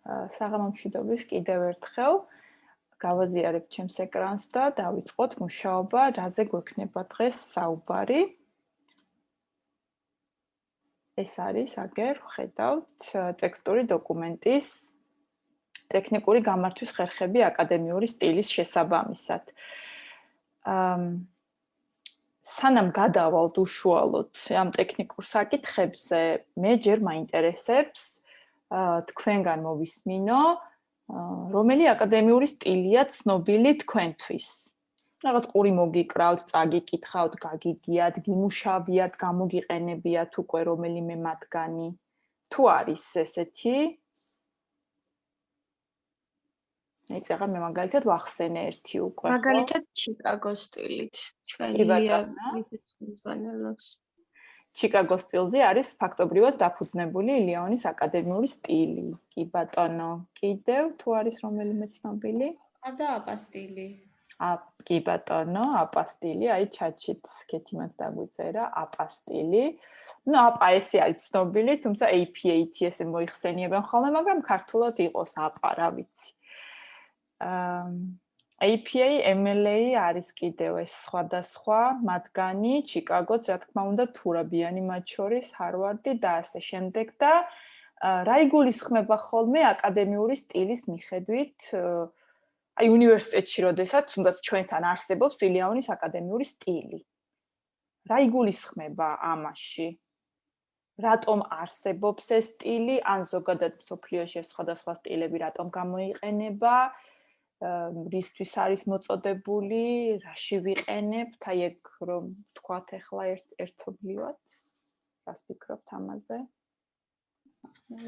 საღამომშვიდობის კიდევ ერთხელ გავაზიარებ ჩემს ეკრანს და დავიწყოთ მუშაობა, რაზე გვექნება დღეს საუბარი. ეს არის აგერ ხედავთ ტექსტური დოკუმენტის ტექნიკური გამართვის ხერხები აკადემიური სტილის შესაბამისად. სანამ გადავალთ უშუალოდ ამ ტექნიკურ საკითხებზე, მე ჯერ მაინტერესებს თქვენგან მოვისმინო, რომელი აკადემიური სტილია ცნობილი თქვენთვის. რაღაც ყური მოგიკრავთ, წაგიკითხავთ, გაგიგიათ, გიმუშავიათ, გამოგიყენებიათ უკვე რომელიმე მათგანი. თუ არის ესეთი? ეცაღა მე მაგალითად ვახსენე ერთი უკვე. მაგალითად ჩიკაგოს სტილით. ჩვენ ილიანის ჩიკაგოს სტილზე არის ფაქტობრივად დაფუძნებული ილიონის აკადემიური სტილი. კი ბატონო, კიდევ თუ არის რომელიმე ცნობილი? და აპა სტილი. კი ბატონო, აპა სტილი, აი ჩატშიც კეთიმაც დაგვიწერა, აპა სტილი. ნუ აპა ესე არის ცნობილი, თუმცა APAT ესე მოიხსენიებენ ხოლმე, მაგრამ ქართულად იყოს აპა, რა ვიცი. APA, MLA არის კიდევ ეს სხვადასხვა მათგანი, ჩიკაგოც, რა თქმა უნდა, თურაბიანი მათ შორის, ჰარვარდი და ასე შემდეგ და რა იგულისხმება ხოლმე აკადემიური სტილის მიხედვით, აი უნივერსიტეტში როდესაც თუნდაც ჩვენთან არსებობს ილიონის აკადემიური სტილი. რა იგულისხმება ამაში? რატომ არსებობს ეს სტილი, ან ზოგადად მსოფლიოში სხვადასხვა სტილები რატომ გამოიყენება? რისთვის არის მოწოდებული, რაში ვიყენებთ, აი ეგ რომ თქვათ ახლა ერთობლივად. რას ფიქრობთ ამაზე?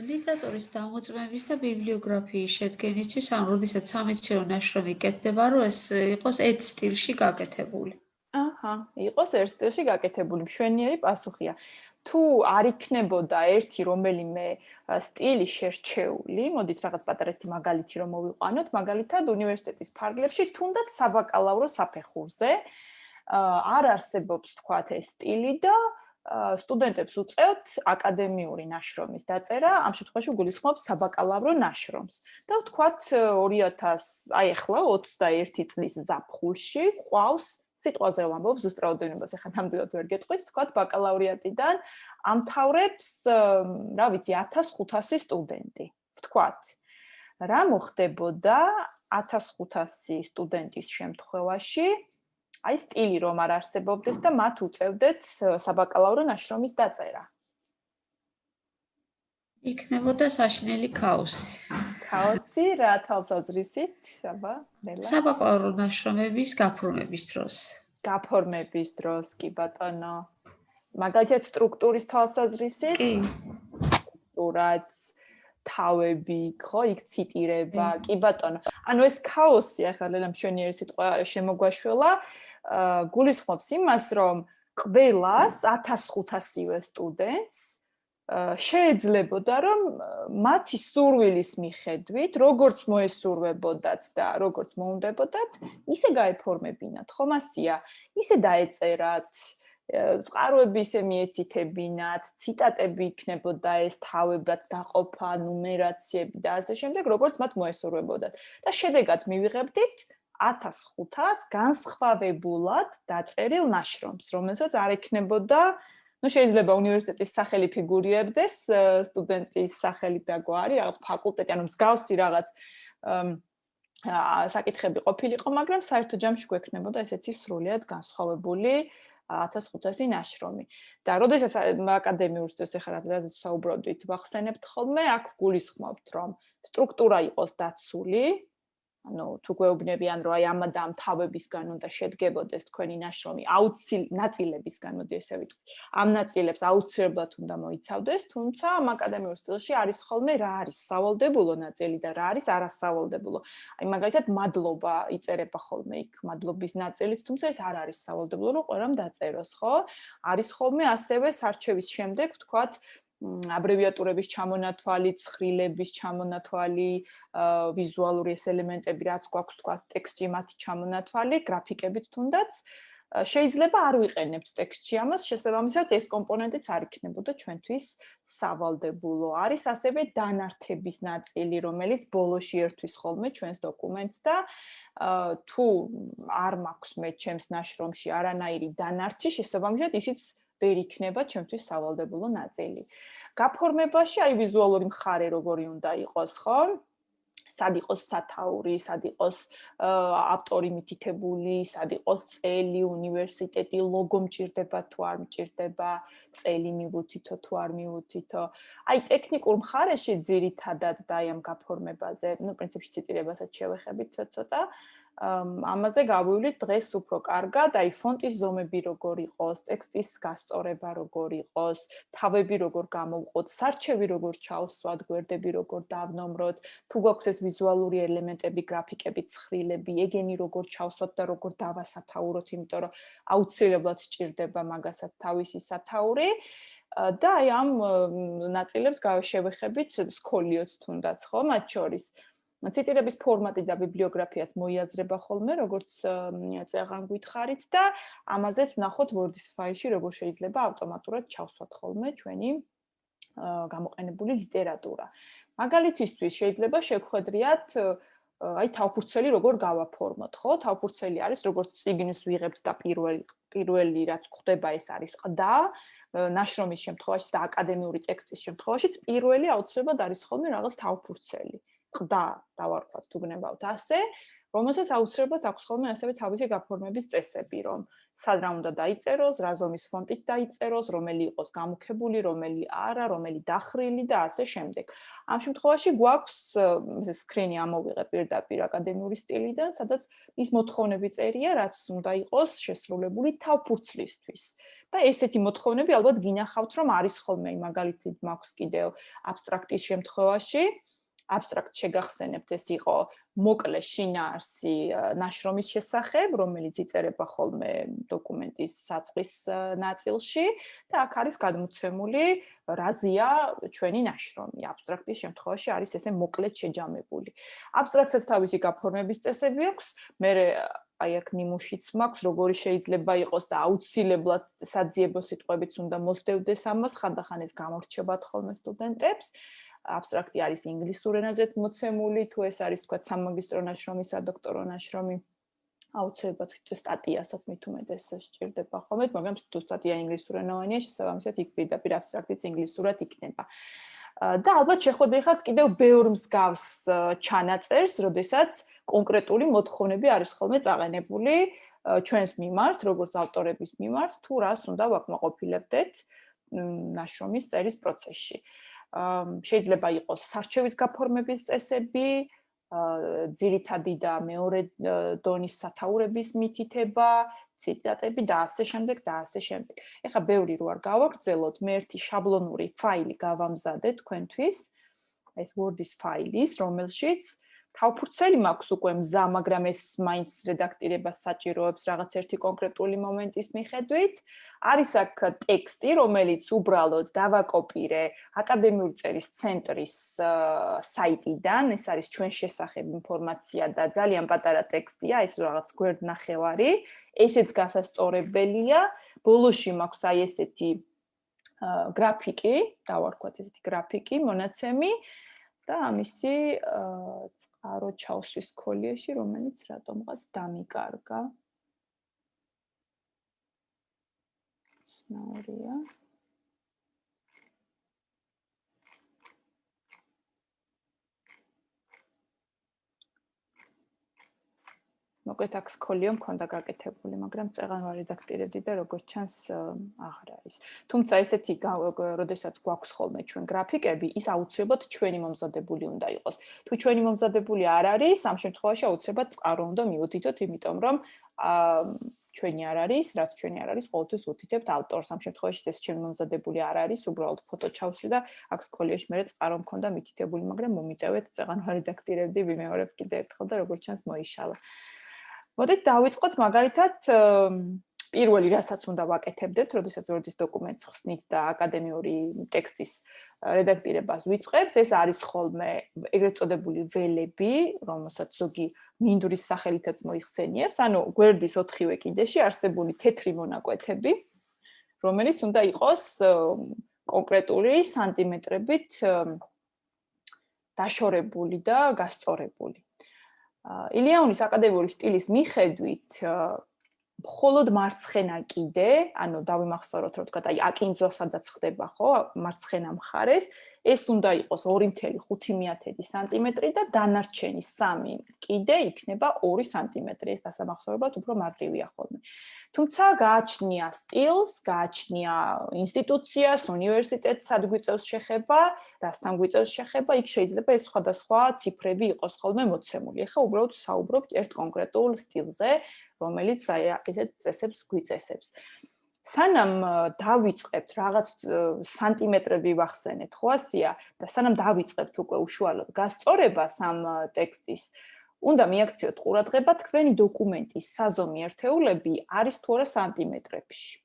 ლიტერატურის დამოწმების და ბიბლიოგრაფიის შედგენისთვის, ან როდესაც სამეცნიერო ნაშრომი კეთდება, რომ ეს იყოს ერთ სტილში გაკეთებული. იყოს ერთ სტილში გაკეთებული, მშვენიერი პასუხია. თუ არ იქნებოდა ერთი რომელიმე სტილი შერჩეული, მოდით რაღაც პატარა ერთი მაგალითი რომ მოვიყვანოთ, მაგალითად უნივერსიტეტის ფარგლებში თუნდაც საბაკალავრო საფეხურზე არ არსებობს თქვათ ეს სტილი და სტუდენტებს უწევთ აკადემიური ნაშრომის დაწერა, ამ შემთხვევაში გულისხმობს საბაკალავრო ნაშრომს. და ვთქვათ 2000, აი ახლა 21 წლის ზაფხულში ყავს სიტყვაზე ვამბობ, ზუსტ რაოდენობას ახლა ნამდვილად ვერ გეტყვის, თქვათ ბაკალავრიატიდან ამთავრებს, რა ვიცი, 1500 სტუდენტი, ვთქვათ. რა მოხდებოდა 1500 სტუდენტის შემთხვევაში? აი სტილი რომ არ არსებობდეს და მათ უწევდეთ საბაკალავრო ნაშრომის დაწერა. იქნებოდა საშინელი ქაოსი. ქაოსი რა თვალსაზრისით? აბა, ნელა. საბაკალავრო ნაშრომების გაფორმების დროს. გაფორმების დროს, კი ბატონო. მაგალითად სტრუქტურის თვალსაზრისით? კი. სტრუქტურაც, თავები, ხო, იქ ციტირება, კი ბატონო. ანუ ეს ქაოსი, ახლა ნელა მშვენიერი სიტყვა შემოგვაშველა, გულისხმობს იმას, რომ ყველას 1500-ვე სტუდენტს შეეძლებოდა, რომ მათი სურვილის მიხედვით, როგორც მოესურვებოდათ და როგორც მოუნდებოდათ, ისე გაეფორმებინათ, ხომ ასია? ისე დაეწერათ, წყაროები ისე მიეთითებინათ, ციტატები იქნებოდა ეს თავებად დაყოფა, ნუმერაციები და ასე შემდეგ, როგორც მათ მოესურვებოდათ. და შედეგად მივიღებდით 1500 განსხვავებულად დაწერილ ნაშრომს, რომელსაც არ ექნებოდა, ну შეიძლება უნივერსიტეტის სახელი ფიგურირებდეს, სტუდენტის სახელი და გვარი, რაღაც ფაკულტეტი, ანუ მსგავსი რაღაც საკითხები ყოფილიყო, მაგრამ საერთო ჯამში გვექნებოდა ესეთი სრულიად განსხვავებული 1500 ნაშრომი. და როდესაც აკადემიურ სტილს ახლა რადგან საუბრობდით, ვახსენებთ ხოლმე, აქ გულისხმობთ, რომ სტრუქტურა იყოს დაცული, ანუ თუ გვეუბნებიან, რომ აი ამ და ამ თავებისგან უნდა შედგებოდეს თქვენი ნაშრომი, ნაწილებისგან, მოდი ესე ვიტყვი. ამ ნაწილებს აუცილებლად უნდა მოიცავდეს, თუმცა ამ აკადემიურ სტილში არის ხოლმე რა არის სავალდებულო ნაწილი და რა არის არასავალდებულო. აი მაგალითად მადლობა იწერება ხოლმე იქ, მადლობის ნაწილიც, თუმცა ეს არ არის სავალდებულო, რომ ყველამ დაწეროს, ხო? არის ხოლმე ასევე სარჩევის შემდეგ, ვთქვათ, აბრევიატურების ჩამონათვალი, ცხრილების ჩამონათვალი, ვიზუალური ეს ელემენტები, რაც გვაქვს თქვა ტექსტში მათი ჩამონათვალი, გრაფიკებით თუნდაც, შეიძლება არ ვიყენებთ ტექსტში ამას, შესაბამისად ეს კომპონენტიც არ იქნებოდა ჩვენთვის სავალდებულო. არის ასევე დანართების ნაწილი, რომელიც ბოლოში ერთვის ხოლმე ჩვენს დოკუმენტს და თუ არ მაქვს მე ჩემს ნაშრომში არანაირი დანართი, შესაბამისად ისიც ვერ იქნება ჩემთვის სავალდებულო ნაწილი. გაფორმებაში აი ვიზუალური მხარე როგორი უნდა იყოს, ხო? სად იყოს სათაური, სად იყოს ავტორი მითითებული, სად იყოს წელი, უნივერსიტეტი, ლოგო მჭირდება თუ არ მჭირდება, წელი მივუთითო თუ არ მივუთითო. აი ტექნიკურ მხარეში ძირითადად და აი ამ გაფორმებაზე, პრინციპში ციტირებასაც შევეხებით ცოტა. ამაზე გავივლით დღეს უფრო კარგად, აი ფონტის ზომები როგორ იყოს, ტექსტის გასწორება როგორ იყოს, თავები როგორ გამოვყოთ, სარჩევი როგორ ჩავსვათ, გვერდები როგორ დავნომროთ, თუ გვაქვს ეს ვიზუალური ელემენტები, გრაფიკები, ცხრილები, ეგენი როგორ ჩავსვათ და როგორ დავასათაუროთ, იმიტომ რომ აუცილებლად სჭირდება მაგასაც თავისი სათაური. და აი ამ ნაწილებს შევეხებით სკოლიოც თუნდაც, ხო, მათ შორის. ციტირების ფორმატი და ბიბლიოგრაფიაც მოიაზრება ხოლმე, როგორც წეღან გითხარით და ამაზეც ვნახოთ Word-ის ფაილში, როგორ შეიძლება ავტომატურად ჩავსვათ ხოლმე ჩვენი გამოყენებული ლიტერატურა. მაგალითისთვის შეიძლება შევხედრიათ აი თავფურცელი როგორ გავაფორმოთ, ხო? თავფურცელი არის როგორც წიგნს ვიღებთ და პირველი რაც ხდება ეს არის ყდა, ნაშრომის შემთხვევაში და აკადემიური ტექსტის შემთხვევაშიც პირველი აუცილებლად არის ხოლმე რაღაც თავფურცელი. ყდა დავარქვათ თუ გნებავთ ასე, რომელსაც აუცილებლად აქვს ხოლმე ასევე თავისი გაფორმების წესები, რომ სად რა უნდა დაიწეროს, რა ზომის ფონტით დაიწეროს, რომელი იყოს გამუქებული, რომელი არა, რომელი დახრილი და ასე შემდეგ. ამ შემთხვევაში გვაქვს სკრინი ამოვიღე პირდაპირ აკადემიური სტილიდან, სადაც ის მოთხოვნები წერია, რაც უნდა იყოს შესრულებული თავფურცლისთვის. და ესეთი მოთხოვნები ალბათ გინახავთ, რომ არის ხოლმე, მაგალითად მაქვს კიდევ აბსტრაქტის შემთხვევაში აბსტრაქტ შეგახსენებთ ეს იყო მოკლე შინაარსი ნაშრომის შესახებ, რომელიც იწერება ხოლმე დოკუმენტის საწყის ნაწილში და აქ არის გადმოცემული რაზეა ჩვენი ნაშრომი. აბსტრაქტის შემთხვევაში არის ესე მოკლედ შეჯამებული. აბსტრაქტსაც თავისი გაფორმების წესები აქვს, მე აი აქ ნიმუშიც მაქვს, როგორი შეიძლება იყოს და აუცილებლად საძიებო სიტყვებიც უნდა მოსდევდეს ამას, ხანდახან ეს გამორჩებათ ხოლმე სტუდენტებს. აბსტრაქტი არის ინგლისურ ენაზეც მოცემული, თუ ეს არის თქვა სამაგისტრო ნაშრომი, სადოქტორო ნაშრომი, აუცილებლად სტატიასაც მით უმეტეს სჭირდება ხოლმე, მაგრამ თუ სტატია ინგლისურენოვანია, შესაბამისად იქ პირდაპირ აბსტრაქტიც ინგლისურად იქნება. და ალბათ შეხვედრიხართ კიდევ ბევრ მსგავს ჩანაწერს, როდესაც კონკრეტული მოთხოვნები არის ხოლმე წაყენებული ჩვენს მიმართ, როგორც ავტორების მიმართ, თუ რას უნდა ვაკმაყოფილებდეთ ნაშრომის წერის პროცესში. შეიძლება იყოს სარჩევის გაფორმების წესები, ძირითადი და მეორე დონის სათაურების მითითება, ციტატები და ასე შემდეგ და ასე შემდეგ. ეხლა ბევრი რო არ გავაგრძელოთ, მე ერთი შაბლონური ფაილი გავამზადე თქვენთვის, ეს Word-ის ფაილის, რომელშიც თავფურცელი მაქვს უკვე მზა, მაგრამ ეს მაინც რედაქტირებას საჭიროებს რაღაც ერთი კონკრეტული მომენტის მიხედვით. არის აქ ტექსტი, რომელიც უბრალოდ დავაკოპირე აკადემიური წერის ცენტრის საიტიდან, ეს არის ჩვენ შესახებ ინფორმაცია და ძალიან პატარა ტექსტია, ეს რაღაც გვერდნახევარი, ესეც გასასწორებელია. ბოლოში მაქვს აი ესეთი გრაფიკი, დავარქვათ ესეთი გრაფიკი, მონაცემი და ამისი წყარო ჩავსვის სკოლიაში, რომელიც რატომღაც დამიკარგა. ნაურია. მოკლედ აქ სკოლიო მქონდა გაკეთებული, მაგრამ წეღან ვარ რედაქტირებდი და როგორც ჩანს აღარ არის. თუმცა ესეთი, როდესაც გვაქვს ხოლმე ჩვენ გრაფიკები, ის აუცილებლად ჩვენი მომზადებული უნდა იყოს. თუ ჩვენი მომზადებული არ არის, ამ შემთხვევაში აუცილებლად წყარო უნდა მივუთითოთ, იმიტომ რომ ჩვენი არ არის, რაც ჩვენი არ არის, ყოველთვის ვუთითებთ ავტორს. ამ შემთხვევაში ეს ჩემი მომზადებული არ არის, უბრალოდ ფოტო ჩავსვი და აქ სკოლიაში მე წყარო მქონდა მითითებული, მაგრამ მომიტევეთ, წეღან ვარ რედაქტირებდი, ვიმეორებ კიდევ ერთხელ და როგორც ჩანს მოიშალა. მოდით დავიწყოთ მაგალითად პირველი რასაც უნდა ვაკეთებდეთ, როდესაც Word-ის დოკუმენტს ხსნით და აკადემიური ტექსტის რედაქტირებას ვიწყებთ, ეს არის ხოლმე ეგრეთ წოდებული ველები, რომელსაც ზოგი მინდვრის სახელითაც მოიხსენიებს, ანუ გვერდის 4-ვე კიდეში არსებული თეთრი მონაკვეთები, რომელიც უნდა იყოს კონკრეტული სანტიმეტრებით დაშორებული და გასწორებული. ილიანის აკადემიური სტილის მიხედვით მხოლოდ მარცხენა კიდე, ანუ დავიმახსოვროთ, რომ თქვა, აკინძვა სადაც ხდება, ხო, მარცხენა მხარეს, ეს უნდა იყოს 2.5 სანტიმეტრი და დანარჩენი 3 კიდე იქნება 2 სანტიმეტრი. ეს დასამახსოვრებლად უფრო მარტივია ხოლმე. თუმცა გააჩნია სტილს, გააჩნია ინსტიტუციას, უნივერსიტეტს, სად გვიწევს შეხება, რასთან გვიწევს შეხება, იქ შეიძლება ეს სხვადასხვა ციფრები იყოს ხოლმე მოცემული. ეხლა უბრალოდ საუბრობთ ერთ კონკრეტულ სტილზე, რომელიც ესეთ წესებს გვიწესებს. სანამ დავიწყებთ რაღაც სანტიმეტრები ვახსენეთ, ხო ასია და სანამ დავიწყებთ უკვე უშუალოდ გასწორებას ამ ტექსტის, უნდა მიაქციოთ ყურადღება თქვენი დოკუმენტის საზომი ერთეულები არის თუ არა სანტიმეტრებში.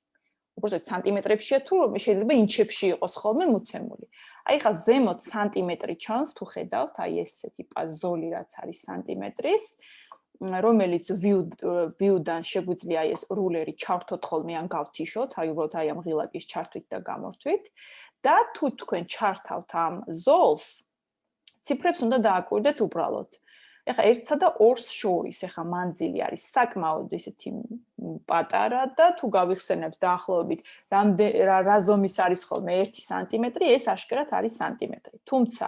უბრალოდ სანტიმეტრებშია თუ შეიძლება ინჩებში იყოს ხოლმე მოცემული. აი ხა ზემოთ სანტიმეტრი ჩანს თუ ხედავთ, აი ესეთი პაზოლი რაც არის სანტიმეტრის, რომელიც view-დან შეგვიძლია ეს რულერი ჩართოთ ხოლმე ან გავთიშოთ, აი უბრალოდ აი ამ ღილაკის ჩართვით და გამორთვით და თუ თქვენ ჩართავთ ამ ზოლს, ციფრებს უნდა დააკვირდეთ უბრალოდ. ეხლა 1-სა და 2-ს შორის, ეხლა მანძილი არის საკმაოდ ისეთი პატარა და თუ გავიხსენებთ დაახლოებით რა ზომის არის ხოლმე 1 სანტიმეტრი, ეს აშკარად არის სანტიმეტრი. თუმცა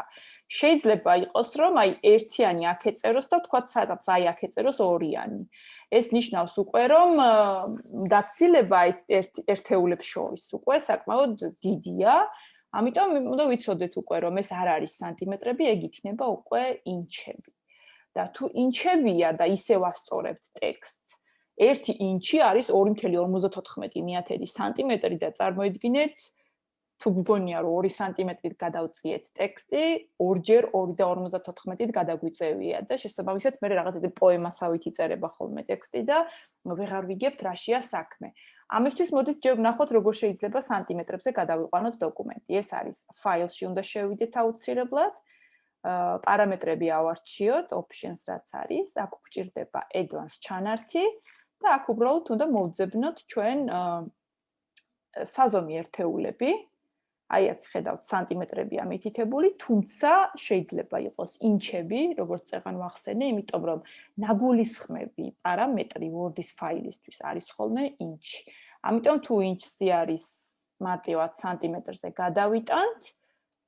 შეიძლება იყოს, რომ აი 1-იანი აქ ეწეროს და თქვა სადაც აი აქ ეწეროს 2-იანი. ეს ნიშნავს უკვე, რომ დაცილება ერთეულებს შორის უკვე საკმაოდ დიდია. ამიტომ უნდა ვიცოდეთ უკვე, რომ ეს არ არის სანტიმეტრები, ეგ იქნება უკვე ინჩები. და თუ ინჩებია და ისევ ასწორებთ ტექსტს, 1 ინჩი არის 2.54 სანტიმეტრი და წარმოიდგინეთ, თუ გგონია რომ 2 სანტიმეტრით გადავწიეთ ტექსტი, 2-ჯერ 2.54-ით გადაგვიწევია და შესაბამისად მე რაღაც ეს პოემასავით იწერება ხოლმე ტექსტი და ვეღარ ვიგებთ რაშია საქმე. ამისთვის მოდით ჯერ ვნახოთ როგორ შეიძლება სანტიმეტრებზე გადავიყვანოთ დოკუმენტი. ეს არის ფაილში უნდა შევიდეთ აუცილებლად. პარამეტრები ავარჩიოთ, options რაც არის, აქ გვჭირდება advanced ჩანართი და აქ უბრალოდ უნდა მოვძებნოთ ჩვენ საზომი ერთეულები. აი აქ ხედავთ სანტიმეტრებია მითითებული, თუმცა შეიძლება იყოს ინჩები, როგორც წეგან ვახსენე, იმიტომ რომ ნაგულისხმები პარამეტრი Word-ის ფაილისთვის არის ხოლმე ინჩი. ამიტომ თუ ინჩი არის მარტივად სანტიმეტრზე გადავიტანთ,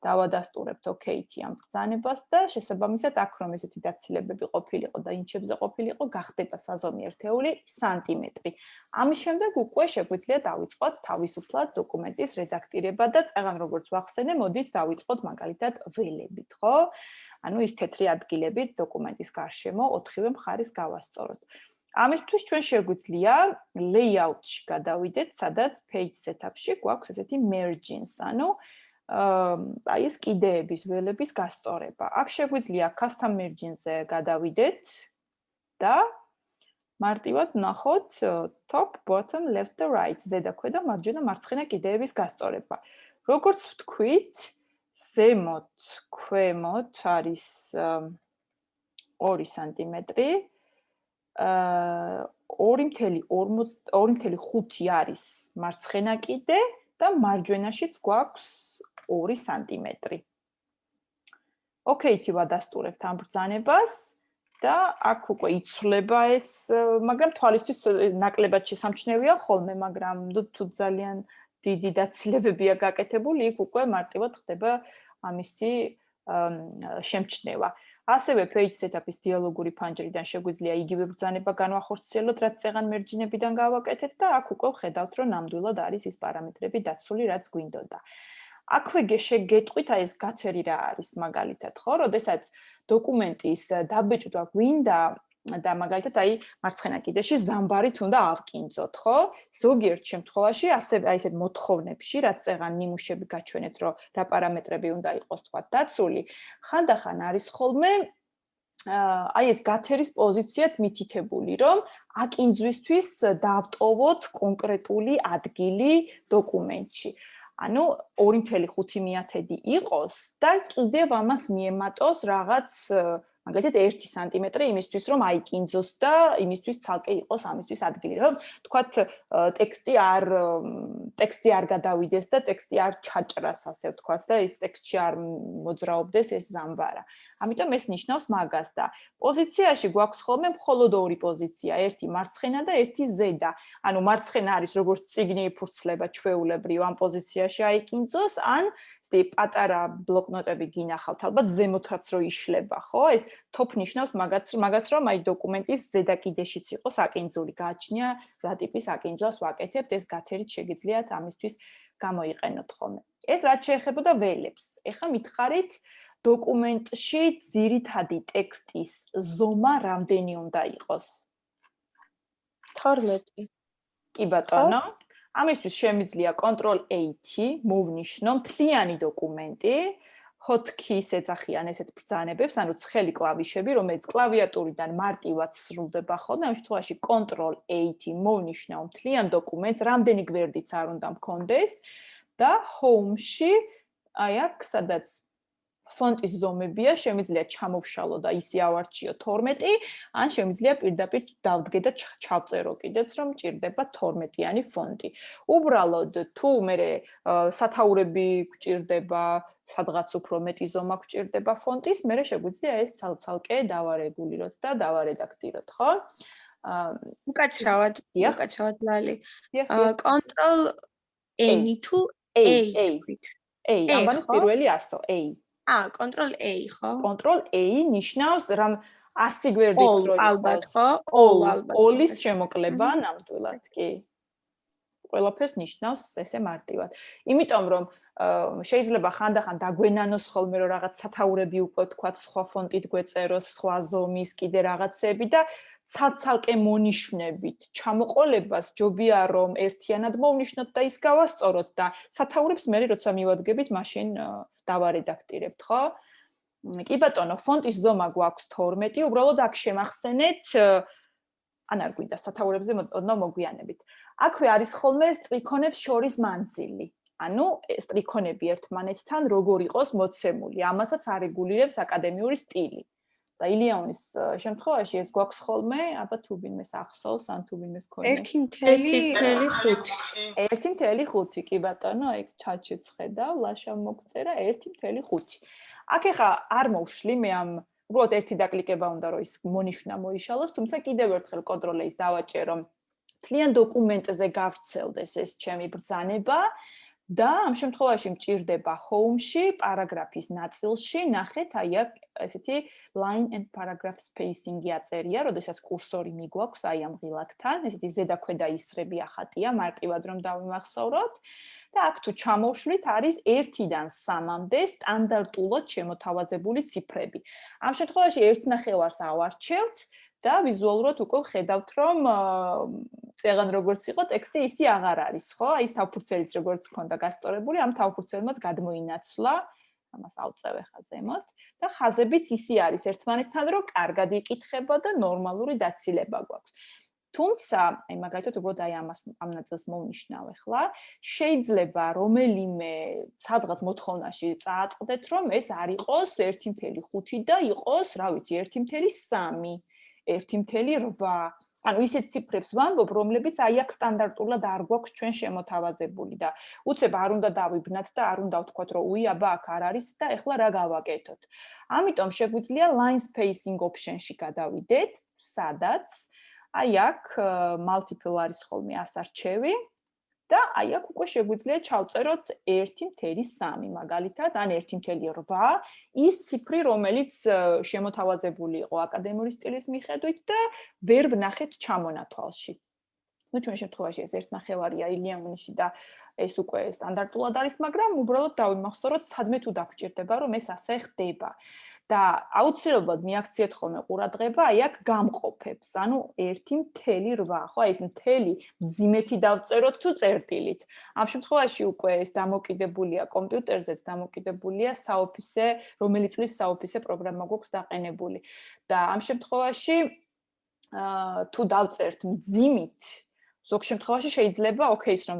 დავადასტურებთ OK-ი ამ ბრძანებას და შესაბამისად აქ რომ ესეთი დაცილებები ყოფილიყო და ინჩებზე ყოფილიყო, გახდება საზომი ერთეული სანტიმეტრი. ამის შემდეგ უკვე შეგვიძლია დავიწყოთ თავისუფლად დოკუმენტის რედაქტირება და წეგან როგორც ვახსენე, მოდით დავიწყოთ მაგალითად ველებით, ხო? ანუ ის თეთრი ადგილებით დოკუმენტის გარშემო 4-ვე მხარეს გავასწოროთ. ამისთვის ჩვენ შეგვიძლია layout-ში გადავიდეთ, სადაც page setup-ში გვაქვს ესეთი margins, ანუ აი ეს კიდეების ველების გასწორება. აქ შეგვიძლია custom margins-ზე გადავიდეთ და მარტივად ვნახოთ top, bottom, left და right, ზედა, ქვედა, მარჯვენა, მარცხენა კიდეების გასწორება. როგორც ვთქვით, ზემოთ, ქვემოთ არის 2 სანტიმეტრი, 2.5 არის მარცხენა კიდე და მარჯვენაშიც გვაქვს 2 სანტიმეტრი. OK-ით ვადასტურებთ ამ ბრძანებას და აქ უკვე იცვლება ეს, მაგრამ თვალისთვის ნაკლებად შესამჩნევია ხოლმე, მაგრამ თუ ძალიან დიდი დაცილებებია გაკეთებული, იქ უკვე მარტივად ხდება ამისი შემჩნევა. ასევე page setup-ის დიალოგური ფანჯრიდან შეგვიძლია იგივე ბრძანება განვახორციელოთ, რაც წეგან მერჯინებიდან გავაკეთეთ და აქ უკვე ხედავთ, რომ ნამდვილად არის ის პარამეტრები დაცული, რაც გვინდოდა. აქვე შეგეტყვით, აი ეს გაცერი რა არის მაგალითად, ხო? როდესაც დოკუმენტის დაბეჭდვა გვინდა და მაგალითად აი მარცხენა კიდეში ზამბარით უნდა ავკინძოთ, ხო? ზოგიერთ შემთხვევაში ასევე აი ესეთ მოთხოვნებში, რაც წეგან ნიმუშები გაჩვენეთ, რომ რა პარამეტრები უნდა იყოს თქვა დაცული, ხანდახან არის ხოლმე აი ეს გათერის პოზიციაც მითითებული, რომ აკინძვისთვის დავტოვოთ კონკრეტული ადგილი დოკუმენტში. ანუ 2.5 იყოს და კიდევ ამას მიემატოს რაღაც მაგალითად 1 სანტიმეტრი იმისთვის, რომ აიკინძოს და იმისთვის ცალკე იყოს ამისთვის ადგილი, რომ თქვათ ტექსტი არ გადავიდეს და ტექსტი არ ჩაჭრას, ასე ვთქვათ, და ის ტექსტში არ მოძრაობდეს ეს ზამბარა. ამიტომ ეს ნიშნავს მაგას და პოზიციაში გვაქვს ხოლმე მხოლოდ ორი პოზიცია, ერთი მარცხენა და ერთი ზედა. ანუ მარცხენა არის როგორც წიგნი იფურცლება ჩვეულებრივ ამ პოზიციაში აიკინძოს, ან პატარა ბლოკნოტები გინახავთ, ალბათ ზემოთაც რო იშლება, ხო? ეს top ნიშნავს მაგას, რომ აი დოკუმენტის ზედა კიდეშიც იყოს აკინძული. გააჩნია რა ტიპის აკინძვას ვაკეთებთ, ეს გათერით შეგიძლიათ ამისთვის გამოიყენოთ ხოლმე. ეს რაც შეეხებოდა ველებს. ეხლა მითხარით დოკუმენტში ძირითადი ტექსტის ზომა რამდენი უნდა იყოს? 12. კი ბატონო. ამისთვის შემიძლია Ctrl+A-T მოვნიშნო მთლიანი დოკუმენტი, hotkey-ს ეძახიან ესეთ ბრძანებებს, ანუ ცხელი კლავიშები, რომელიც კლავიატურიდან მარტივად სრულდება ხოლმე, ამ შემთხვევაში Ctrl+A-T მოვნიშნავ მთლიან დოკუმენტს, რამდენი გვერდიც არ უნდა მქონდეს და home-ში აი აქ სადაც ფონტის ზომებია, შემიძლია ჩამოვშალო და ისე ავარჩიო 12, ან შემიძლია პირდაპირ დავდგე და ჩავწერო კიდეც, რომ მჭირდება 12-იანი ფონტი. უბრალოდ თუ მე სათაურები გვჭირდება, სადღაც უფრო მეტი ზომა გვჭირდება ფონტის, მე შეგვიძლია ეს ცალკე დავარეგულიროთ და დავარედაქტიროთ, ხო? უკაცრავად ლალი. Ctrl+N თუ A. ამბანის პირველი ასო, A. Ctrl+A, ხო? Ctrl+A ნიშნავს რომ 100 გვერდიც რო იყოს. ალბათ, ხო? All-ის შემოკლება ნამდვილად, კი. ყველაფერს ნიშნავს ესე მარტივად. იმიტომ რომ შეიძლება ხანდახან დაგვენანოს ხოლმე რომ რაღაც სათაურები უკვე თქვათ სხვა ფონტით გვეწეროს, სხვა ზომის კიდე რაღაცები და ცალკე მონიშნებით ჩამოყოლებას ჯობია რომ ერთიანად მოვნიშნოთ და ის გავასწოროთ და სათაურებს მე როცა მივადგებით მაშინ დავარედაქტირებთ, ხო? კი ბატონო, ფონტის ზომა გვაქვს 12, უბრალოდ აქ შემახსენეთ, ან არ გვინდა სათაურებზე ოდნავ მოგვიანებით. აქვე არის ხოლმე სტრიქონებს შორის მანძილი. ანუ სტრიქონები ერთმანეთთან როგორ იყოს მოცემული. ამასაც არეგულირებს აკადემიური სტილი. და ილიანის შემთხვევაში ეს გვაქვს ხოლმე, აბა თუ ვინმეს ახსოვს, ან თუ ვინმეს ქონია. 1.5. 1.5, კი ბატონო, აი ჩატშიც ხედავ, ლაშა მოგწერა 1.5. აქ ეხა არ მოვშლი მე ამ უბრალოდ ერთი დაკლიკება უნდა რომ ის მონიშნა მოიშალოს, თუმცა კიდევ ერთხელ Ctrl+A-ს დავაჭერო, მთლიან დოკუმენტზე გავცელდეს ეს ჩემი ბრძანება და ამ შემთხვევაში მჭირდება home-ში, პარაგრაფის ნაწილში, ნახეთ, აი აქ ესეთი line and paragraph spacing-ი აწერია, როდესაც კურსორი მიგვაქვს აი ამ ღილაკთან, ესეთი ზედა-ქვედა ისრები ახატია, მარტივად რომ დავიმახსოვროთ. და აქ თუ ჩამოვშლით არის 1-დან 3-მდე სტანდარტულად შემოთავაზებული ციფრები. ამ შემთხვევაში 1.5-ს ავარჩევთ და ვიზუალურად უკვე ხედავთ, რომ წეგან როგორც იყო, ტექსტი ისე აღარ არის, ხო? აი ეს თავფურცელიც როგორც ქონდა გასწორებული, ამ თავფურცელმაც გადმოინაცვლა, ამას ავწევ ხა ზემოთ და ხაზებიც ისე არის ერთმანეთთან, რომ კარგად იკითხება და ნორმალური დაცილება გვაქვს. თუმცა, აი მაგალითად უბრალოდ აი ამ ნაწილს მოვნიშნავ ახლა, შეიძლება რომელიმე სადღაც მოთხოვნაში წააწყდეთ, რომ ეს არ იყოს 1.5 და იყოს, რა ვიცი, 1.3, 1.8. ანუ ისეთ ციფრებს ვამბობ, რომლებიც აი აქ სტანდარტულად არ გვაქვს ჩვენ შემოთავაზებული და უცებ არ უნდა დავიბნათ და არ უნდა ვთქვათ, რომ უი, აბა აქ არ არის და ეხლა რა გავაკეთოთ. ამიტომ შეგვიძლია line spacing option-ში გადავიდეთ, სადაც აი აქ multiple არის ხოლმე ასარჩევი და აი აქ უკვე შეგვიძლია ჩავწეროთ 1.3 მაგალითად, ან 1.8 ის ციფრი, რომელიც შემოთავაზებული იყო აკადემიური სტილის მიხედვით და ვერ ვნახეთ ჩამონათვალში. ну ჩვენ შემთხვევაში ეს 1.5-ია ილიანში და ეს უკვე სტანდარტულად არის, მაგრამ უბრალოდ დავიმახსოვროთ, სადმე თუ დაგვჭირდება, რომ ეს ასე ხდება. და აუცილებლად მიაქციეთ ხოლმე ყურადღება აი აქ გამყოფებს. ანუ 1.8, ხო? ეს მთელი მძიმეთი დავწეროთ თუ წერტილით. ამ შემთხვევაში უკვე ეს დამოკიდებულია კომპიუტერზეც, დამოკიდებულია საოფისე, რომელი წლის საოფისე პროგრამა გვაქვს დაყენებული. და ამ შემთხვევაში თუ დავწერთ მძიმით, ზოგ შემთხვევაში შეიძლება OK-ს რომ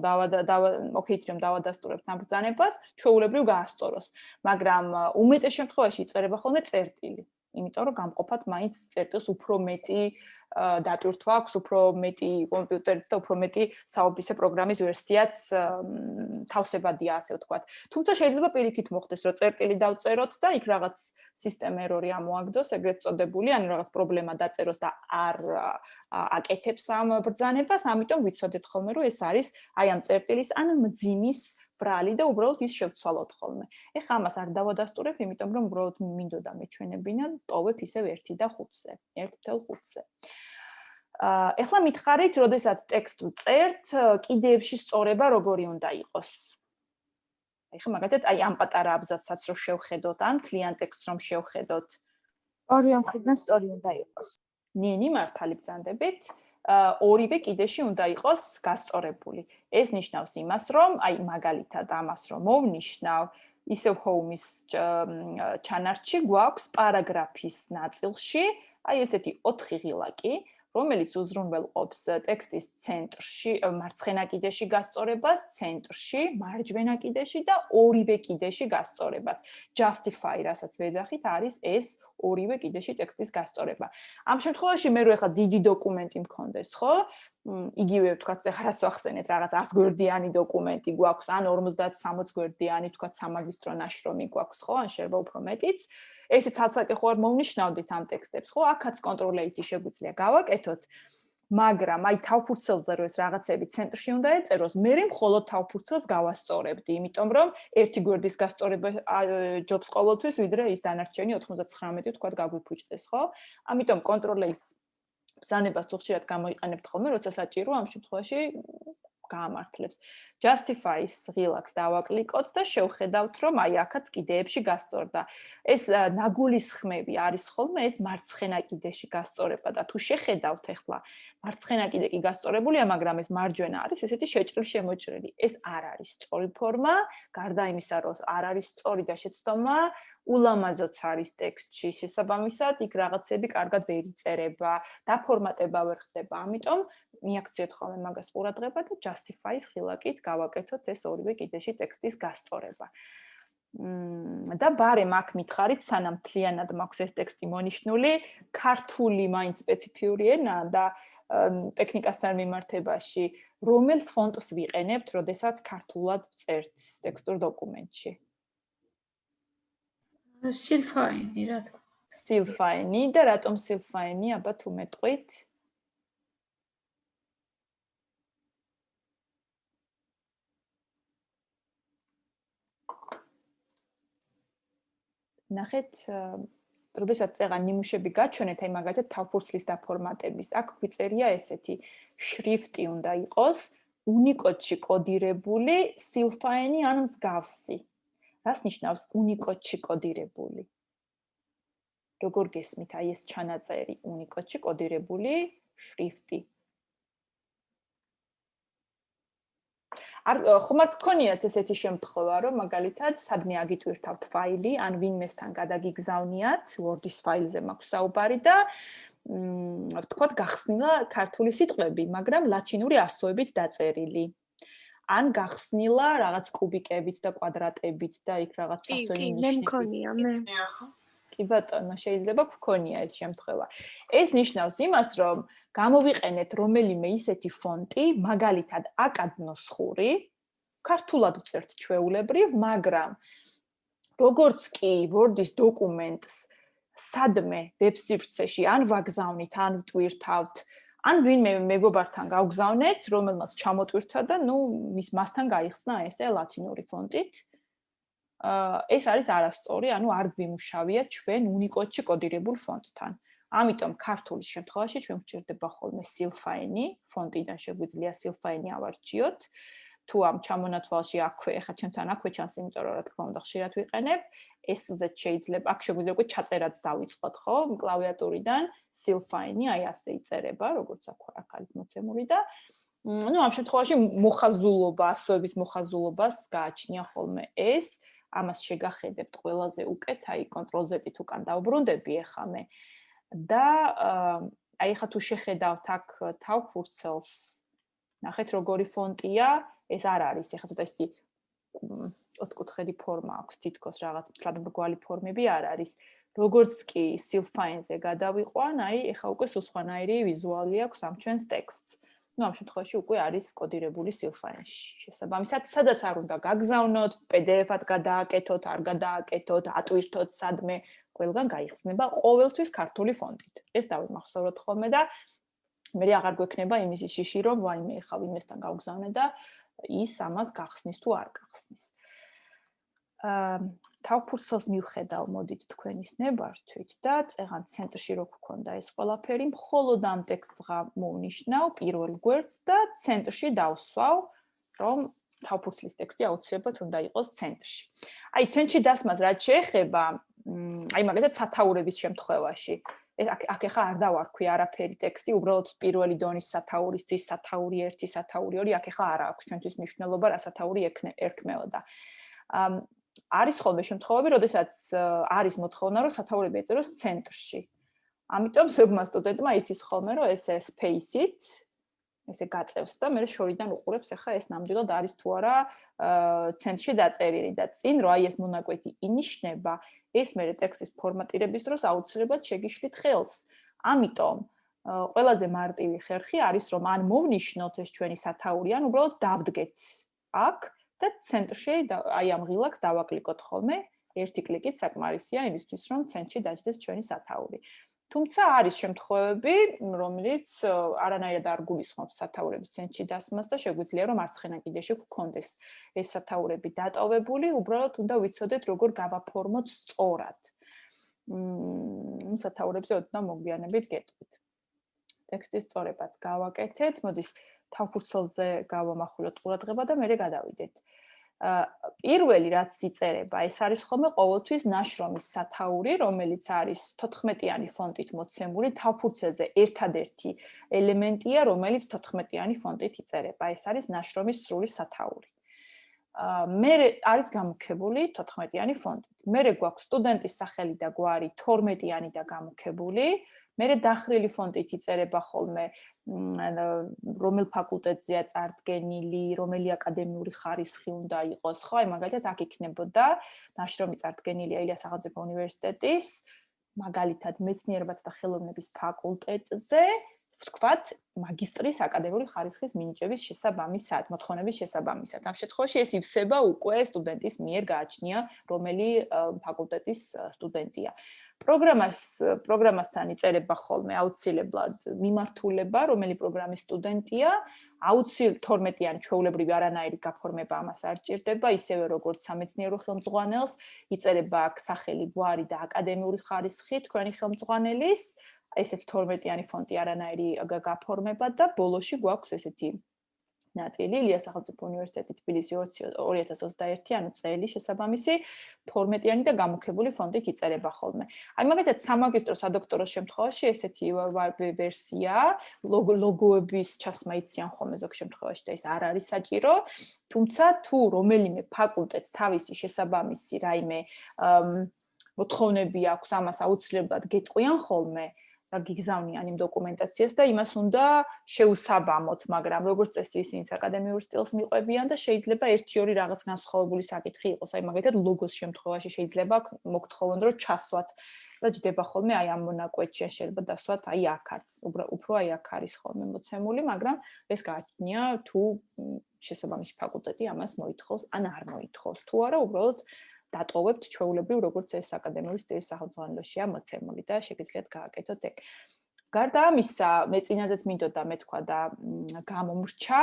დავადასტურებთ ამ ბრძანებას, ჩვეულებრივ გაასწოროს, მაგრამ უმეტეს შემთხვევაში იწერება ხოლმე წერტილი. იმიტომ რომ გამყოფად მაინც წერტილს უფრო მეტი დატვირთვა აქვს, უფრო მეტი კომპიუტერიც და უფრო მეტი საოფისე პროგრამის ვერსიაც თავსებადია, ასე ვთქვათ. თუმცა შეიძლება პირიქით მოხდეს, რომ წერტილი დავწეროთ და იქ რაღაც სისტემა ერორი ამოაგდოს, ეგრეთ წოდებული, ანუ რაღაც პრობლემა დაწეროს და არ აკეთებს ამ ბრძანებას, ამიტომ ვიცოდეთ ხოლმე, რომ ეს არის აი ამ წერტილის ან მძიმის ბრალი და უბრალოდ ის შევცვალოთ ხოლმე. ეხლა ამას არ დავადასტურებ, იმიტომ რომ უბრალოდ მინდოდა მეჩვენებინა, ტოვებ ისევ 1 და 5-ზე, 1.5-ზე. ეხლა მითხარით, როდესაც ტექსტს ვწერთ, კიდეებში სწორება როგორი უნდა იყოს. ეხლა მაგალითად, აი ამ პატარა აბზაცსაც რო შევხედოთ, ან მთლიან ტექსტს რომ შევხედოთ. ორივე მხრიდან სწორი უნდა იყოს. ნინი მართალი ბრძანდებით. ორივე კიდეში უნდა იყოს გასწორებული. ეს ნიშნავს იმას, რომ აი მაგალითად ამას რომ მოვნიშნავ, ისევ home-ის ჩანართში გვაქვს პარაგრაფის ნაწილში, აი ესეთი 4 ღილაკი, რომელიც უზრუნველყოფს ტექსტის ცენტრში, მარცხენა კიდეში გასწორებას, ცენტრში, მარჯვენა კიდეში და ორივე კიდეში გასწორებას. Justify, რასაც ვეძახით, არის ეს ორივე კიდეში ტექსტის გასწორება. ამ შემთხვევაში მე რო ეხლა დიდი დოკუმენტი მქონდეს, ხო? იგივე ვთქვათ, ეხლა რაც ვახსენეთ, რაღაც 100 გვერდიანი დოკუმენტი გვაქვს, ან 50-60 გვერდიანი, ვთქვათ, სამაგისტრო ნაშრომი გვაქვს, ხო? ან შეიძლება უფრო მეტიც. ესეც ცალსაკე ხო არ მოვნიშნავდით ამ ტექსტებს, ხო? აქაც Ctrl+A-ი შეგვიძლია გავაკეთოთ, მაგრამ აი თავფურცელზე რო ეს რაღაცები ცენტრში უნდა ეწეროს, მე მხოლოდ თავფურცელს გავასწორებდი, იმიტომ რომ ერთი გვერდის გასწორება ჯობს ყოველთვის, ვიდრე ის დანარჩენი 99 ვთქვათ გაგვიფუჭდეს, ხო? ამიტომ Ctrl+A-ს ბრძანებას თუ ხშირად გამოიყენებთ ხოლმე, როცა საჭირო, ამ შემთხვევაში გაამართლებს. Justify-ს ღილაკს დავაკლიკოთ და შევხედავთ, რომ აი აქაც კიდეებში გასწორდა. ეს ნაგულისხმები არის ხოლმე ეს მარცხენა კიდეში გასწორება და თუ შეხედავთ ახლა, მარცხენა კიდე კი გასწორებულია, მაგრამ ეს მარჯვენა არის ესეთი შეჭრილ-შემოჭრილი. ეს არ არის სწორი ფორმა, გარდა იმისა, რომ არ არის სწორი და შეცდომა, ულამაზოც არის ტექსტში, შესაბამისად, იქ რაღაცები კარგად ვერ იწერება, დაფორმატება ვერ ხდება. ამიტომ მიაქციეთ ხოლმე მაგას ყურადღება და Justify-ს ღილაკით გავაკეთოთ ეს ორივე კიდეში ტექსტის გასწორება. და ბარემ აქ მითხარით, სანამ მთლიანად მაქვს ეს ტექსტი მონიშნული, ქართული მაინც სპეციფიური ენაა და ტექნიკასთან მიმართებაში, რომელ ფონტს ვიყენებთ, როდესაც ქართულად ვწერთ ტექსტურ დოკუმენტში? Silfine, რა თქმა უნდა. Silfine და რატომ Silfine, აბა თუ მეტყვით? ნახეთ, როდესაც წეღან ნიმუშები გაჩვენეთ, აი მაგალითად თავფურცლის დაფორმატების, აქ გვიწერია ესეთი შრიფტი უნდა იყოს, უნიკოდში კოდირებული, Silfine ან მსგავსი. რას ნიშნავს უნიკოდში კოდირებული? როგორ გესმით აი ეს ჩანაწერი უნიკოდში კოდირებული შრიფტი? ხომ არ გქონიათ ესეთი შემთხვევა, რომ მაგალითად სადმე აგიტვირთავთ ფაილი, ან ვინმესთან გადაგიგზავნიათ, Word-ის ფაილზე მაქვს საუბარი და ვთქვათ, გახსნილა ქართული სიტყვები, მაგრამ ლათინური ასოებით დაწერილი. ან გახსნილა რაღაც კუბიკებით და კვადრატებით და იქ რაღაც სასონი ნიშნები. მე მქონია, მე. კი ბატონო, შეიძლება გქონია ეს შემთხვევა. ეს ნიშნავს იმას, რომ გამოვიყენეთ რომელიმე ისეთი ფონტი, მაგალითად აკადნოსხური, ქართულად ვწერთ ჩვეულებრივ, მაგრამ როგორც კი Word-ის დოკუმენტს სადმე ვებსივრცეში ან ვაგზავნით, ან ვტვირთავთ, ან ვინმე მეგობართან გავგზავნეთ, რომელმაც ჩამოტვირთვა და მის მასთან გაიხსნა ესე ლათინური ფონტით. ეს არის არასწორი, ანუ არ გვიმუშავია ჩვენ უნიკოდში კოდირებულ ფონტთან. ამიტომ ქართულის შემთხვევაში ჩვენ გვჭირდება ხოლმე Silfine, ფონტიდან შეგვიძლია Silfine ავარჩიოთ. თუ ამ ჩამონათვალში აქვე, ახლა ჩემთან აქვე ჩანს, იმიტომ რომ რა თქმა უნდა ხშირად ვიყენებ, S-ზე შეიძლება, აქ შეგვიძლია უკვე ჩაწერაც დავიწყოთ, ხო? კლავიატურიდან Silfine-ი აი ასე იწერება, როგორც აქ არის მოცემული და ну, ამ შემთხვევაში მოხაზულობა, ასოების მოხაზულობას გააჩნია ხოლმე ეს. ამას შეგახედებთ ყველაზე უკეთ, აი Ctrl-Z-ით უკან დავბრუნდები ახლა მე. და აი ახლა თუ შეხედავთ აქ თავფურცელს, ნახეთ როგორი ფონტია, ეს არ არის, ახლა ცოტა ისეთი ოთხკუთხედი ფორმა აქვს, თითქოს რაღაც მრგვალი ფორმები არ არის. როგორც კი Silfine-ზე გადავიყვან, აი ახლა უკვე სულ სხვანაირი ვიზუალი აქვს ამ ჩვენს ტექსტს. ну, ამ შემთხვევაში უკვე არის კოდირებული Silfine-ში. შესაბამისად, სადაც არ უნდა გაგზავნოთ, PDF-ად გადააკეთოთ, არ გადააკეთოთ, ატვირთოთ სადმე, ყველგან გაიხსნება ყოველთვის ქართული ფონტით. ეს დავიმახსოვროთ ხოლმე და მე აღარ გვექნება იმის შიში, რომ ვაიმე ხა ვინმესთან გავგზავნე და ის ამას გახსნის თუ არ გახსნის. თავფურცელს მივხედავ, მოდით თქვენის ნებართვით და წეღან ცენტრში რო გქონდა ეს ყველაფერი, მხოლოდ ამ ტექსტს მოვნიშნავ პირველ გვერდს და ცენტრში დავსვავ, რომ თავფურცლის ტექსტი აუცილებლად უნდა იყოს ცენტრში. აი, ცენტრში დასმას რაც შეეხება, აი მაგალითად სათაურების შემთხვევაში, ეს აქ ახლა არ დავარქვი არაფერი ტექსტი, უბრალოდ პირველი დონის სათაურის წის სათაური 1, სათაური 2, აქ ახლა არ აქვს ჩვენთვის მნიშვნელობა რა სათაური ერქმეოდა. არის ხოლმე შემთხვევები, როდესაც არის მოთხოვნა, რომ სათაურები ეწეროს ცენტრში. ამიტომ ზოგმა სტუდენტმა იცის ხოლმე, რომ ეს space-ით ესე გაწევს და მე შორიდან უყურებს ახლა ეს ნამდვილად არის თუ არა ცენტრში დაწერილი და წინ რო აი ეს მონაკვეთი ინიშნება, ეს მე ტექსტის ფორმატირების დროს აუცილებლად შეგიშლით ხელს. ამიტომ ყველაზე მარტივი ხერხი არის, რომ ან მოვნიშნოთ ეს ჩვენი სათაური, ან უბრალოდ დავდგეთ აქ და ცენტრში აი ამ ღილაკს დავაკლიკოთ ხოლმე, ერთი კლიკით საკმარისია იმისთვის, რომ ცენტრში დაჯდეს ჩვენი სათაური. თუმცა არის შემთხვევები, რომელიც არანაირად არ გულისხმობს სათაურების ცენტრში დასმას და შეგვიძლია რომ მარცხენა კიდეში გქონდეს ეს სათაურები დატოვებული, უბრალოდ უნდა ვიცოდეთ როგორ გავაფორმოთ სწორად. სათაურებზე ოდნავ მოგვიანებით გეტყვით. ტექსტის სწორებაც გავაკეთეთ, მოდის თავფურცელზე გავამახვილოთ ყურადღება და მერე გადავიდეთ. პირველი რაც იწერება, ეს არის ხოლმე ყოველთვის ნაშრომის სათაური, რომელიც არის 14-იანი ფონტით მოცემული, თავფურცელზე ერთადერთი ელემენტია, რომელიც 14-იანი ფონტით იწერება. ეს არის ნაშრომის სრული სათაური. მე არის გამუქებული 14-იანი ფონტით. მე გვაქვს სტუდენტის სახელი და გვარი 12-იანი და გამუქებული. მე დახრილი ფონტით იწერება ხოლმე რომელ ფაკულტეტზეა წარდგენილი, რომელი აკადემიური ხარისხი უნდა იყოს, ხო? აი მაგალითად აქ იქნებოდა ნაშრომი წარდგენილია ილიას სახელმწიფო უნივერსიტეტის, მაგალითად მეცნიერებათა და ხელოვნების ფაკულტეტზე, ვთქვათ, მაგისტრის აკადემიური ხარისხის მინიჭების შესაბამისად, მოთხოვნების შესაბამისად. ამ შემთხვევაში ეს ივსება უკვე სტუდენტის მიერ გააჩნია, რომელი ფაკულტეტის სტუდენტია. პროგრამასთან იწერება ხოლმე აუცილებლად მიმართულება, რომელი პროგრამის სტუდენტია, აუცილებლად 12-იანი ჩვეულებრივი არანაირი გაფორმება ამას არ ჭირდება, ისევე როგორც სამეცნიერო ხელმძღვანელს, იწერება აქ სახელი, გვარი და აკადემიური ხარისხი თქვენი ხელმძღვანელის, ესეც 12-იანი ფონტი არანაირი გაფორმება და ბოლოში გვაქვს ესეთი ნაწილი ილიას სახელმწიფო უნივერსიტეტი თბილისი 2021 ანუ წელი შესაბამისი 12-იანი და გამუქებული ფონტით იწერება ხოლმე. აი მაგალითად სამაგისტრო სადოქტოროს შემთხვევაში ესეთი ვერსია, ლოგოების ჩასმა იციან ხოლმე ზოგ შემთხვევაში და ეს არ არის საჭირო, თუმცა თუ რომელიმე ფაკულტეტს თავისი შესაბამისი რაიმე მოთხოვნები აქვს, ამას აუცილებლად გეტყვიან ხოლმე და გიგზავნიან იმ დოკუმენტაციას და იმას უნდა შეუსაბამოთ, მაგრამ როგორც წესი ისინიც აკადემიურ სტილს მიყვებიან და შეიძლება 1-2 რაღაც განსხვავებული საკითხი იყოს. აი მაგალითად ლოგოს შემთხვევაში შეიძლება მოგთხოვონ რომ ჩასვათ და ჯდება ხოლმე აი ამ მონაკვეთში, შეიძლება დასვათ აი აქაც. უფრო აი აქ არის ხოლმე მოცემული, მაგრამ ეს გააჩნია თუ შესაბამისი ფაკულტეტი ამას მოითხოვს, ან არ მოითხოვს. თუ არა, უბრალოდ დატოვებთ ჩვეულებრივ როგორც ეს აკადემიური სტილის სახელმძღვანელოშია მოცემული და შეგიძლიათ გააკეთოთ ეგ. გარდა ამისა, მე წინაზეც მინდოდა მეთქვა და გამომრჩა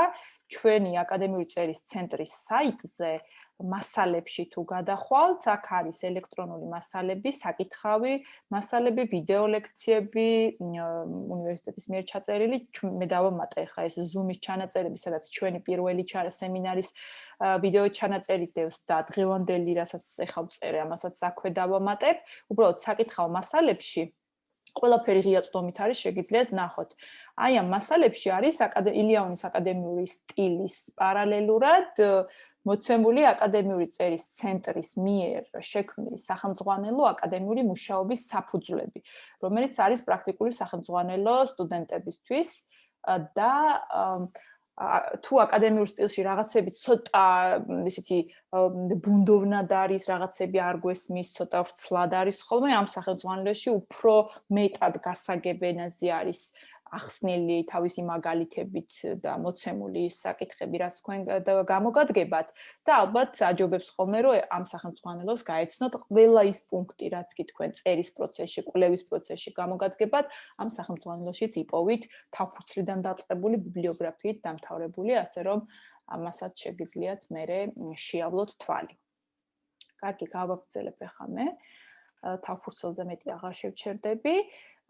ჩვენი აკადემიური წერის ცენტრის საიტზე მასალებში თუ გადახვალთ, აქ არის ელექტრონული მასალები, საკითხავი, მასალები, ვიდეო ლექციები, უნივერსიტეტის მიერ ჩაწერილი, მე დავამატე ხა ეს Zoom-ის ჩანაწერები, სადაც ჩვენი პირველი სემინარის ვიდეო ჩანაწერი დევს და დღევანდელი, რასაც ეხლა ვწერე, ამასაც აქვე დავამატებ. უბრალოდ საკითხავ მასალებში ყველაფერი ღია წვდომით არის, შეგიძლიათ ნახოთ. აი ამ მასალებში არის ილიანის აკადემიური სტილის პარალელურად მოცემული აკადემიური წერის ცენტრის მიერ შექმნილი სახელმძღვანელო აკადემიური მუშაობის საფუძვლები, რომელიც არის პრაქტიკული სახელმძღვანელო სტუდენტებისთვის და თუ აკადემიურ სტილში რაღაცები ცოტა ისეთი ბუნდოვნად არის, რაღაცები არ გვესმის, ცოტა ვრცლად არის ხოლმე, ამ სახელმძღვანელოში უფრო მეტად გასაგებ ენაზე არის ახსნილი თავისი მაგალითებით და მოცემული საკითხები, რაც თქვენ გამოგადგებათ და ალბათ აჯობებს ხოლმე, რომ ამ სახელმძღვანელოს გაეცნოთ ყველა ის პუნქტი, რაც კი თქვენ წერის პროცესში, კვლევის პროცესში გამოგადგებათ, ამ სახელმძღვანელოშიც იპოვით თავფურცლიდან დაწყებული ბიბლიოგრაფიით დამთავრებული, ასე რომ ამასაც შეგიძლიათ მერე შეავლოთ თვალი. კარგი, გავაგრძელებ ახლა მე. თავფურცელზე მეტი აღარ შევჩერდები.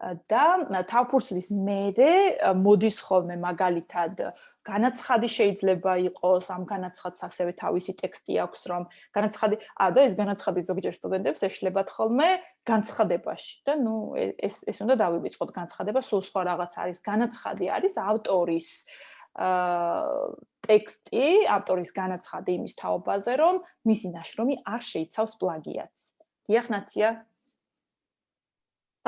და თავფურცლის მერე მოდის ხოლმე მაგალითად განაცხადი შეიძლება იყოს, ამ განაცხადს ასევე თავისი ტექსტი აქვს, რომ განაცხადი, და ეს განაცხადი ზოგჯერ სტუდენტებს ეშლებათ ხოლმე განცხადებაში და ეს უნდა დავივიწყოთ განცხადება, სულ სხვა რაღაც არის. განაცხადი არის ავტორის ტექსტი, ავტორის განაცხადი იმის თაობაზე, რომ მისი ნაშრომი არ შეიცავს პლაგიატს. დიახ, ნათია?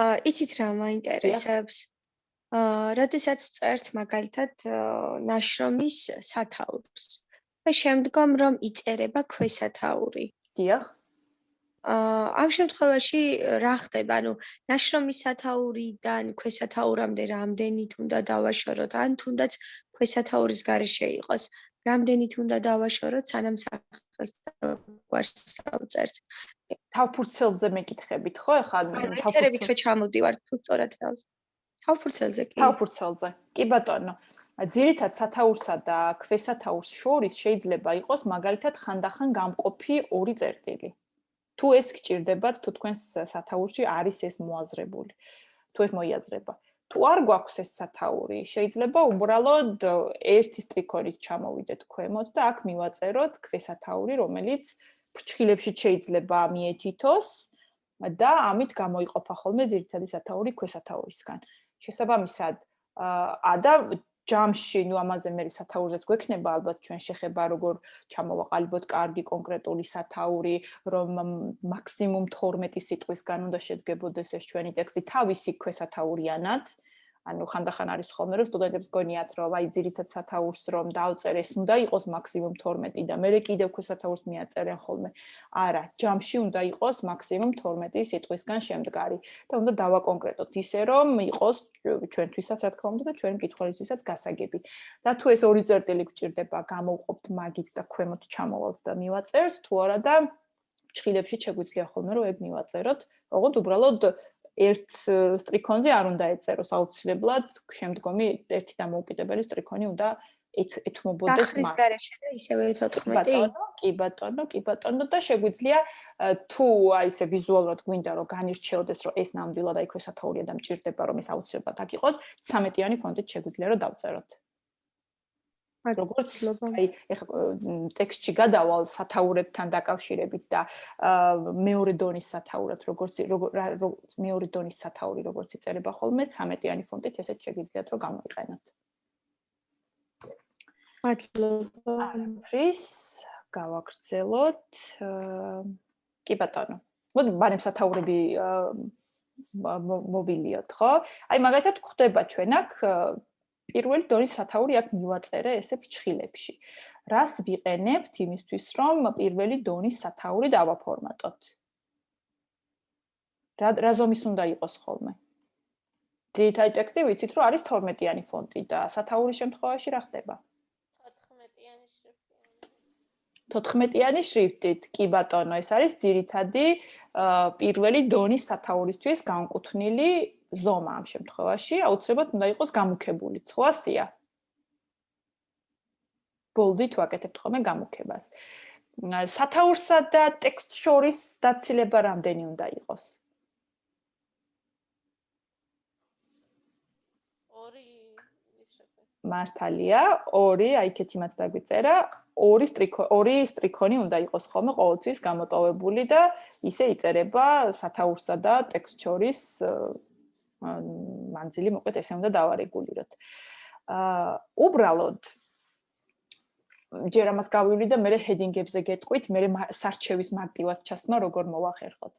იცით რა მაინტერესებს? როდესაც ვწერთ მაგალითად ნაშრომის სათაურს და შემდგომ რომ იწერება ქვესათაური. დიახ. ამ შემთხვევაში რა ხდება? ანუ ნაშრომის სათაურიდან ქვესათაურამდე რამდენით უნდა დავაშოროთ, ან თუნდაც ქვესათაურის გარეშე იყოს. რამდენით უნდა დავაშოროთ, სანამ სახელს დავწერთ. თავფურცელზე მეკითხებით, ხო? ეხლა თავფურცელებით რო ჩამოვდივართ, თუ სწორად დავს. თავფურცელზე კი. თავფურცელზე. კი ბატონო. ძირითად სათაურსა და ქვესათაურს შორის შეიძლება იყოს მაგალითად ხანდახან გამყოფი ორი წერტილი. თუ ეს გჭირდებათ, თუ თქვენს სათაურში არის ეს მოაზრებული. თუ ეს მოიაზრება. თუ არ გვაქვს ეს სათაური, შეიძლება უბრალოდ ერთი სტრიქონით ჩამოვიდეთ ქვემოთ და აქ მივაწეროთ ქვესათაური, რომელიც ფრჩხილებში შეიძლება მიეთითოს და ამით გამოიყოფა ხოლმე ძირითადი სათაური ქვესათაურისგან. შესაბამისად, და ჯამში, ამაზე მე სათაურზეც გვექნება ალბათ ჩვენ შეხება, როგორ ჩამოვაყალიბოთ კარგი კონკრეტული სათაური, რომ მაქსიმუმ 12 სიტყვისგან უნდა შედგებოდეს ეს ჩვენი ტექსტი თავისი ქვესათაურიანად. ანუ ხანდახან არის ხოლმე, რომ სტუდენტებს გონიათ, რომ აი ძირითად სათაურს რომ დავწერ, ეს უნდა იყოს მაქსიმუმ 12 და მერე კიდევ ქვესათაურს მიაწერენ ხოლმე. არა, ჯამში უნდა იყოს მაქსიმუმ 12 სიტყვისგან შემდგარი და უნდა დავაკონკრეტოთ ისე, რომ იყოს ჩვენთვისაც, რა თქმა უნდა, და ჩვენ მკითხველისთვისაც გასაგები. და თუ ეს ორი წერტილი გჭირდება, გამოვყოფთ მაგით და ქვემოთ ჩამოვალთ და მივაწერთ, თუ არა და ფრჩხილებში შეგვიძლია ხოლმე, რომ ეგ მივაწეროთ. ოღონდ უბრალოდ ერთ სტრიქონზე არ უნდა ეწეროს აუცილებლად, შემდგომი ერთი დამოუკიდებელი სტრიქონი უნდა ეთმობოდეს მას. ახლის გარეშე და ისევე 14? კი ბატონო და შეგვიძლია თუ აი ესე ვიზუალურად გვინდა რომ განირჩეოდეს რომ ეს ნამდვილად აი ქვესათაურია და მჭირდება რომ ეს აუცილებლად აქ იყოს, 13-იანი ფონტით შეგვიძლია რომ დავწეროთ. როგორც აი ეხლა ტექსტში გადავალ სათაურებთან დაკავშირებით და მეორე დონის სათაურად როგორც მეორე დონის სათაური როგორც იწერება ხოლმე 13-იანი ფონტით ესეც შეგიძლიათ რომ გამოიყენოთ. მადლობა. ფრის გავაგრძელოთ. კი ბატონო. მოდი ბანემ სათაურები მოვილიოთ, ხო? აი მაგალითად ხდება ჩვენ აქ პირველი დონის სათაური აქ მივაწერე ესე ფრჩხილებში. რას ვიყენებთ იმისთვის, რომ პირველი დონის სათაური დავაფორმატოთ? რა ზომის უნდა იყოს ხოლმე? ძირითადი ტექსტი ვიცით, რომ არის 12-იანი ფონტი და სათაურის შემთხვევაში რა ხდება? 14-იანი შრიფტი. 14-იანი შრიფტით, კი ბატონო, ეს არის ძირითადი პირველი დონის სათაურისთვის განკუთვნილი ზომა ამ შემთხვევაში აუცილებლად უნდა იყოს გამუქებული. ხო ასია? ბოლდით ვაკეთებთ ხოლმე გამუქებას. სათაურსა და ტექსტ შორის დაცილება რამდენი უნდა იყოს? 2 ისრები. მართალია, 2, აი იქეთ იმაც დაგვიწერა, 2 სტრიქონი უნდა იყოს ხოლმე ყოველთვის გამოტოვებული და ისე იწერება სათაურსა და ტექსტ შორის მანძილი, მოკლედ ესე უნდა დავარეგულიროთ. უბრალოდ ჯერ ამას გავივლი და მე ჰედინგებზე გეტყვით, მე სარჩევის მარტივად ჩასმა როგორ მოვახერხოთ.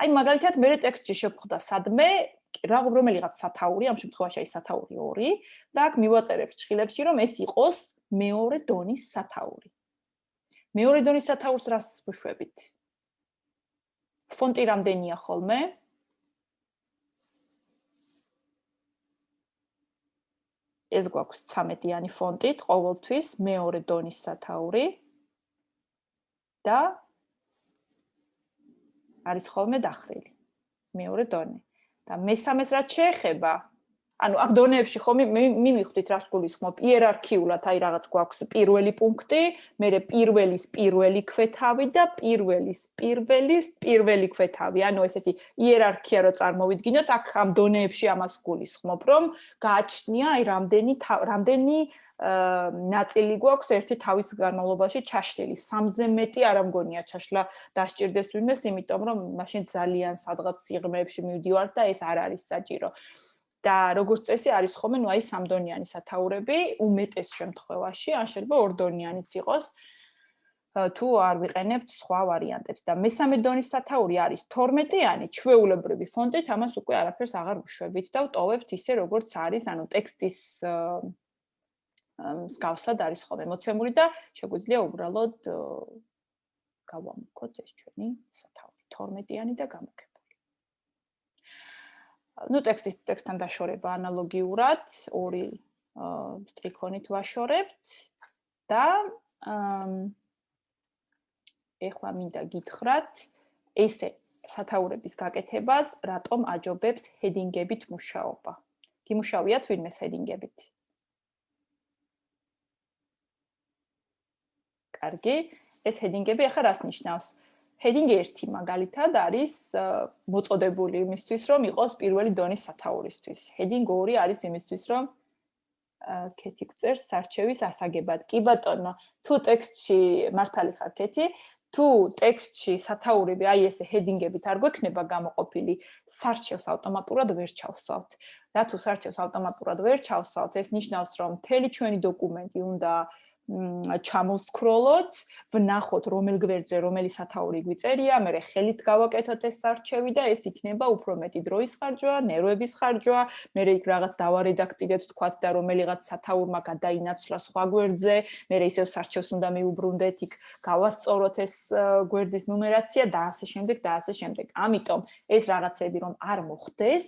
აი მაგალითად მე ტექსტში შევხვდა სადმე რომელიღაც სათაური, ამ შემთხვევაში აი სათაური 2 და აქ მივაწერებ ჭხილებში რომ ეს იყოს მეორე დონის სათაური. მეორე დონის სათაურს რას ვუშვებით? ფონტი რამდენია ხოლმე? ეს გვაქვს 13-იანი ფონტით, ყოველთვის მეორე დონის სათაური და არის ხოლმე დახრილი. მეორე დონე. და მესამეს რაც შეეხება, ანუ აქ დონეებში ხომ მივხვდით რას გულისხმობ, იერარქიულად, აი რაღაც გვაქვს პირველი პუნქტი, მერე პირველის პირველი ქვეთავი და პირველის პირველი ქვეთავი. ანუ ესეთი იერარქია რო წარმოვიდგინოთ, აქ ამ დონეებში ამას გულისხმობ, რომ გააჩნია აი რამდენი ნაწილი გვაქვს ერთი თავის განმავლობაში ჩაშლილი. 3-ზე მეტი არ ამგონია ჩაშლა დასჭირდეს ვინმეს, იმიტომ რომ მაშინ ძალიან სადღაც სიღრმეებში მივდივართ და ეს არ არის საჭირო. და როგორც წესი არის ხოლმე, ნუ აი 3-დონიანი სათაურები უმეტეს შემთხვევაში, ან შეიძლება 2-დონიანიც იყოს, თუ არ ვიყენებთ სხვა ვარიანტებს. და მესამე დონის სათაური არის 12-იანი ჩვეულებრივი ფონტით, ამას უკვე არაფერს აღარ ვუშვებით და ვტოვებთ ისე როგორც არის, ანუ ტექსტის მსგავსად არის ხოლმე მოცემული და შეგვიძლია უბრალოდ გავამუქოთ ეს ჩვენი სათაური 12-იანი და გამუქებული. ნუ ტექსტთან დაშორება ანალოგიურად 2 სტრიქონით ვაშორებთ და ეხლა მინდა გითხრათ ესე სათაურების გაკეთებას რატომ აჯობებს ჰედინგებით მუშაობა. გიმუშავიათ ვინმეს ჰედინგებით? კარგი, ეს ჰედინგები ახლა რას ნიშნავს? ჰედინგი 1 მაგალითად არის მოწოდებული იმისთვის, რომ იყოს პირველი დონის სათაურისთვის. ჰედინგ 2 არის იმისთვის, რომ კეთი გწერს სარჩევის ასაგებად. კი ბატონო, თუ ტექსტში მართალი ხარ კეთი, თუ ტექსტში სათაურები აი ესე ჰედინგებით არ გვექნება გამოყოფილი, სარჩევს ავტომატურად ვერ ჩავსავთ. და თუ სარჩევს ავტომატურად ვერ ჩავსავთ, ეს ნიშნავს, რომ მთელი ჩვენი დოკუმენტი უნდა ჩამოვსკროლოთ, ვნახოთ რომელ გვერდზე რომელი სათაური გვიწერია, მერე ხელით გავაკეთოთ ეს სარჩევი და ეს იქნება უფრო მეტი დროის ხარჯვა, ნერვების ხარჯვა, მერე იქ რაღაც დავარედაქტირებთ თქვათ და რომელიღაც სათაურმა გადაინაცვლა სხვა გვერდზე, მერე ისევ სარჩევს უნდა მივუბრუნდეთ, იქ გავასწოროთ ეს გვერდის ნუმერაცია და ასე შემდეგ და ასე შემდეგ. ამიტომ ეს რაღაცები რომ არ მოხდეს,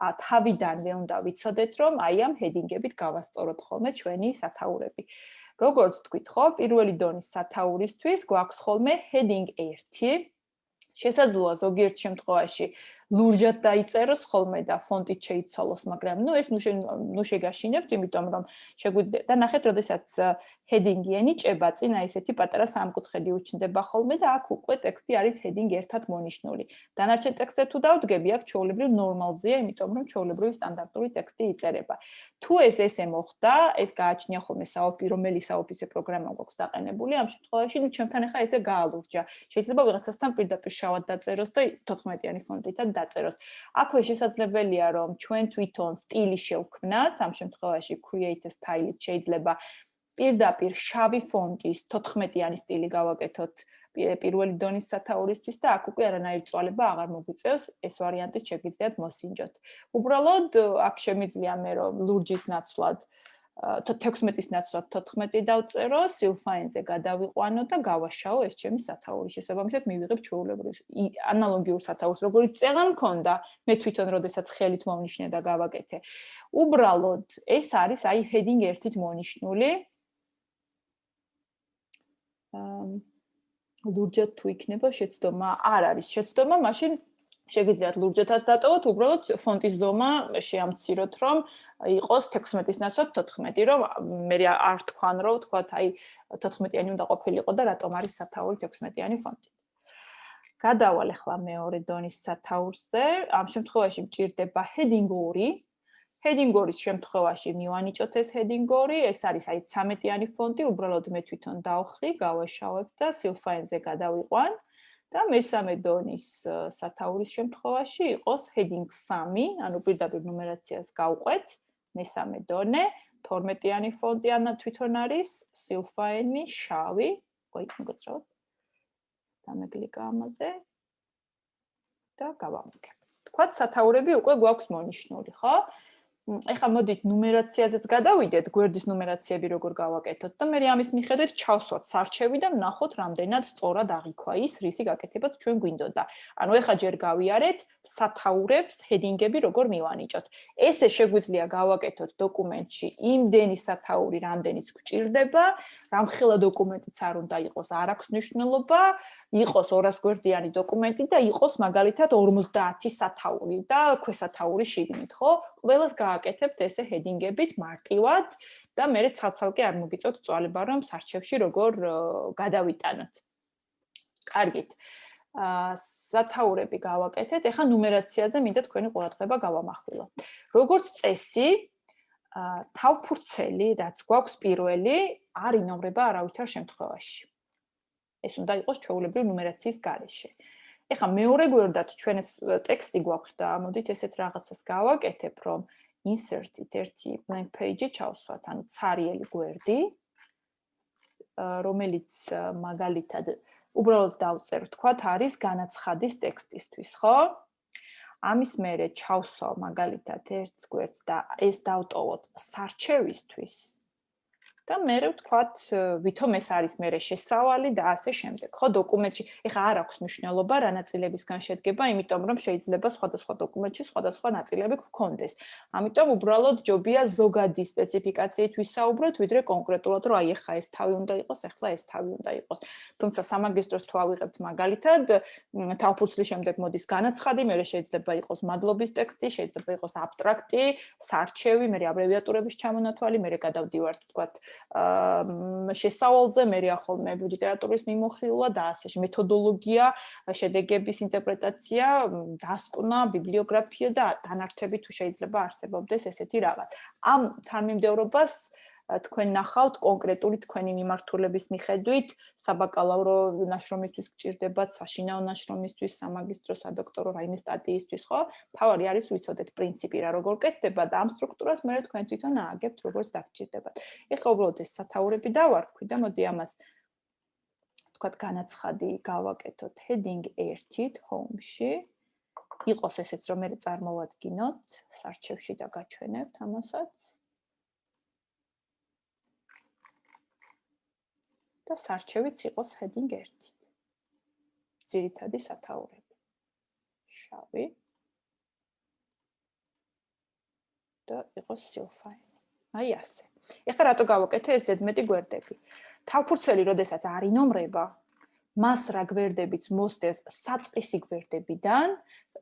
თავიდანვე უნდა ვიცოდეთ, რომ აი ამ ჰედინგებით გავასწოროთ ხოლმე ჩვენი სათაურები. როგორც თქვით ხო, პირველი დონის სათაურისთვის გვაქვს ხოლმე heading 1. შესაძლოა ზოგიერთ შემთხვევაში ლურჯად დაიწეროს ხოლმე და ფონტით შეიცვალოს, მაგრამ ნუ ეს ნუ შეგაშინებთ, იმიტომ რომ შეგვიძლია და ნახეთ, როდესაც heading-ი ენიჭება, წინა ისეთი პატარა სამკუთხედი უჩნდება ხოლმე და აქ უკვე ტექსტი არის heading 1-ად მონიშნული. დანარჩენ ტექსტზე თუ დავდგები, აქ ჩვეულებრივ ნორმალზეა, იმიტომ რომ ჩვეულებრივი სტანდარტული ტექსტი იწერება. თუ ეს ესე მოხდა, ეს გააჩნია ხოლმე რომელი საოფისე პროგრამა გვაქვს დაყენებული, ამ შემთხვევაში ნუ ჩემთან ახლა ესე გაალურჯა. შეიძლება ვიღაცასთან პირდაპირ შავად დაწეროს და 14-იანი ფონტითაც დაწეროს. აქვე შესაძლებელია რომ ჩვენ თვითონ სტილი შევქმნათ, ამ შემთხვევაში create a style შეიძლება პირდაპირ შავი ფონტის 14-იანი სტილი გავაკეთოთ პირველი დონის სათაურისთვის და აქ უკვე არანაირი წვალება აღარ მოგვიწევს, ეს ვარიანტით შეგვიძლიათ მოსინჯოთ. უბრალოდ აქ შემიძლია მე რომ ლურჯის ნაცვლად 16-ის ნაცვლად 14 დავწერო, სილფაინზე გადავიყვანო და გავაშაო ეს ჩემი სათაური. შესაბამისად მივიღებ ჩვეულებრივ ანალოგიურ სათაურს, როგორც წეღან მქონდა, მე თვითონ როდესაც ხელით მომნიშნე და გავაკეთე. უბრალოდ ეს არის აი heading 1-ით მონიშნული. ლურჯად თუ იქნება შეცდომა, არ არის შეცდომა, მაშინ შეგიძლიათ ლურჯეთაც დატოვოთ, უბრალოდ ფონტის ზომა შეამციროთ, რომ იყოს 16-ის ნაცვლად 14, რომ მე არ თქვან, რომ ვთქვათ, აი 14-იანი უნდა ყოფილიყო და რატომ არის სათაური 16-იანი ფონტით. გადავალ ახლა მეორე დონის სათაურზე. ამ შემთხვევაში მჭირდება heading 2. heading 2-ის შემთხვევაში მივანიჭოთ ეს heading 2, ეს არის აი 13-იანი ფონტი, უბრალოდ მე თვითონ დავხრი, გავაშავებ და Silfine-ზე გადავიყვან და მესამე დონის სათაურის შემთხვევაში იყოს heading 3, ანუ პირდაპირ ნუმერაციას გავყვეთ, მესამე დონე, 12-იანი ფონტი ანა თვითონ არის Silfine-ი შავი, მოიწყოთ. დამეკლიკა ამაზე და გავამოქებ. თქვათ სათაურები უკვე გვაქვს მონიშნული, ხო? ეხლა მოდით ნუმერაციაზეც გადავიდეთ, გვერდის ნუმერაციები როგორ გავაკეთოთ და მე ამის მიხედვით ჩავსვათ სარჩევი და ვნახოთ რამდენად სწორად აღიქვა ის, რისი გაკეთებაც ჩვენ გვინდოდა. ანუ ეხლა ჯერ გავიარეთ სათაურებს, heading-ები როგორ მივანიჭოთ. ესე შეგვიძლია გავაკეთოთ დოკუმენტში იმდენი სათაური, რამდენიც გვჭირდება, რამხელა დოკუმენტიც არ უნდა იყოს, არ აქვს მნიშვნელობა, იყოს 200 გვერდიანი დოკუმენტი და იყოს მაგალითად 50 სათაური და ქვესათაური შიგნით, ხო? ყველას გააკეთებთ ესე heading-ებით მარტივად და მე ცალ-ცალკე არ მოგიწევთ წვალება, რომ სარჩევში როგორ გადავიტანოთ. კარგით. სათაურები გავაკეთეთ. ეხლა ნუმერაციაზე მინდა თქვენი ყურადღება გავამახვილო. როგორც წესი, თავფურცელი, რაც გვაქვს პირველი, არ ინომრება არავითარ შემთხვევაში. ეს უნდა იყოს ჩვეულებრივ ნუმერაციის გარეშე. ეხლა მეორე გვერდად ჩვენ ეს ტექსტი გვაქვს და მოდით ესეთ რაღაცას გავაკეთებ, რომ insert-ით ერთი blank page-ი ჩავსვათ, ანუ ცარიელი გვერდი, რომელიც მაგალითად უბრალოდ დავწერ, ვთქვათ, არის განაცხადის ტექსტისთვის, ხო? ამის მერე ჩავსვავ მაგალითად ერთ გვერდს და ეს დავტოვოთ სარჩევისთვის. და მე ვთქვათ, ვითომ ეს არის მერე შესავალი და ასე შემდეგ. ხო, დოკუმენტში ეხა არ აქვს მნიშვნელობა რა ნაწილებისგან შედგება, იმიტომ რომ შეიძლება სხვადასხვა დოკუმენტში სხვადასხვა ნაწილები გქონდეს. ამიტომ უბრალოდ ჯობია ზოგადი სპეციფიკაციით ვისაუბროთ, ვიდრე კონკრეტულად, რომ აი ეხა ეს თავი უნდა იყოს, ეხლა ეს თავი უნდა იყოს. თუმცა სამაგისტროს თუ ავიღებთ მაგალითად, თავფურცლის შემდეგ მოდის განაცხადი, მერე შეიძლება იყოს მადლობის ტექსტი, შეიძლება იყოს აბსტრაქტი, სარჩევი, მერე აბრევიატურების ჩამონათვალი, მერე გადავდივართ, ვთქვათ, შესავალზე, მე ახალმე ლიტერატურის მიმოხილვა და ასე მეთოდოლოგია, შედეგების ინტერპრეტაცია, დასკვნა, ბიბლიოგრაფია და დანართები თუ შეიძლება არსებობდეს ესეთი რაღაც. ამ თანმიმდევრობას თქვენ ნახავთ კონკრეტული თქვენი მიმართულების მიხედვით, საბაკალავრო ნაშრომისთვის გჭირდებათ, საშინაო ნაშრომისთვის, სამაგისტრო, სადოქტორო რაიმე სტატიისთვის, ხო? თავარი არის ვიცოდეთ პრინციპი რა როგორ კეთდება და ამ სტრუქტურას მე თქვენ თვითონ ააგებთ როგორც დაგჭირდებათ. ეხლა უბრალოდ ეს სათაურები დავარქვი და მოდი ამას თქვათ განაცხადი გავაკეთოთ heading 1-ით home-ში. იყოს ესეც რომ მე წარმოვადგინოთ სარჩევში და გაჩვენებთ ამასაც. და სარჩევიც იყოს heading 1-ით. ძირითადი სათაურები. შავი. და იყოს Silfine. აი ასე. ეხლა რატო გავაკეთე ეს ზედმეტი გვერდები? თავფურცელი, როდესაც არ ინომრება, მას რა გვერდებიც მოსდევს საწყისი გვერდებიდან,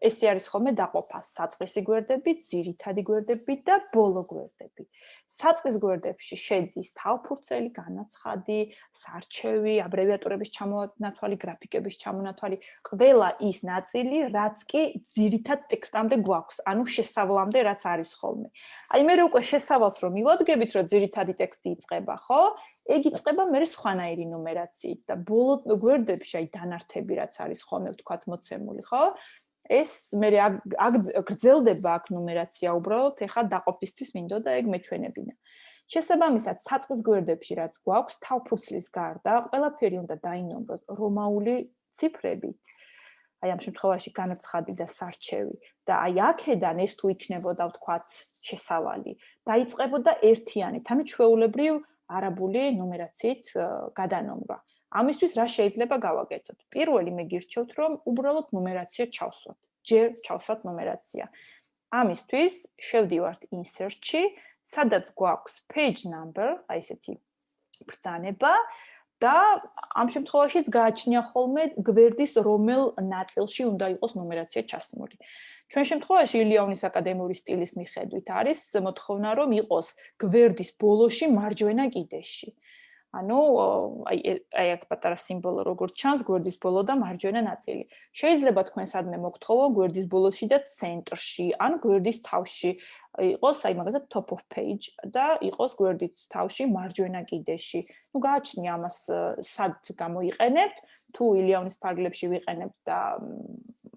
ესე არის ხოლმე დაყოფა საწყისი გვერდები, ძირითადი გვერდები და ბოლო გვერდები. საწყის გვერდებში შედის თავფურცელი, განაცხადი, სარჩევი, აბრევიატურების ჩამონათვალი, გრაფიკების ჩამონათვალი, ყველა ის ნაწილი, რაც კი ძირითად ტექსტამდე გვაქვს, ანუ შესავლამდე რაც არის ხოლმე. აი მე უკვე შესავალს რომ მივადგებით, რომ ძირითადი ტექსტი იწყება, ხო? ეგ იწყება მე სხვანაირი ნუმერაციით და ბოლო გვერდებში აი დანართები რაც არის ხოლმე ვთქვათ მოცემული, ხო? ეს მე გრძელდება აქ ნუმერაცია უბრალოდ ეხა დაყოფისთვის მინდოდა ეგ მეჩვენებინა. შესაბამისად, საწყის გვერდებში რაც გვაქვს, თავფურცლის გარდა ყველაფერი უნდა დაინომროს რომაული ციფრებით. აი ამ შემთხვევაში განაცხადი და სარჩევი და აი აქედან ეს თუ იქნებოდა ვთქვათ შესავალი, დაიწყებოდა ერთიანით, ანუ ჩვეულებრივ არაბული ნუმერაციით გადანომრვა. ამისთვის რა შეიძლება გავაკეთოთ? პირველი მე გირჩევთ, რომ უბრალოდ ნუმერაცია ჩავსვათ. ჯერ ჩავსვათ ნუმერაცია. ამისთვის შევდივართ insert-ში, სადაც გვაქვს page number, აი ესეთი ბრძანება და ამ შემთხვევაშიც გააჩნია ხოლმე გვერდის რომელ ნაწილში უნდა იყოს ნუმერაცია ჩასმული. ჩვენ შემთხვევაში ილიონის აკადემიური სტილის მიხედვით არის მოთხოვნა რომ იყოს გვერდის ბოლოში მარჯვენა კიდეში. ანუ აი აქ პატარა სიმბოლო როგორც ჩანს გვერდის ბოლო და მარჯვენა ნაწილი. შეიძლება თქვენ სადმე მოგთხოვო გვერდის ბოლოში და ცენტრში, ან გვერდის თავში იყოს, აი მაგალითად top of page და იყოს გვერდის თავში მარჯვენა კიდეში. ნუ გააჩნია ამას სად გამოიყენებთ, თუ ილიონის ფარგლებში ვიყენებთ და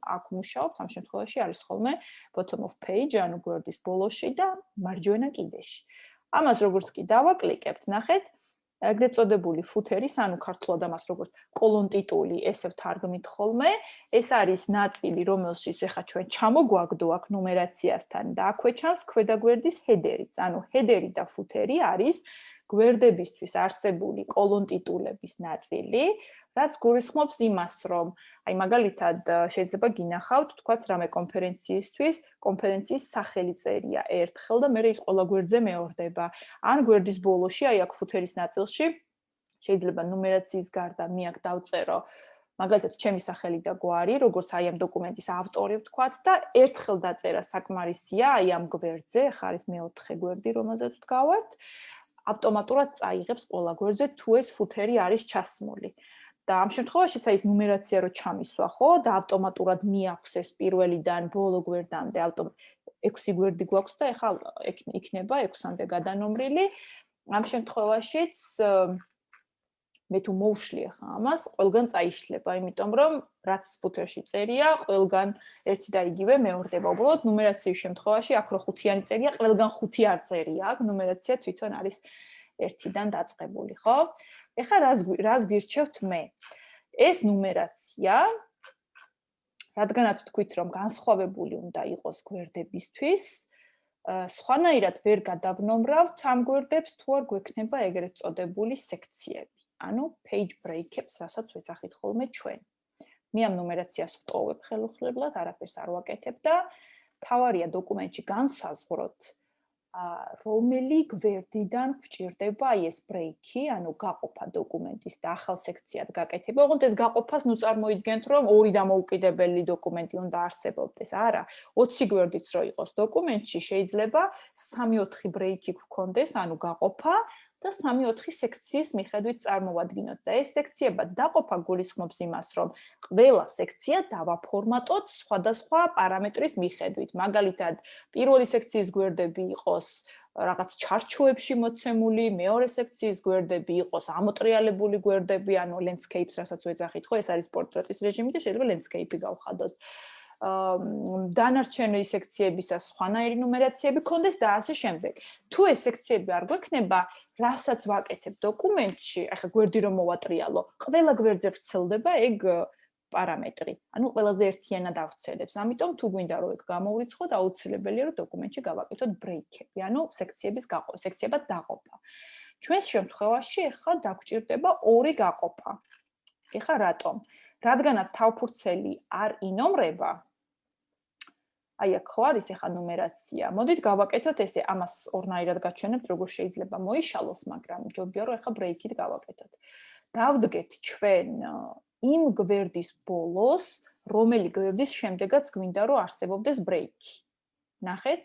აქ მუშაობთ, ამ შემთხვევაში არის ხოლმე bottom of page, ანუ გვერდის ბოლოში და მარჯვენა კიდეში. ამას როგორც კი დავაკლიკებთ, ნახეთ ეგრეთ წოდებული ფუთერის, ანუ ქართულად ამას როგორც კოლონტიტული, ესე ვთარგმნით ხოლმე, ეს არის ნაწილი, რომელშიც ეხა ჩვენ ჩამოგვაგდო აქ ნუმერაციასთან და აქვე ჩანს ქვედაგვერდის ჰედერიც, ანუ ჰედერი და ფუთერი არის გვერდებისთვის არსებული კოლონტიტულების ნაწილი, რაც გულისხმობს იმას, რომ აი მაგალითად შეიძლება გინახავთ, თქვათ რამე კონფერენციისთვის, კონფერენციის სახელი წერია ერთხელ და მერე ის ყველა გვერდზე მეორდება. ან გვერდის ბოლოში, აი აქ ფუთერის ნაწილში შეიძლება ნუმერაციის გარდა მე აქ დავწერო მაგალითად ჩემი სახელი და გვარი, როგორც აი ამ დოკუმენტის ავტორი ვთქვათ და ერთხელ დაწერა საკმარისია აი ამ გვერდზე, ხა არის მეოთხე გვერდი, რომელზეც ვდგავართ, ავტომატურად წაიღებს ყველა გვერდზე თუ ეს ფუთერი არის ჩასმული. და ამ შემთხვევაში ის ნუმერაცია რო ჩამისვა, ხო, და ავტომატურად მიაქვს ეს პირველიდან ბოლო გვერდამდე 6 გვერდი გვაქვს და ეხლა იქნება 6-მდე გადანომრილი. ამ შემთხვევაშიც მე თუ მოვშლი ახლა ამას, ყველგან წაიშლება, იმიტომ რომ რაც ფუთერში წერია, ყველგან ერთი და იგივე მეორდება. უბრალოდ ნუმერაციის შემთხვევაში აქ რო 5-იანი წერია, ყველგან 5 არ წერია, აქ ნუმერაცია თვითონ არის 1-დან დაწყებული, ხო? ეხლა რას გირჩევთ მე? ეს ნუმერაცია, რადგანაც თქვით, რომ განსხვავებული უნდა იყოს გვერდებისთვის, სხვანაირად ვერ გადავნომრავთ ამ გვერდებს, თუ არ გვექნება ეგრეთ წოდებული სექციები. ანუ page break-ებს, რასაც ვეძახით ხოლმე ჩვენ. მე ამ ნუმერაციას ვტოვებ ხელუხლებლად, არაფერს არ ვაკეთებ და თავარია დოკუმენტში განსაზღვროთ, რომელი გვერდიდან გვჭირდება აი ეს break-ი, ანუ გაყოფა დოკუმენტის და ახალ სექციად გაკეთება. ოღონდ ეს გაყოფას ნუ წარმოიდგენთ, რომ ორი დამოუკიდებელი დოკუმენტი უნდა არსებობდეს. არა, 20 გვერდიც რო იყოს დოკუმენტში, შეიძლება 3-4 break-ი გქონდეს, ანუ გაყოფა და 3-4 სექციის მიხედვით წარმოვადგინოთ და ეს სექციებად დაყოფა გულისხმობს იმას, რომ ყველა სექცია დავაფორმატოთ სხვადასხვა პარამეტრის მიხედვით. მაგალითად, პირველი სექციის გვერდები იყოს რაღაც ჩარჩოებში მოცემული, მეორე სექციის გვერდები იყოს ამოტრიალებული გვერდები, ანუ landscapes, რასაც ვეძახით, ხო, ეს არის პორტრეტის რეჟიმი და შეიძლება landscape-ი გავხადოთ. დანარჩენი სექციებისას სხვანაირი ნუმერაციები გქონდეს და ასე შემდეგ. თუ ეს სექციები არ გვექნება, რასაც ვაკეთებ დოკუმენტში, ახლა გვერდი რომ მოვატრიალო, ყველა გვერდზე ვრცელდება ეგ პარამეტრი. ანუ ყველაზე ერთიანად ავრცელებს. ამიტომ თუ გვინდა რომ ეგ გამოვრიცხოთ, აუცილებელია რომ დოკუმენტში გავაკეთოთ break-ები, ანუ სექციებად დაყოფა. ჩვენს შემთხვევაში ახლა დაგვჭირდება ორი გაყოფა. ახლა რატომ? რადგანაც თავფურცელი არ ინომრება, აი აქ ხო არის ახლა ნუმერაცია. მოდით გავაკეთოთ ესე, ამას ორნაირად გაჩვენებთ, როგორ შეიძლება მოიშალოს, მაგრამ ჯობია რომ ახლა break-ით გავაკეთოთ. დავდგეთ ჩვენ იმ გვერდის ბოლოს, რომელი გვერდის შემდეგაც გვინდა რომ არსებობდეს break-ი. ნახეთ,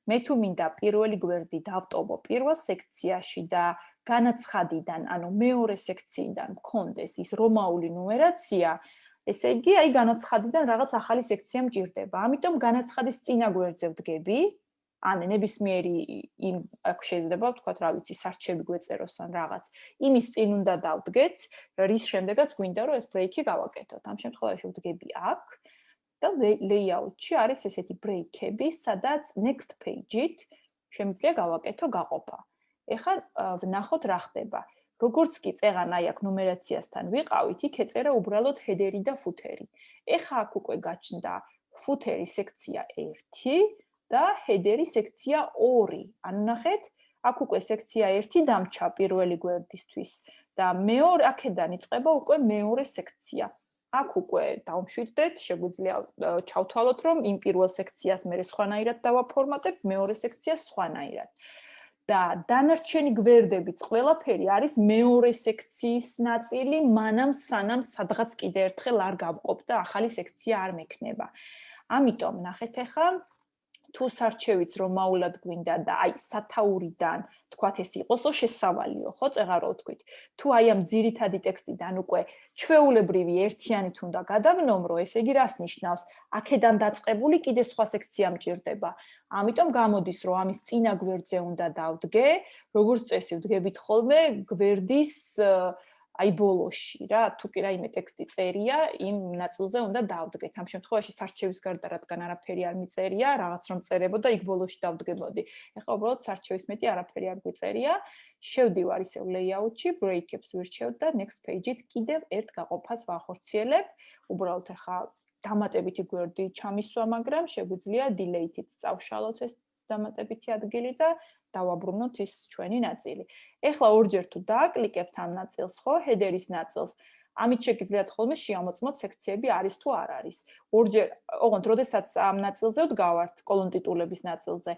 მე თუ მინდა პირველი გვერდი დავტოვო პირველ სექციაში და განაცხადიდან, ანუ მეორე სექციიდან მქონდეს ის რომაული ნუმერაცია, ესე იგი, აი განაცხადიდან რაღაც ახალი სექცია მჭირდება. ამიტომ განაცხადის წინა გვერდზე ვდგები, ან ნებისმიერი იმ აქ შეიძლება ვთქვათ, რა ვიცი, სარჩები გვეწეროს ან რაღაც. იმის წინ უნდა დავდგეთ, რის შემდეგაც გვინდა რომ ეს break-ი გავაკეთოთ. ამ შემთხვევაში ვდგები აქ და layout-ში არის ესეთი break-ები, სადაც next page-ით შემიძლია გავაკეთო გაყოფა. ეხლა ვნახოთ რა ხდება. როგორც კი წეღან აი აქ ნუმერაციასთან ვიყავით, იქ ეწერა უბრალოდ header-ი და footer-ი. ეხლა აქ უკვე გაჩნდა footer-ი სექცია 1 და header-ი სექცია 2. ანუ ნახეთ, აქ უკვე სექცია 1 დამჩა პირველი გვერდისთვის და მეორე აქედან იწყება უკვე მეორე სექცია. აქ უკვე დავმშვიდდეთ, შეგვიძლია ჩავთვალოთ, რომ იმ პირველ სექციას მე სხვანაირად დავაფორმატებ, მეორე სექციას სხვანაირად. და დანარჩენი გვერდებიც ყველაფერი არის მეორე სექციის ნაწილი, მანამ სანამ სადღაც კიდე ერთხელ არ გავყოფ და ახალი სექცია არ მექნება. ამიტომ ნახეთ ახლა თუ სარჩევიც რომ მაულად გვინდა და აი სათაურიდან თქვათ ეს იყოსო შესავალიო, ხო, წეღარო ვთქვით. თუ აი ამ ძირითადი ტექსტიდან უკვე ჩვეულებრივი ერთიანით უნდა გადავნომრო, ესე იგი რას ნიშნავს? აქედან დაწყებული კიდე სხვა სექცია მჭირდება. ამიტომ გამოდის, რომ ამის წინა გვერდზე უნდა დავდგე, როგორც წესი ვდგებით ხოლმე გვერდის აი ბოლოში რა, თუ კი რაიმე ტექსტი წერია, იმ ნაწილზე უნდა დავდგეთ. ამ შემთხვევაში სარჩევის გარდა რადგან არაფერი არ მიწერია, რაღაც რომ წერებოდა, იქ ბოლოში დავდგებოდი. ეხლა უბრალოდ სარჩევის მეტი არაფერი არ გვიწერია. შევდივარ ისევ layout-ში, break-ებს ვირჩევ და next page-ით კიდევ ერთ გაყოფას ვახორციელებ. უბრალოდ ეხლა დამატებითი გვერდი ჩამისვა, მაგრამ შეგვიძლია delete-ით წავშალოთ ეს დამატებითი ადგილი და დავაბრუნოთ ის ჩვენი ნაწილი. ეხლა ორჯერ თუ დააკლიკებთ ამ ნაწილს, ხო, header-ის ნაწილს, ამით შეგიძლიათ ხოლმე შეამოწმოთ სექციები არის თუ არ არის. ორჯერ, ოღონდ, როდესაც ამ ნაწილზე ვდგავართ, კოლონ ტიტულების ნაწილზე,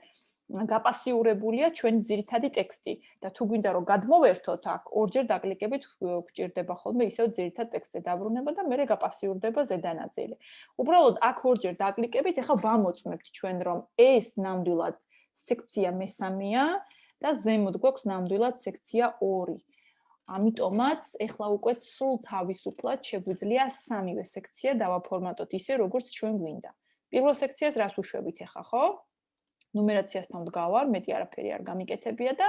გაპასიურებულია ჩვენი ძირითადი ტექსტი და თუ გვინდა რომ გადმოვერთოთ აქ, ორჯერ დაკლიკებით გვჭირდება ხოლმე ისევ ძირითად ტექსტზე დაბრუნება და მერე გაპასიურდება ზედა ნაწილი. უბრალოდ აქ ორჯერ დაკლიკებით, ეხლა ვამოწმებთ ჩვენ რომ ეს ნამდვილად სექცია მესამეა და ზემოთ გვაქვს ნამდვილად სექცია 2. ამიტომაც ეხლა უკვე სულ თავისუფლად შეგვიძლია სამივე სექცია დავაფორმატოთ ისე როგორც ჩვენ გვინდა. პირველ სექციას რას უშვებით ეხლა, ხო? ნუმერაციასთან ვდგავარ, მეტი არაფერი არ გამიკეთებია და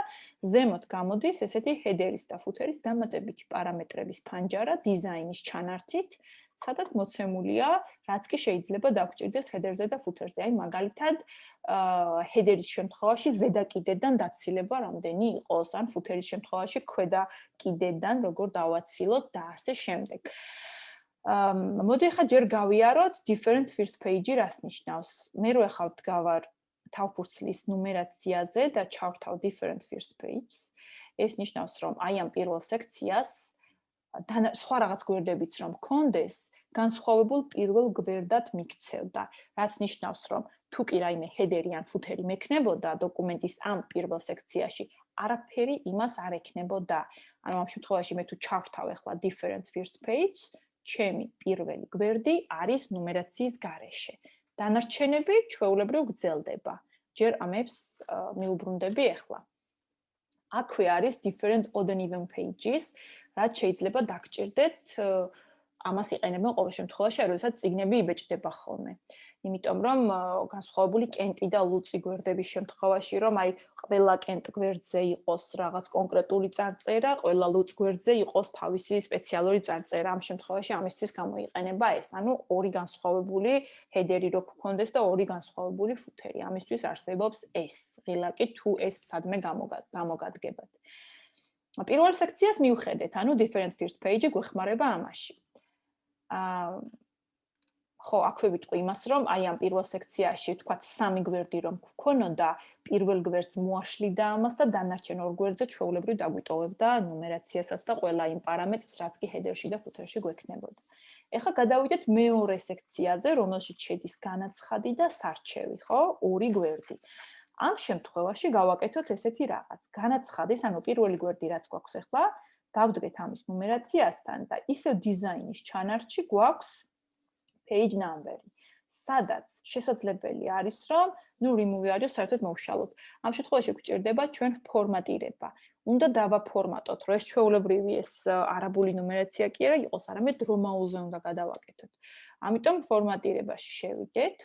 ზემოთ გამოდის ესეთი header-ის და footer-ის დამატებითი პარამეტრების ფანჯარა დიზაინის ჩანართით, სადაც მოცემულია, რაც კი შეიძლება დაგჭირდეს header-ზე და footer-ზე. აი მაგალითად, header-ის შემთხვევაში ზედა კიდედან დაცილება რამდენი იყოს, ან footer-ის შემთხვევაში ქვედა კიდედან როგორ დავაცილოთ და ასე შემდეგ. მოდი ახლა ჯერ გავიაროთ different first page-ი რას ნიშნავს. მე რო ახლა ვდგავარ თავფურცლის ნუმერაციაზე და ჩავრთავ different first pages. ეს ნიშნავს, რომ აი ამ პირველ სექციას სხვა რაღაც გვერდებიც რომ მქონდეს, განსხვავებულ პირველ გვერდად მიქცევდა. რაც ნიშნავს, რომ თუ კი რაიმე header-ი ან footer-ი მექნებოდა დოკუმენტის ამ პირველ სექციაში, არაფერი იმას არ ექნებოდა. ანუ ამ შემთხვევაში მე თუ ჩავრთავ ახლა different first page, ჩემი პირველი გვერდი არის ნუმერაციის გარეშე. დანარჩენები ჩვეულებრივ გრძელდება. ჯერ ამებს მიუბრუნდები ახლა. აქვე არის different odd and even pages, რაც შეიძლება დაგჭირდეთ, ამას იყენებენ ყოველ შემთხვევაში, როდესაც წიგნები იბეჭდება ხოლმე. იმიტომ რომ განსხვავებული კენტი და ლუწი გვერდების შემთხვევაში, რომ აი ყველა კენტ გვერდზე იყოს რაღაც კონკრეტული წარწერა, ყველა ლუწ გვერდზე იყოს თავისი სპეციალური წარწერა. ამ შემთხვევაში ამისთვის გამოიყენება ეს. ანუ ორი განსხვავებული header-ი რო გქონდეს და ორი განსხვავებული footer-ი. ამისთვის არსებობს ეს ღილაკი თუ ეს სადმე გამოგადგებათ. პირველ სექციას მივხედეთ, ანუ different first page-ი გვეხმარება ამაში. ხო, აქვე ვიტყვი იმას, რომ აი ამ პირველ სექციაში ვთქვათ სამი გვერდი რომ გქონოდა, პირველ გვერდს მოაშლიდა ამას და დანარჩენ ორ გვერდზე ჩვეულებრივ დაგვიტოვებდა ნუმერაციასაც და ყველა იმ პარამეტრს, რაც კი header-ში და footer-ში გვექნებოდა. ეხლა გადავიდეთ მეორე სექციაზე, რომელშიც შედის განაცხადი და სარჩევი, ხო? ორი გვერდი. ამ შემთხვევაში გავაკეთოთ ესეთი რაღაც. განაცხადის, ანუ პირველი გვერდი რაც გვაქვს ახლა, დავდგეთ ამის ნუმერაციასთან და ისევ დიზაინის ჩანართში გვაქვს page number-ი, სადაც შესაძლებელი არის, რომ remove-ი საერთოდ მოვშალოთ. ამ შემთხვევაში გვჭირდება ჩვენ ფორმატირება. უნდა დავაფორმატოთ, რომ ეს ჩვეულებრივი ეს არაბული ნუმერაცია კი არა იყოს, არამედ რომაულზე უნდა გადავაკეთოთ. ამიტომ ფორმატირებაში შევიდეთ,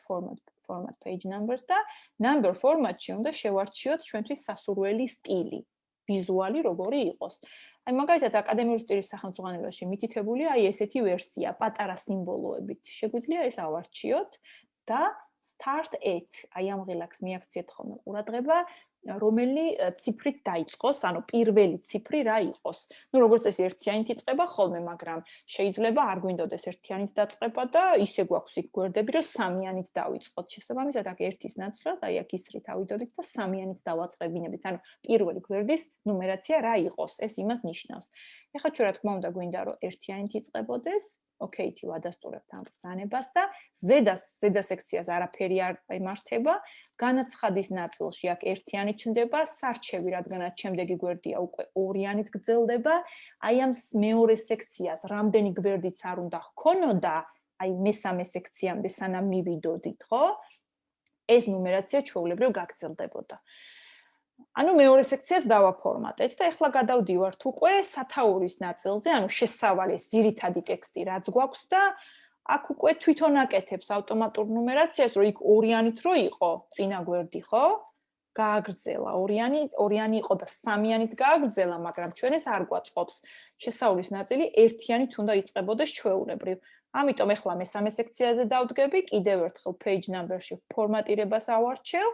format page numbers და number format-ში უნდა შევარჩიოთ ჩვენთვის სასურველი სტილი, ვიზუალი როგორი იყოს. აი მაგალითად აკადემიური სტილის სახელმძღვანელოში მითითებულია აი ესეთი ვერსია, პატარა სიმბოლოებით. შეგვიძლია ეს ავარჩიოთ და start at, აი ამ ღილაკს მიაქციეთ ხოლმე ყურადღება, რომელი ციფრით დაიწყოს, ანუ პირველი ციფრი რა იყოს. ნუ როგორც ეს ერთიანით იწყება ხოლმე, მაგრამ შეიძლება არ გვინდოდეს ერთიანით დაწყება და ისე გვაქვს იქ გვერდები, რომ სამიანით დავიწყოთ. შესაბამისად, აქ ერთის ნაცვლად, აი აქ ისრით ავიდოდით და სამიანით დავაწყებინებით. ანუ პირველი გვერდის ნუმერაცია რა იყოს, ეს იმას ნიშნავს. ეხლა ჩვენ რა თქმა უნდა გვინდა, რომ ერთიანით იწყებოდეს, ოკეითი ვადასტურებთ ამ ბრძანებას და ზედა სექციას არაფერი არ იმართება, განაცხადის ნაწილში აქ ერთიანი ჩნდება, სარჩევი, რადგანაც შემდეგი გვერდია უკვე ორიანით გრძელდება, აი ამ მეორე სექციას რამდენი გვერდიც არ უნდა ჰქონოდა, აი მესამე სექციამდე სანამ მივიდოდით, ხო? ეს ნუმერაცია ჩვეულებრივ გაგრძელდებოდა. ანუ მეორე სექციას დავაფორმატეთ და ეხლა გადავდივართ უკვე სათაურის ნაწილზე, ანუ შესავალი ეს ძირითადი ტექსტი რაც გვაქვს და აქ უკვე თვითონ აკეთებს ავტომატურ ნუმერაციას, რომ იქ ორიანით რო იყო წინა გვერდი, ხო? გააგრძელა ორიანი იყო და სამიანით გააგრძელა, მაგრამ ჩვენ ეს არ გვაწყობს. შესავლის ნაწილი ერთიანით უნდა იწყებოდეს ჩვეულებრივ. ამიტომ ეხლა მესამე სექციაზე დავდგები, კიდევ ერთხელ page number-ში ფორმატირებას ავარჩევ.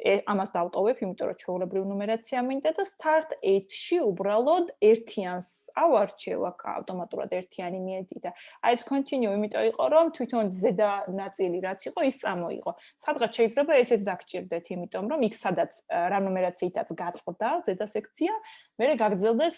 ამას დავტოვებ, იმიტომ რომ ჩვეულებრივ ნუმერაცია მინდა და start 8-ში უბრალოდ ერთიანს ავარჩევ, აქ ავტომატურად ერთიანი მიედი და აი ეს continue იმიტომ იყო, რომ თვითონ ზედა ნაწილი რაც იყო, ის წამოიღო. სადღაც შეიძლება ესეც დაგჭირდეთ, იმიტომ რომ იქ სადაც რა ნუმერაციითაც გაწყდა ზედა სექცია, მერე გაგრძელდეს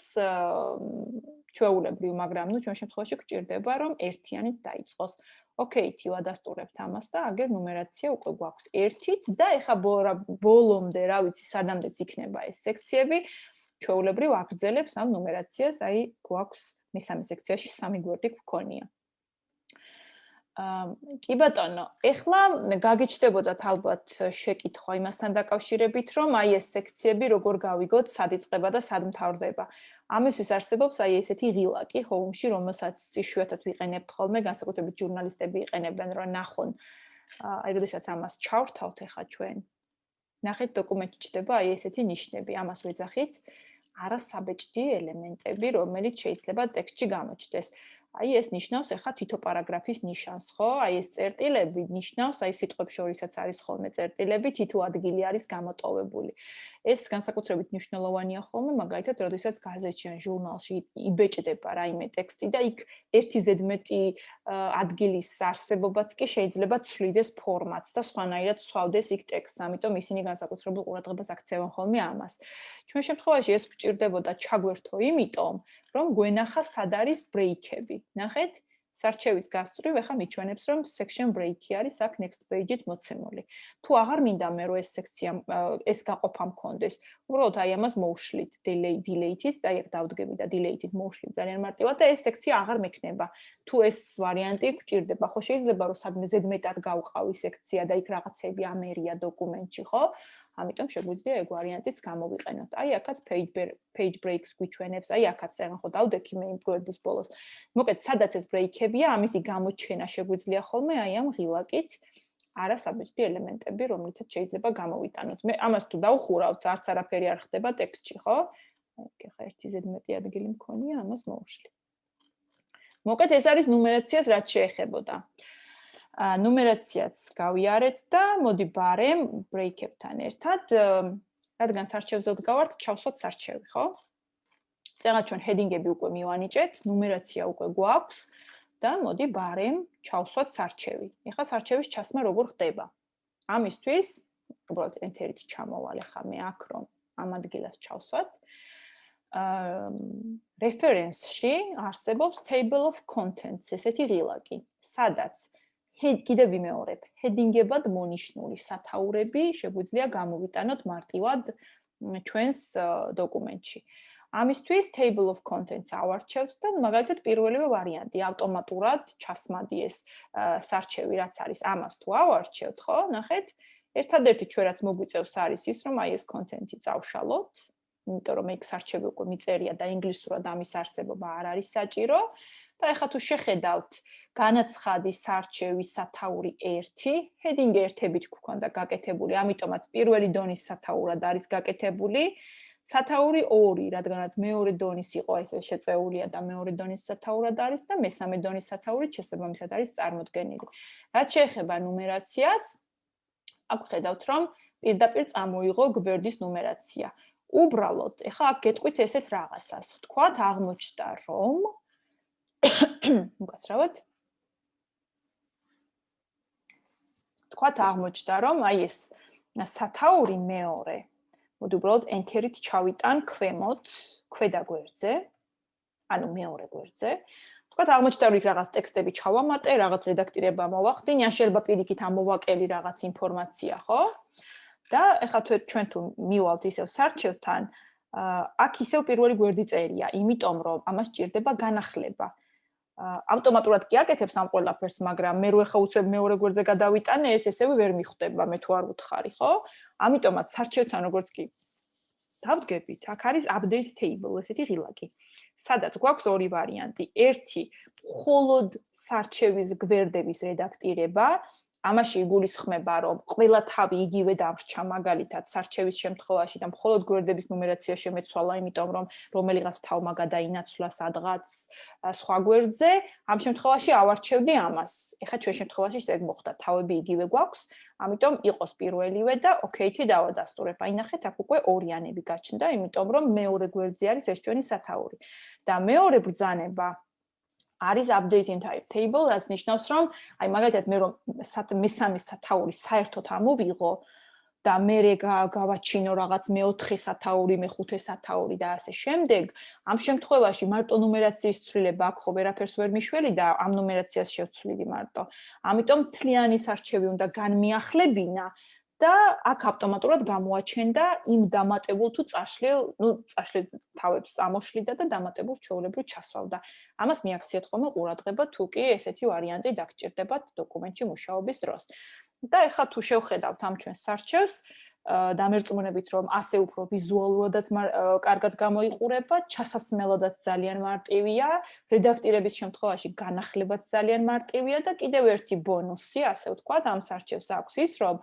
ჩვეულებრივ, მაგრამ ნუ ჩვენ შემთხვევაში გჭირდება, რომ ერთიანით დაიწყოს. ოკეითი ვადასტურებთ ამას და აგერ ნუმერაცია უკვე გვაქვს 1-ით და ეხა ბოლომდე, რა ვიცი, სადამდეც იქნება ეს სექციები, ჩვეულებრივ აგრძელებს ამ ნუმერაციას, აი გვაქვს მესამე სექციაში 3 გვერდი გვქონია. კი ბატონო, ეხლა გაგიჩნდებოდათ ალბათ შეკითხვა იმასთან დაკავშირებით, რომ აი ეს სექციები როგორ გავიგოთ, სად იწყება და სად მთავრდება. ამისთვის არსებობს აი ესეთი ღილაკი Home-ში, რომელსაც იშვიათად ვიყენებთ ხოლმე, განსაკუთრებით ჟურნალისტები იყენებენ, რომ ნახონ, აი როდესაც ამას ჩავრთავთ ეხა ჩვენ. ნახეთ დოკუმენტში ჩდება აი ესეთი ნიშნები, ამას ვეძახით არასაბეჭდი ელემენტები, რომელიც შეიძლება ტექსტში გამოჩნდეს. აი ეს ნიშნავს ეხა თითო პარაგრაფის ნიშანს, ხო? აი ეს წერტილები ნიშნავს, აი სიტყვებს შორისაც არის ხოლმე წერტილები, თითო ადგილი არის გამოტოვებული. ეს განსაკუთრებით მნიშვნელოვანია ხოლმე, მაგალითად, როდესაც გაზეთში ან ჟურნალში იბეჭდება რაიმე ტექსტი და იქ ერთი ზედმეტი ადგილის არსებობაც კი შეიძლება ცვლიდეს ფორმატს და სხვანაირად სვავდეს იქ ტექსტს, ამიტომ ისინი განსაკუთრებულ ყურადღებას აქცევენ ხოლმე ამას. ჩვენ შემთხვევაში ეს გვჭირდებოდა ჩაგვერთო იმიტომ, რომ გვენახა სად არის ბრეიქები. ნახეთ, სარჩევის გასწვრივ ეხა მიჩვენებს, რომ section break-ი არის აქ next page-ით მოცემული. თუ აღარ მინდა მე რომ ეს სექცია ეს გაყოფა მქონდეს, უბრალოდ აი ამას მოვშლით delete-ით და იქ დავდგები და delete-ით მოვშლით ძალიან მარტივად და ეს სექცია აღარ მექნება. თუ ეს ვარიანტი გჭირდება, ხო შეიძლება რომ სადმე ზედმეტად გავყავი სექცია და იქ რაღაცები ამერია დოკუმენტში, ხო? ამიტომ შეგვიძლია ეგ ვარიანტიც გამოვიყენოთ. აი აქაც page breaks გვიჩვენებს, აი აქაც ეხლა ხო დავდექი მე იმ გვერდის ბოლოს. მოკლედ, სადაც ეს ბრეიქებია, ამისი გამოჩენა შეგვიძლია ხოლმე აი ამ ღილაკით არასაბეჭდი ელემენტები, რომლითაც შეიძლება გამოვიტანოთ. მე ამას თუ დავხურავთ, არც არაფერი არ ხდება ტექსტში, ხო? ეხლა ერთი ზედმეტი ადგილი მქონია, ამას მოვშლი. მოკლედ, ეს არის ნუმერაციას რაც შეეხებოდა. ნუმერაციაც გავიარეთ და მოდი ბარემ ბრეიქებთან ერთად, რადგან სარჩევზე ვდგავართ, ჩავსვათ სარჩევი, ხო? წეგნად ჩვენ ჰედინგები უკვე მივანიჭეთ, ნუმერაცია უკვე გვაქვს და მოდი ბარემ ჩავსვათ სარჩევი. ეხლა სარჩევის ჩასმა როგორ ხდება? ამისთვის უბრალოდ enter-ით ჩამოვალ ახლა მე აქ რომ ამ ადგილას ჩავსვათ. reference-ში არსებობს table of contents, ესეთი ღილაკი, სადაც კიდევ ვიმეორებ, ჰედინგებად მონიშნული სათაურები შეგვიძლია გამოვიტანოთ მარტივად ჩვენს დოკუმენტში. ამისთვის table of contents ავარჩევთ და მაგალითად პირველივე ვარიანტი ავტომატურად ჩასმადი ეს სარჩევი რაც არის, ამას თუ ავარჩევთ, ხო? ნახეთ, ერთადერთი ჩვენ რაც მოგვიწევს არის ის, რომ აი ეს content-ი წავშალოთ, იმიტომ რომ ეგ სარჩევი უკვე მიწერია და ინგლისურად ამის არსებობა არ არის საჭირო. და ეხლა თუ შეხედავთ განაცხადი სარჩევი სათაური 1, ჰედინგი ერთებით გვქონდა გაკეთებული, ამიტომაც პირველი დონის სათაურად არის გაკეთებული, სათაური 2, რადგანაც მეორე დონის იყო ესე შეწეულია და მეორე დონის სათაურად არის და მესამე დონის სათაური შესაბამისად არის წარმოდგენილი. რაც შეეხება ნუმერაციას, აქ ხედავთ რომ პირდაპირ წამოიღო გვერდის ნუმერაცია. უბრალოდ, ეხლა აქ გეტყვით ესეთ რაღაცას. ვთქვათ, აღმოჩნდა რომ მოგაცრავად. თქვათ აღმოჩნდა რომ აი ეს სათაური მეორე. მოდი უბრალოდ enter-ით ჩავიტან ქვემოთ, ქვედა გვერდზე. ანუ მეორე გვერდზე. ვთქვათ, აღმოჩნდა რომ იქ რაღაც ტექსტები ჩავამატე, რაღაც რედაქტირება მოვახდინე, ან შეიძლება პირიქით ამოვაკელი რაღაც ინფორმაცია, ხო? და ეხლა ჩვენ თუ მივალთ ისევ სარჩევთან, აქ ისევ პირველი გვერდი წერია, იმიტომ რომ ამას ჭირდება განახლება. ავტომატურად კი აკეთებს ამ ყველაფერს, მაგრამ მე რო ეხა უცებ მეორე გვერდზე გადავიტანე, ეს ესევე ვერ მიხვდება, მე თუ არ ვუთხარი, ხო? ამიტომაც სარჩევთან როგორც კი დავდგებით, აქ არის update table, ესეთი ღილაკი. სადაც გვაქვს ორი ვარიანტი. ერთი, მხოლოდ სარჩევის გვერდების რედაქტირება. ამაში იგულისხმება, რომ ყველა თავი იგივე დამრჩა, მაგალითად, სარჩევის შემთხვევაში და მხოლოდ გვერდების ნუმერაცია შემეცვალა, იმიტომ რომ რომელიღაც თავმა გადაინაცვლა სადღაც სხვა გვერდზე, ამ შემთხვევაში ავარჩევდი ამას. ეხლა ჩვენ შემთხვევაში ეგ მოხდა, თავები იგივე გვაქვს, ამიტომ იყოს პირველივე და OK-თი დავადასტურებ. აი ნახეთ, აქ უკვე ორიანები გაჩნდა, იმიტომ რომ მეორე გვერდზე არის ეს ჩვენი სათაური. და მეორე ბრძანება არის updating type table, რაც ნიშნავს, რომ აი მაგალითად მე რომ მესამე სათაური საერთოდ ამოვიღო და მე გავაჩინო რაღაც მეოთხე სათაური, მეხუთე სათაური და ასე შემდეგ, ამ შემთხვევაში მარტო ნუმერაციის ცვლილება აქ ხო ვერაფერს ვერ მიშველი და ამ ნუმერაციას შევცვლიდი მარტო. ამიტომ მთლიანი სარჩევი უნდა განმიახლებინა და აქ ავტომატურად გამოაჩენდა იმ დამატებულ თუ წაშლილ, წაშლილ თავებს ამოშლიდა და დამატებულ ჩვეულებრივ ჩასვავდა. ამას მიაქციეთ ხოლმე ყურადღება, თუ კი ესეთი ვარიანტი დაგჭირდებათ დოკუმენტში მუშაობის დროს. და ეხლა თუ შევხედავთ ამ ჩვენს სარჩევს, დამერწმუნებით რომ ასე უფრო ვიზუალურადაც კარგად გამოიყურება, ჩასასმელოდაც ძალიან მარტივია, რედაქტირების შემთხვევაში განახლებაც ძალიან მარტივია და კიდევ ერთი ბონუსი, ასე ვთქვათ, ამ სარჩევს აქვს ის, რომ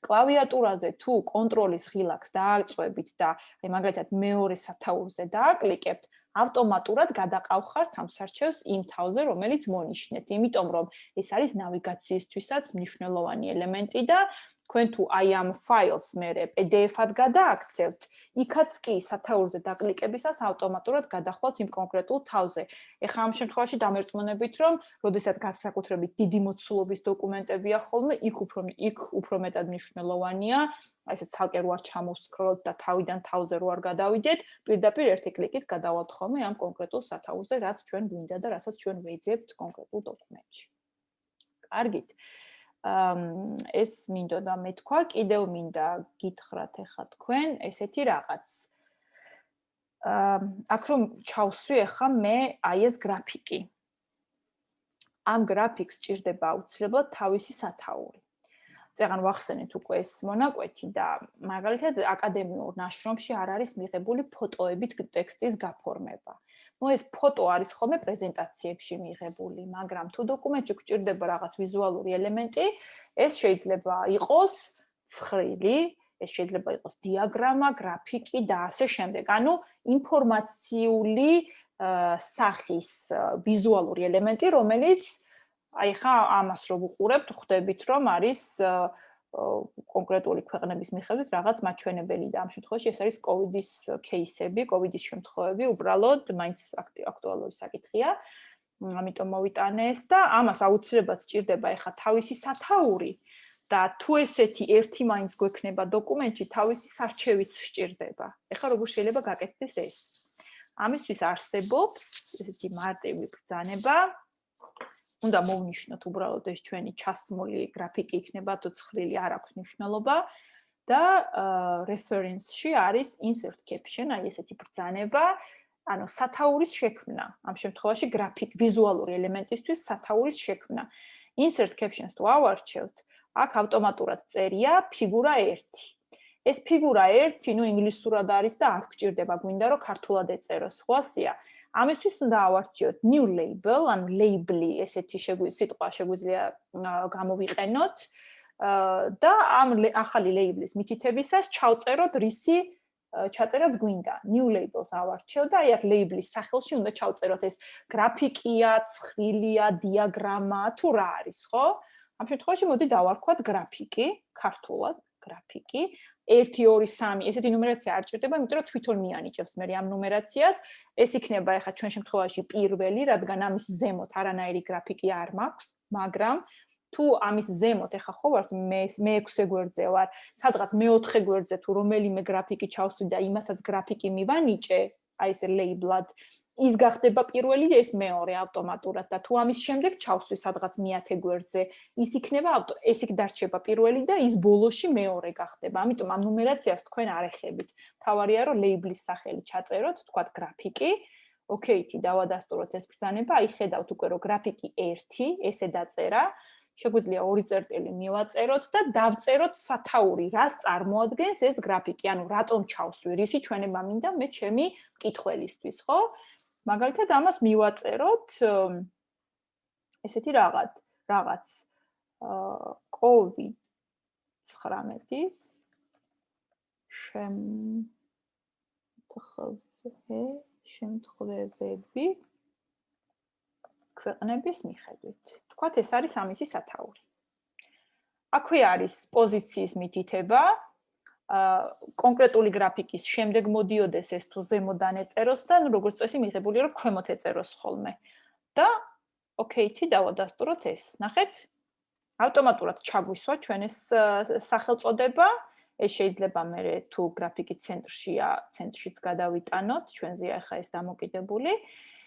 კლავიატურაზე თუ კონტროლის ღილაკს დააწვევით და აი მაგალითად მეორე სათაურზე დააკლიკებთ, ავტომატურად გადაყავხართ ამ სარჩევს იმ თავზე, რომელიც მონიშნეთ, იმიტომ რომ ეს არის ნავიგაციისთვისაც მნიშვნელოვანი ელემენტი და თქვენ თუ აი ამ ფაილს მერე PDF-ად გადააქცევთ, იქაც კი სათაურზე დაკლიკებისას ავტომატურად გადახვალთ იმ კონკრეტულ თავზე. ეხლა ამ შემთხვევაში დამერწმუნებით, რომ როდესაც განსაკუთრებით დიდი მოცულობის დოკუმენტებია ხოლმე, იქ უფრო მეტად მნიშვნელოვანია, აი ესე ცალკე რო არ ჩამოვსკროლოთ და თავიდან თავზე რო არ გადავიდეთ, პირდაპირ ერთი კლიკით გადავალთ ხოლმე ამ კონკრეტულ სათაურზე, რაც ჩვენ გვინდა და რასაც ჩვენ ვეძებთ კონკრეტულ დოკუმენტში. კარგით. ეს მინდოდა მეთქვა, კიდევ მინდა გითხრათ ეხლა თქვენ ესეთი რაღაც. აქ რომ ჩავსვი ეხლა მე აი ეს გრაფიკი. ამ გრაფიკს ჭირდება აუცილებლად თავისი სათაური. წეგან ვახსენეთ უკვე ეს მონაკვეთი და მაგალითად აკადემიურ ნაშრომში არ არის მიღებული ფოტოებით ტექსტის გაფორმება. Ну ეს ფოტო არის ხოლმე პრეზენტაციებში მიღებული, მაგრამ თუ დოკუმენტში გვჭირდება რაღაც ვიზუალური ელემენტი, ეს შეიძლება იყოს ცხრილი, ეს შეიძლება იყოს დიაგრამა, გრაფიკი და ასე შემდეგ. ანუ ინფორმაციული სახის ვიზუალური ელემენტი, რომელიც აი ხა ამას რო ვუყურებთ, ხვდებით რომ არის კონკრეტული ქვეყნების მიხედვით რაღაც მაჩვენებელი და ამ შემთხვევაში ეს არის კოვიდის кейსები, კოვიდის შემთხვევები, უბრალოდ მაინც აქტუალური საკითხია. ამიტომ მოვიტანე ეს და ამას აუცილებლად სჭირდება ეხა თავისი სათაური და თუ ესეთი ერთი მაინც გვექნება დოკუმენტში, თავისი სარჩევიც სჭირდება. ეხა როგორ შეიძლება გაკეთდეს ეს? ამისთვის არსებობს ესეთი მარტივი ბრძანება. უნდა მოვნიშნოთ უბრალოდ ეს ჩვენი ჩასმული გრაფიკი იქნება თუ ცხრილი არ აქვს მნიშვნელობა და reference-ში არის insert caption, აი ესეთი ბრძანება, ანუ სათაურის შექმნა. ამ შემთხვევაში ვიზუალური ელემენტისთვის სათაურის შექმნა. insert captions თუ ავარჩევთ, აქ ავტომატურად წერია ფიგურა 1. ეს ფიგურა 1, ну ინგლისურად არის და არ გჭირდება, გვინდა რომ ქართულად ეწეროს, ხواسია. ამისთვის უნდა ავარჩიოთ new label, ანუ label-ი, ესეთი სიტყვა შეგვიძლია გამოვიყენოთ და ამ ახალი label-ის მითითებისას ჩავწეროთ რისი ჩაწერაც გვინდა. new labels ავარჩევ და აი აქ label-ის სახელში უნდა ჩავწეროთ ეს გრაფიკია, ცხრილია, დიაგრამა, თუ რა არის, ხო? ამ შემთხვევაში მოდი დავარქვათ გრაფიკი, ქართულად გრაფიკი. 1 2 3 ესეთი ნუმერაცია არ ჭირდება, იმიტომ რომ თვითონ მიანიჭებს მე ამ ნუმერაციას. ეს იქნება ახლა ჩვენ შემთხვევაში პირველი, რადგან ამის ზემოთ არანაირი გრაფიკი არ მაქვს, მაგრამ თუ ამის ზემოთ ახლა ხო ვარ მე 6 გვერდზე ვარ, სადღაც მე-4 გვერდზე თუ რომელიმე გრაფიკი ჩავსვი და იმასაც გრაფიკი მივანიჭე, აი ეს label-ად, ის გახდება პირველი და ეს მეორე ავტომატურად და თუ ამის შემდეგ ჩავსვი სადღაც მე-10 გვერდზე, ის იქნება ეს იქ დარჩება პირველი და ის ბოლოში მეორე გახდება. ამიტომ ამ ნუმერაციას თქვენ არ ეხებით. თავარია რომ ლეიბლის სახელი ჩაწეროთ, თქვათ გრაფიკი. ოკეითი დავადასტუროთ ეს ბრძანება, აი ხედავთ უკვე რომ გრაფიკი 1, ესე დაწერა. შეგვიძლია 2 წერტილი მივაწეროთ და დავწეროთ სათაური, რას წარმოადგენს ეს გრაფიკი, ანუ რატომ ჩავსვი, რისი ჩვენება მინდა მე ჩემი მკითხველისთვის, ხო? მაგალითად ამას მივაწეროთ ესეთი რაღაც COVID-19-ის შემთხვევები ქვეყნების მიხედვით. თქვათ ეს არის ამისი სათაური. აქვე არის პოზიციის მითითება, კონკრეტული გრაფიკის შემდეგ მოდიოდეს ეს თუ ზემოდან ეწეროს და როგორც წესი მიღებული რომ ქვემოთ ეწეროს ხოლმე. და ოკეითი დავადასტუროთ ეს. ნახეთ? ავტომატურად ჩაგვისვა ჩვენ ეს სახელწოდება. ეს შეიძლება მე თუ გრაფიკი ცენტრშია, ცენტრშიც გადავიტანოთ, ჩვენზეა ახლა ეს დამოკიდებული.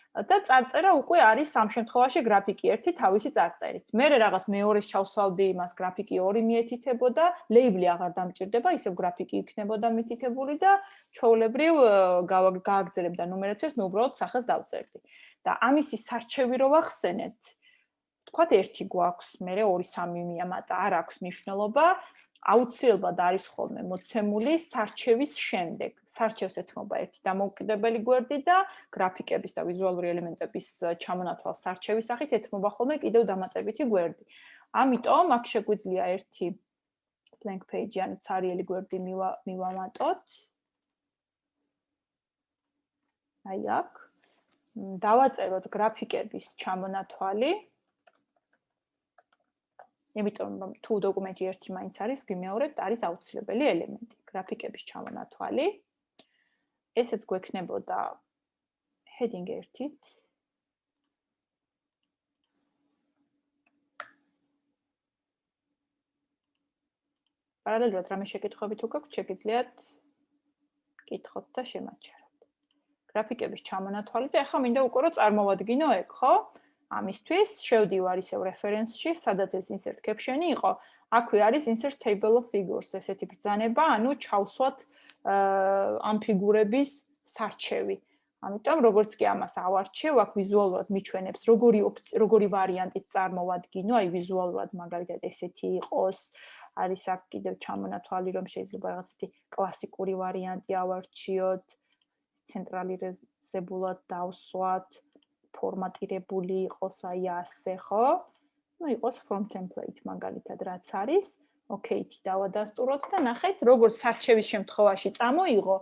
და წარწერა უკვე არის ამ შემთხვევაში გრაფიკი 1 თავისი წარწერით. მე რაღაც მეორეს ჩავსვავდი იმას გრაფიკი 2 მიეთითებოდა, ლეიბლი აღარ დამჭირდება, ისევ გრაფიკი იქნებოდა მითითებული და ჩვეულებრივ გააგრძელებდა ნუმერაციას, მე უბრალოდ სახელს დავწერდი. და ამისი სარჩევი რო ვახსენეთ, თქვათ 1 გვაქვს, მე 2-3 მიამატა, არ აქვს მნიშვნელობა. აუცილებლად არის ხოლმე მოცემული სარჩევის შემდეგ. სარჩევს ეთმობა ერთი დამოუკიდებელი გვერდი და გრაფიკების და ვიზუალური ელემენტების ჩამონათვალ სარჩევის სახით ეთმობა ხოლმე კიდევ დამატებითი გვერდი. ამიტომ აქ შეგვიძლია ერთი blank page, ანუ ცარიელი გვერდი მივამატოთ. აი აქ. დავაწეროთ გრაფიკების ჩამონათვალი. იმიტომ რომ თუ დოკუმენტი ერთი მაინც არის, გიმეორებთ, არის აუცილებელი ელემენტი, გრაფიკების ჩამონათვალი. ესეც გვექნებოდა heading 1-ით. პარალელურად რამე შეკითხვები თუ გაქვთ, შეგიძლიათ კითხოთ და შემაჩეროთ. გრაფიკების ჩამონათვალი და ახლა მინდა უკვე რომ წარმოვადგინო ეგ, ხო? ამისთვის შევდივარ ისევ რეფერენსში, სადაც ეს insert caption-ი იყო. აქვე არის insert table of figures, ესეთი ბრძანება, ანუ ჩავსვათ ამ ფიგურების სარჩევი. ამიტომ როგორც კი ამას ავარჩევ, აქ ვიზუალურად მიჩვენებს, როგორი ვარიანტით წარმოვადგინო, აი ვიზუალურად მაგალითად ესეთი იყოს. არის აქ კიდევ ჩამონათვალი, რომ შეიძლება რაღაცეთი კლასიკური ვარიანტი ავარჩიოთ, ცენტრალიზებულად დავსვათ. ფორმატირებული იყოს აი ასე, ხო? ნუ იყოს from template მაგალითად რაც არის. ოკეითი დავადასტუროთ და ნახეთ, როგორც სარჩევის შემთხვევაში წამოიღო,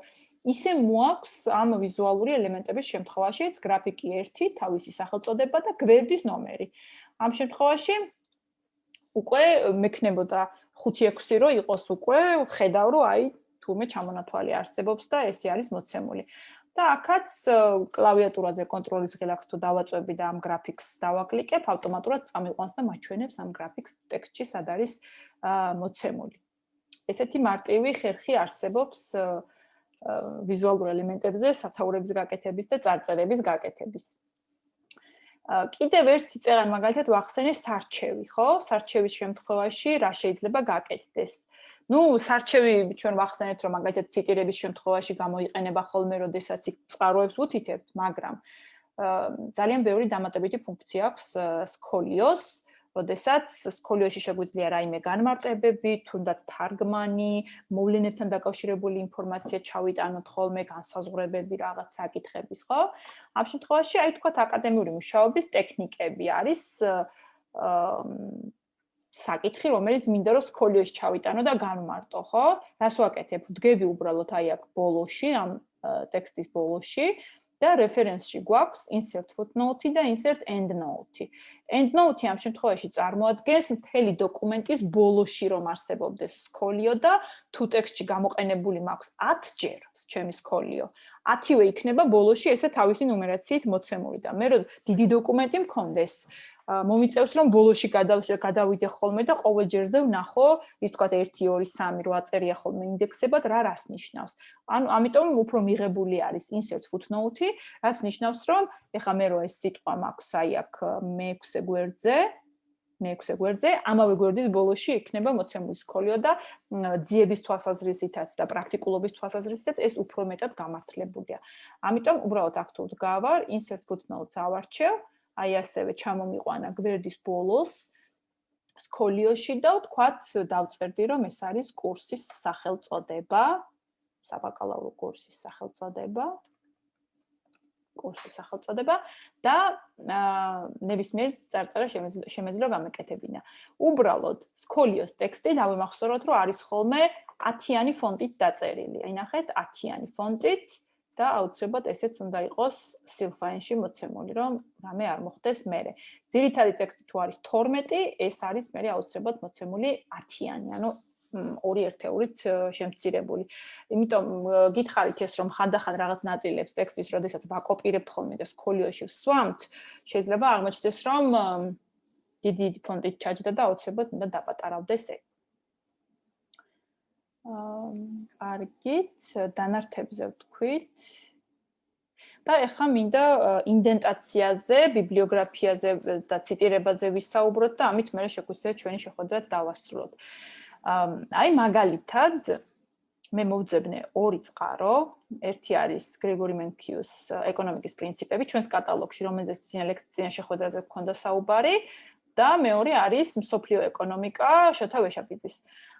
ისე მოაქვს ამ ვიზუალური ელემენტების შემთხვევაშიც გრაფიკი 1, თავისი სახელწოდება და გვერდის ნომერი. ამ შემთხვევაში უკვე მექნებოდა 5-6 რო იყოს უკვე, ხედავ რომ აი თურმე ჩამონათვალი არსებობს და ესე არის მოცემული. და აქაც კლავიატურაზე კონტროლის ღილაკს თუ დავაწვევი და ამ გრაფიკს დავაკლიკებ, ავტომატურად წამიყვანს და მაჩვენებს ამ გრაფიკს ტექსტში სად არის მოცემული. ესეთი მარტივი ხერხი არსებობს ვიზუალურ ელემენტებზე სათაურების გაკეთების და წარწერების გაკეთების. კიდევ ერთი წერან მაგალითად ვახსენე სარჩევი, ხო? სარჩევის შემთხვევაში რა შეიძლება გაკეთდეს? ნუ სარჩევი ჩვენ ვახსენეთ რომ მაგალითად ციტირების შემთხვევაში გამოიყენება ხოლმე, როდესაც იქ წყაროებს ვუთითებთ, მაგრამ ძალიან ბევრი დამატებითი ფუნქცია აქვს სკოლიოს, როდესაც სკოლიოში შეგვიძლია რაიმე განმარტებები, თუნდაც თარგმანი, მოვლენებთან დაკავშირებული ინფორმაცია ჩავიტანოთ ხოლმე, განსაზღვრებები, რაღაც საკითხების, ხო? ამ შემთხვევაში აი თქვათ აკადემიური მუშაობის ტექნიკები არის საკითხი, რომელიც მინდა რომ სკოლიოში ჩავიტანო და განმარტო, ხო? რას ვაკეთებ? ვდგები უბრალოდ აი აქ ბოლოში, ამ ტექსტის ბოლოში და რეფერენსში გვაქვს insert footnote და insert endnote. Endnote ამ შემთხვევაში წარმოადგენს მთელი დოკუმენტის ბოლოში რომ არსებობდეს სკოლიო და თუ ტექსტში გამოყენებული მაქვს 10 ჯერ ჩემი სკოლიო, 10-ვე იქნება ბოლოში ესე თავისი ნუმერაციით მოცემული და მე რომ დიდი დოკუმენტი მქონდეს მომიწევს რომ ბოლოში გადავიდე ხოლმე და ყოველ ჯერზე ვნახო, ის თქვა 1 2 3 8 წერია ხოლმე ინდექსებად რას ნიშნავს. ანუ ამიტომ უფრო მიღებული არის insert footnote-ი, რაც ნიშნავს რომ ეხლა მე რო ეს სიტყვა მაქვს აი აქ მე-6 გვერდზე, ამავე გვერდის ბოლოში იქნება მოცემული სკოლიო და ძიების თვალსაზრისითაც და პრაქტიკულობის თვალსაზრისითაც ეს უფრო მეტად გამართლებულია. ამიტომ უბრალოდ აქ თუ დგავარ, insert footnotes ავარჩევ, აი ასევე ჩამომიყვანა გვერდის ბოლოს სკოლიოში და ვთქვათ, დავწერდი რომ ეს არის კურსის სახელწოდება, საბაკალავრო კურსის სახელწოდება და ნებისმიერ წარწერა შემეძლო გამეკეთებინა. უბრალოდ სკოლიოს ტექსტი დავიმახსოვროთ, რომ არის ხოლმე 10-იანი ფონტით დაწერილი. აი ნახეთ 10-იანი ფონტით და აუცილებლად ესეც უნდა იყოს სილფაენში მოცემული, რომ რამე არ მოხდეს მერე. ძირითადი ტექსტი თუ არის 12, ეს არის მერე აუცილებლად მოცემული 10-იანი, ანუ 2 ერთეულით შემცირებული. იმიტომ გითხარით ეს რომ ხანდახან რაღაც ნაწილებს ტექსტის, როდესაც ვაკოპირებთ ხოლმე და სკოლიოში ვსვამთ, შეიძლება აღმოჩნდეს რომ დიდი ფონტით ჩაჯდა და აუცილებლად უნდა დაპატარავდეს ეს. კარგით, დანართებზე ვთქვით. და ეხლა მინდა ინდენტაციაზე, ბიბლიოგრაფიაზე და ციტირებაზე ვისაუბროთ და ამით მერე შეგვიძლია ჩვენი შეხვედრაც დავასრულოთ. აი მაგალითად მე მოვძებნე 2 წყარო, ერთი არის გრეგორი მენკიუს ეკონომიკის პრინციპები, ჩვენს კატალოგში, რომელზეც წინა შეხვედრაზე გქონდა საუბარი და მეორე არის მსოფლიო ეკონომიკა შოთა ვეშაპიძის.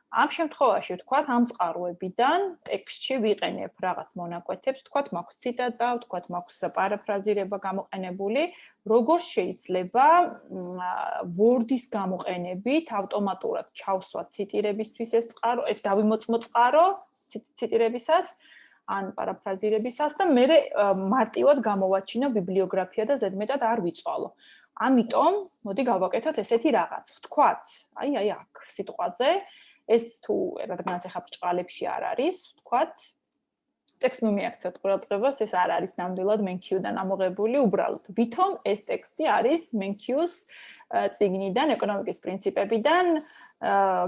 ამ შემთხვევაში ვთქვათ, ამ წყაროებიდან ტექსტში ვიყენებ რაღაც მონაკვეთებს, ვთქვათ, მაქვს ციტატა, ვთქვათ, მაქვს პარაფრაზირება გამოყენებული, როგორ შეიძლება Word-ის გამოყენებით ავტომატურად ჩავსვათ ციტირებისთვის ეს წყარო, ეს დავიმოწმო წყარო ციტირებისას, ან პარაფრაზირებისას და მე მარტივად გამოვაჩინო ბიბლიოგრაფია და ზედმეტად არ ვიწვალო. ამიტომ, მოდი გავაკეთოთ ესეთი რაღაც. ვთქვათ, აი აქ სიტყვაზე ეს თუ რადგანაც ახლა ბრჭყალებში არ არის, ვთქვათ, ტექსტ ნუ მიაქცევთ ყურადღებას, ეს არ არის ნამდვილად მენკიუდან ამოღებული, უბრალოდ ვითომ ეს ტექსტი არის მენკიუს წიგნიდან, ეკონომიკის პრინციპებიდან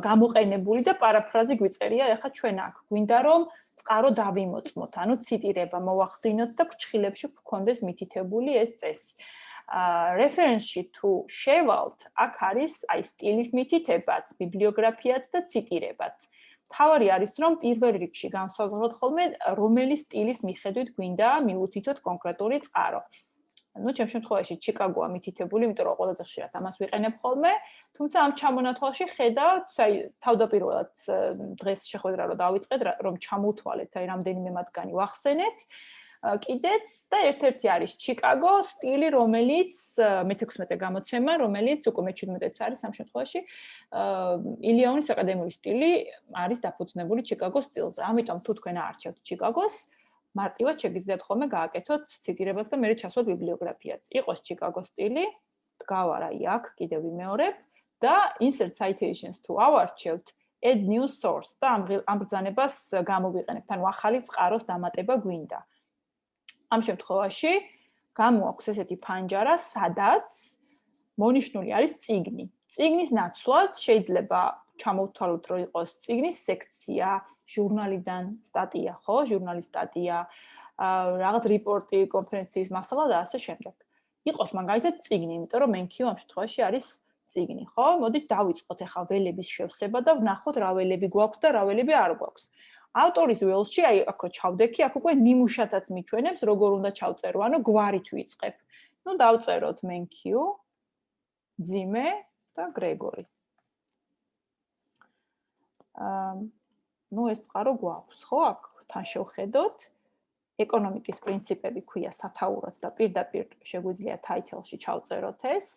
გამოყენებული და პარაფრაზი გვიწერია ახლა ჩვენ აქ. გვინდა რომ წყარო დავიმოწმოთ, ანუ ციტირება მოვახდინოთ და ფრჩხილებში გქონდეს მითითებული ეს წესი. რეფერენსში თუ შევალთ, აქ არის აი სტილის მითითებაც, ბიბლიოგრაფიაც და ციტირებაც. თავარი არის რომ პირველ რიგში განსაზღვროთ ხოლმე რომელი სტილის მიხედვით გვინდა მიუთითოთ კონკრეტული წყარო. ну, ჩემ შემთხვევაში ჩიკაგოა მითითებული, იმიტომ რომ ყველაზე ხშირად ამას ვიყენებ ხოლმე, თუმცა ამ ჩამონათვალში ხედავთ, აი თავდაპირველად დღეს შეხვედრა რომ დავიწყეთ, რომ ჩამოვთვალეთ, აი რამდენიმე მათგანი ვახსენეთ. კიდეც და ერთ-ერთი არის ჩიკაგო სტილი, რომელიც მე-16 გამოცემა, რომელიც უკვე მე-17-იც არის ამ შემთხვევაში, ილიანის აკადემიური სტილი არის დაფუძნებული ჩიკაგოს სტილზე. ამიტომ თუ თქვენ აარჩევთ ჩიკაგოს, მარტივად შეგიძლიათ ხოლმე გააკეთოთ ციტირებას და მერე ჩასვათ ბიბლიოგრაფიად. იყოს ჩიკაგოს სტილი, დგავარ აი აქ, კიდევ ვიმეორებ და insert citations თუ ავარჩევთ, add new source და ამ ბრძანებას გამოვიყენებთ, ანუ ახალი წყაროს დამატება გვინდა. ამ შემთხვევაში გამოაქვს ესეთი ფანჯარა, სადაც მონიშნული არის წიგნი. წიგნის ნაცვლად შეიძლება ჩამოვთვალოთ, რომ იყოს წიგნის სექცია, ჟურნალიდან სტატია, ხო, ჟურნალის სტატია, რაღაც რიპორტი, კონფერენციის მასალა და ასე შემდეგ. იყოს მაგალითად წიგნი, იმიტომ რომ მენკიუ ამ შემთხვევაში არის წიგნი, ხო? მოდით დავიწყოთ ახლა ველების შევსება და ვნახოთ რა ველები გვაქვს და რა ველები არ გვაქვს. ავტორის ველში, აი აქ რო ჩავდექი, აქ უკვე ნიმუშათაც მიჩვენებს, როგორ უნდა ჩავწერო, ანუ გვარით ვიწყებ. ну, დავწეროთ მენკიუ, ძიმე და გრეგორი. ну, ეს წყარო გვაქვს, ხო? აქ თან შევხედოთ. ეკონომიკის პრინციპები ქვია სათაურად და პირდაპირ შეგვიძლია ტაიტელში ჩავწეროთ ეს.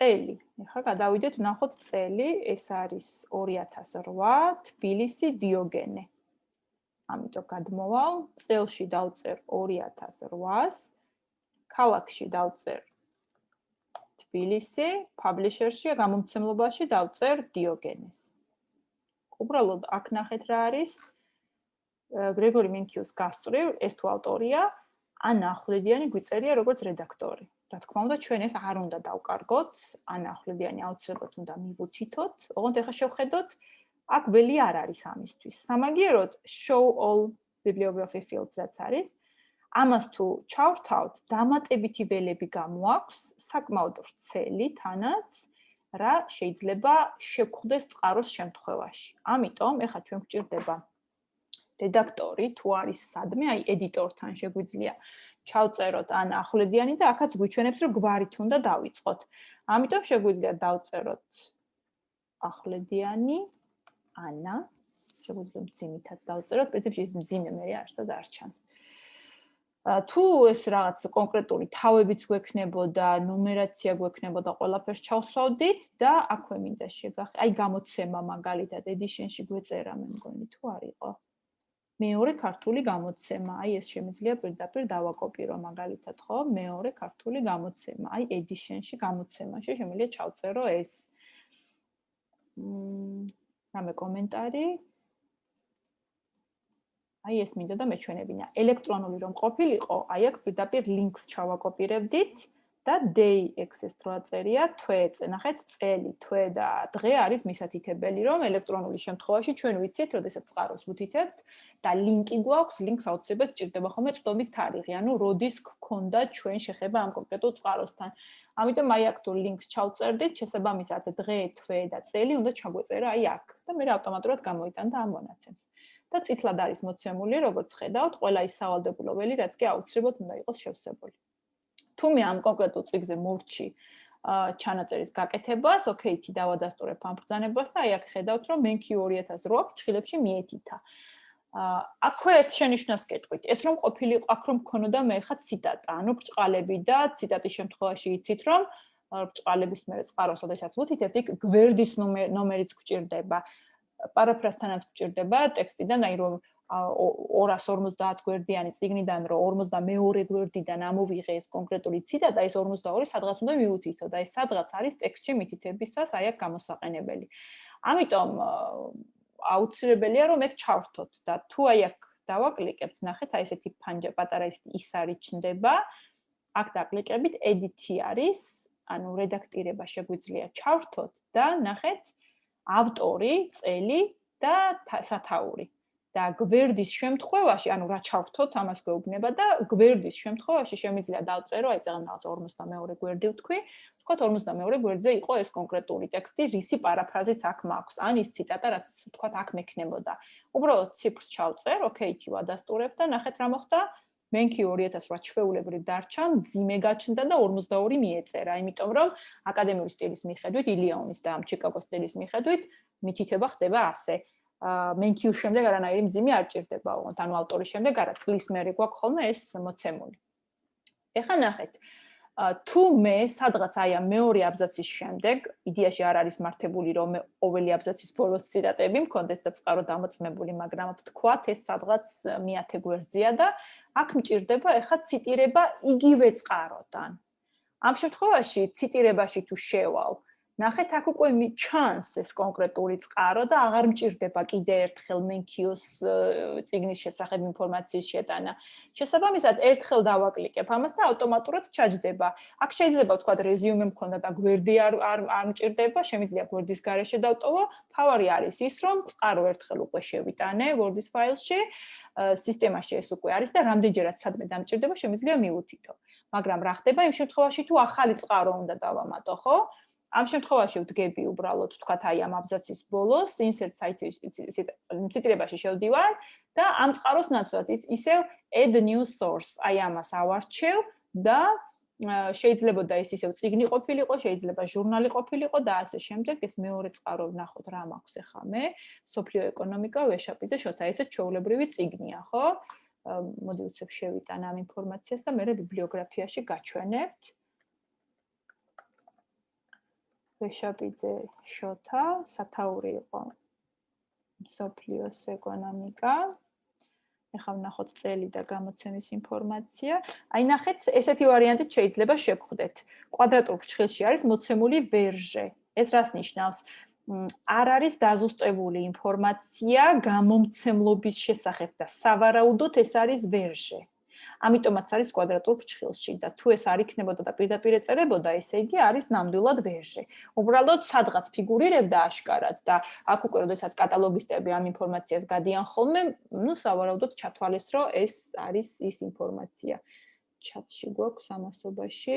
წელი. ეხლა გადავიდეთ, ვნახოთ წელი, ეს არის 2008, თბილისი, დიოგენე. ამიტომ გადმოვალ, წელში დავწერ 2008-ს, ქალაქში დავწერ თბილისი, publisher-ში, გამომცემლობაში დავწერ დიოგენეს. უბრალოდ აქ ნახეთ რა არის გრეგორი მენკიუს გასწვრივ, ეს თუ ავტორია, ანა ახვლედიანი გვიწერია როგორც რედაქტორი. რა თქმა უნდა, ჩვენ ეს არ უნდა დავკარგოთ, ანა ახვლედიანი აუცილებლად უნდა მივუთითოთ. ოღონდ ეხლა შევხედოთ, აქ ველი არ არის ამისთვის. სამაგიეროდ show all bibliography fields რაც არის, ამას თუ ჩავრთავთ, დამატებითი ველები გამოაქვს, საკმაოდ ვრცელი თანაც, რა შეიძლება შეგხვდეს წყაროს შემთხვევაში. ამიტომ ეხლა ჩვენ გვჭირდება რედაქტორი თუ არის სადმე, აი ედიტორთან შეგვიძლია ჩავწეროთ ანა ახვლედიანი და აქაც გვიჩვენებს, რომ გვარით უნდა დავიწყოთ. ამიტომ შეგვიძლია დავწეროთ ახვლედიანი ანა, შეგვიძლია მძიმითაც დავწეროთ, პრინციპში ის მძიმე მე არსად არ ჩანს. თუ ეს რაღაც კონკრეტული თავებიც გვექნებოდა, ნუმერაცია გვექნებოდა, ყველაფერს ჩავსვავდით და აქვე მინდა შეგახე. აი გამოცემა მაგალითად edition-ში გვეწერა მე მგონი თუ არ იყო. მეორე ქართული გამოცემა, აი ეს შემიძლია პირდაპირ დავაკოპირო მაგალითად, ხო? მეორე ქართული გამოცემა, აი edition-ში გამოცემაში შემიძლია ჩავწერო ეს. რამე კომენტარი? აი ეს მინდა და მეჩვენებინა. ელექტრონული რომ ყოფილიყო, აი აქ პირდაპირ links ჩავაკოპირებდით და day access რო აწერია თვეზე. ნახეთ, წელი, თვე და დღე არის მისათითებელი, რომ ელექტრონული შემთხვევაში ჩვენ ვიცით, როდესაც წყაროს ვუთითებთ და linki გვაქვს, links აუცილებლად ჭირდება ხოლმე წვდომის თარიღი, ანუ როდის გქონდა ჩვენ შეხება ამ კონკრეტულ წყაროსთან. ამიტომ აი აქ თუ links ჩავწერდით, შესაბამისად დღე, თვე და წელი უნდა ჩაგვეწერა აი აქ და მე ავტომატურად გამოიტანდა ამ მონაცემს. და წითლად არის მოცემული, როგორც ხედავთ, ყველა ის სავალდებულო ველი, რაც კი აუცილებლად უნდა იყოს შევსებული. თუ მე ამ კონკრეტულ წიგნზე მორჩი ჩანაწერის გაკეთებას, OK-ით დავადასტურებ ამ ბრძანებას და აი აქ ხედავთ, რომ MenQ 2008 ჩხილებში მიეთითა. აქვე ერთ შენიშვნას გეტყვით. ეს რომ ყოფილიყო, აქ რომ მქონოდა მე ხა ციტატა, ანუ ბრჭყალები და ციტატის შემთხვევაში იცით, რომ ბრჭყალების მერე წყაროს, როდესაც ვუთითებთ, იქ გვერდის ნომერიც გვჭირდება. პარაფრაზთანაც გვჭირდება ტექსტიდან, აი რომ 250 გვერდიანი წიგნიდან რომ 42 გვერდიდან ამოვიღე ეს კონკრეტული ციტატა, ეს 42 სადღაც უნდა მივუთითო და ეს სადღაც არის ტექსტში მითითებისას აი აქ გამოსაყენებელი. ამიტომ აუცილებელია რომ ეგ ჩავრთოთ და თუ აი აქ დავაკლიკებთ, ნახეთ, აი ესეთი ფანჯა პატარა ის არის ჩნდება. აქ დაკლიკებით edit-ი არის, ანუ რედაქტირება შეგვიძლია ჩავრთოთ და ნახეთ ავტორი, წელი და სათაური. და გვერდის შემთხვევაში, ანუ რა ჩავრთოთ, ამას გვეუბნება და გვერდის შემთხვევაში შემიძლია დავწერო, აი წეგნავს 42 გვერდი ვთქვი, ვთქვათ 42 გვერდზე იყო ეს კონკრეტული ტექსტი, რისი პარაფრაზის აქ მაქვს, ან ის ციტატა, რაც ვთქვათ აქ მექნებოდა. უბრალოდ ციფრს ჩავწერ, OK-ით ვადასტურებ და ნახეთ რა მოხდა. MenQ 2008 ჩვეულებრივ დარჩა, მძიმე გაჩნდა და 42 მიეწერა, იმიტომ რომ აკადემიური სტილის მიხედვით, ილიონის და ჩიკაგოს სტილის მიხედვით მითითება ხდება ასე. MenQ შემდეგ არანაირი მძიმე არ ჭირდება, ოღონდ ანუ ავტორის შემდეგ არა, წლის მერე გვაქვს ხოლმე ეს მოცემული. ეხლა ნახეთ, თუ მე სადღაც აი ამ მეორე აბზაცის შემდეგ, იდეაში არ არის მართებული რომ მე ყოველი აბზაცის ბოლოს ციტატები მქონდეს და წყარო დამოწმებული, მაგრამ ვთქვათ ეს სადღაც მე-10 გვერდზეა და აქ მჭირდება ეხლა ციტირება იგივე წყაროდან. ამ შემთხვევაში ციტირებაში თუ შევალ, ნახეთ აქ უკვე ჩანს ეს კონკრეტული წყარო და აღარ მჭირდება კიდე ერთხელ MenQ-ს წიგნის შესახებ ინფორმაციის შეტანა. შესაბამისად, ერთხელ დავაკლიკებ ამას და ავტომატურად ჩაჯდება. აქ შეიძლება ვთქვათ რეზიუმე მქონდა და გვერდი არ მჭირდება, შემიძლია გვერდის გარეშე დავტოვო. თავარი არის ის, რომ წყარო ერთხელ უკვე შევიტანე Word-ის ფაილში, სისტემაში ეს უკვე არის და რამდენჯერაც სადმე დამჭირდება, შემიძლია მივუთითო. მაგრამ რა ხდება იმ შემთხვევაში, თუ ახალი წყარო უნდა დავამატო, ხო? ამ შემთხვევაში ვდგები უბრალოდ თქვათ აი ამ აბზაცის ბოლოს insert site-ში ციტირებაში შევდივარ და ამ წყაროს ნაცვლად ისევ add new source აი ამას ავარჩევ და შეიძლებოდა ეს ისევ წიგნი ყოფილიყო, შეიძლება ჟურნალი ყოფილიყო და ასე შემდეგ ეს მეორე წყარო ვნახოთ რა მაქვს ახლა მე სოფლიო ეკონომიკა ვეშაპიძე შოთა ესე ჩვეულებრივი წიგნია, ხო? მოდი უცებ შევიტან ამ ინფორმაციას და მე ბიბლიოგრაფიაში გაჩვენებთ. ვეშაპიძე შოთა, სათაური იყო სოფლიოს ეკონომიკა. ეხლა ვნახოთ წელი და გამოცემის ინფორმაცია. აი ნახეთ, ესეთი ვარიანტით შეიძლება შეგხვდეთ. კვადრატულ ფრჩხილში არის მოცემული ვერჟე. ეს რას ნიშნავს? არ არის დაზუსტებული ინფორმაცია გამომცემლობის შესახებ და სავარაუდოდ ეს არის ვერჟე. ამიტომაც არის კვადრატულ ფრჩხილში და თუ ეს არ იქნებოდა და პირდაპირ ეწერებოდა, ესე იგი არის ნამდვილად ვერჟე. უბრალოდ სადღაც ფიგურირებდა აშკარად და აქ უკვე როდესაც კატალოგისტები ამ ინფორმაციას გადიან ხოლმე, სავარაუდოდ ჩათვალეს, რომ ეს არის ის ინფორმაცია. ჩატში გვაქვს ამასობაში.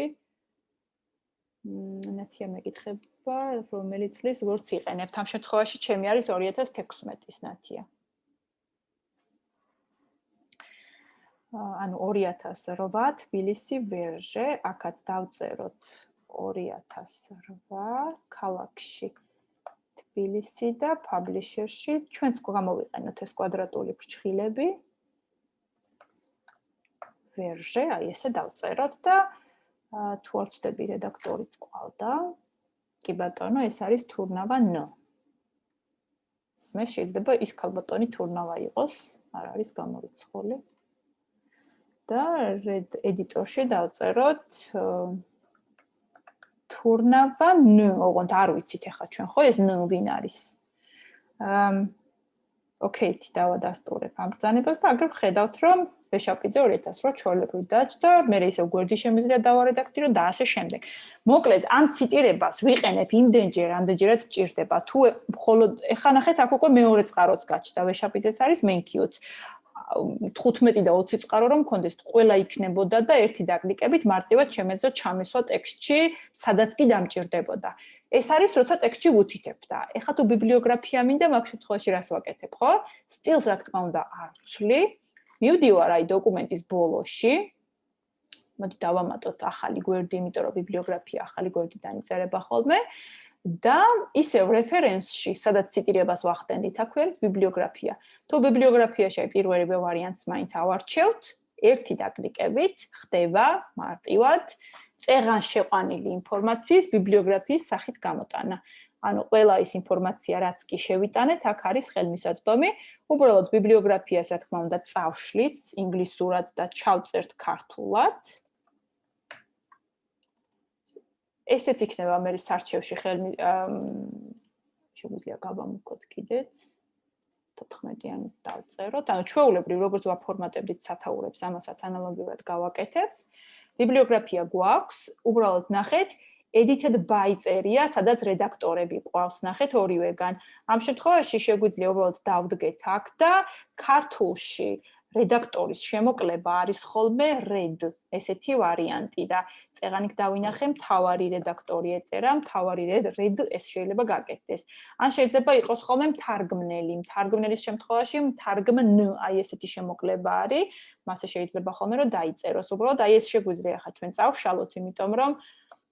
ნათია მეკითხება, რომელი წლის როგორც იყენებთ. ამ შემთხვევაში ჩემი არის 2016-ის ნათია. ანუ 2008 თბილისი ვერჟე, აქაც დავწეროთ 2008 ქალაქში თბილისი და publisher-ში ჩვენც გამოვიყენოთ ეს კვადრატული ფრჩხილები. ვერჟე, აი ესე დავწეროთ და თუ არ ვწდები რედაქტორიც ყავდა. კი ბატონო, ეს არის თურნავა N. მე შეიძლება ის ქალბატონი თურნავა იყოს, არ არის გამორიცხული. და ედიტორში დავწეროთ თურნავა N, ოღონდ არ ვიცით ახლა ჩვენ ხო ეს N ვინ არის. ოკეი, დავადასტურებ ამ ბრძანებას და აგერ ხედავთ რომ ვეშაპიძე 2008 ჩვეულებრივ დაჯდა, მე ისევ გვერდი შემიძლია დავარედაქტირო და ასე შემდეგ. მოკლედ, ამ ციტირებას ვიყენებ იმდენჯერ, ამდენჯერაც გჭირდება. თუ მხოლოდ ეხლა ნახეთ, აქ უკვე მეორე წყაროც გაჩნდა, ვეშაპიძეც არის, მენქიოც. 15 და 20 წყარო რომ მქონდეს, ყველა იქნებოდა და ერთი დაკლიკებით მარტივად შემეძლო ჩამესვა ტექსტში, სადაც კი დამჭირდებოდა. ეს არის, როცა ტექსტში ვუთითებ და ეხლა თუ ბიბლიოგრაფია მინდა, მაგ შემთხვევაში რას ვაკეთებ, ხო? სტილს რა თქმა უნდა არ ვცვლი. მივდივარ აი დოკუმენტის ბოლოში. მოდი დავამატოთ ახალი გვერდი, იმიტომ რომ ბიბლიოგრაფია ახალი გვერდიდან იწერება ხოლმე. და ისევ რეფერენსში, სადაც ციტირებას ვახდენდით, აქვე არის ბიბლიოგრაფია. თუ ბიბლიოგრაფიაში პირველივე ვარიანტს მაინც ავარჩევთ, ერთი დაკლიკებით ხდება მარტივად წეღან შეყვანილი ინფორმაციის ბიბლიოგრაფიის სახით გამოტანა. ანუ ყველა ის ინფორმაცია, რაც კი შევიტანეთ, აქ არის ხელმისაწვდომი. უბრალოდ ბიბლიოგრაფიას, რა თქმა უნდა, წავშლით ინგლისურად და ჩავწერთ ქართულად. ესეც იქნება მე სარჩევში შეგვიძლია გავამუქოთ კიდეც 14-იანი დავწეროთ. ანუ ჩვეულებრივ როგორც ვაფორმატებდით სათაურებს, ამასაც ანალოგიურად გავაკეთებთ. ბიბლიოგრაფია გვაქვს, უბრალოდ ნახეთ, edited by წერია, სადაც რედაქტორები ყავს, ნახეთ ორივეგან. ამ შემთხვევაში შეგვიძლია უბრალოდ დავდგეთ აქ და ქართულში რედაქტორის შემოკლება არის ხოლმე red, ესეთი ვარიანტი და წეღანით დავინახე მთავარი რედაქტორი ეწერა, მთავარი red ეს შეიძლება გაკეთდეს. ან შეიძლება იყოს ხოლმე მთარგმნელი, მთარგმნელის შემთხვევაში მთარგმნ, აი ესეთი შემოკლება არის, მასე შეიძლება ხოლმე რომ დაიწეროს. უბრალოდ აი ეს შეგვიძლია ხა ჩვენ წავშალოთ, იმიტომ რომ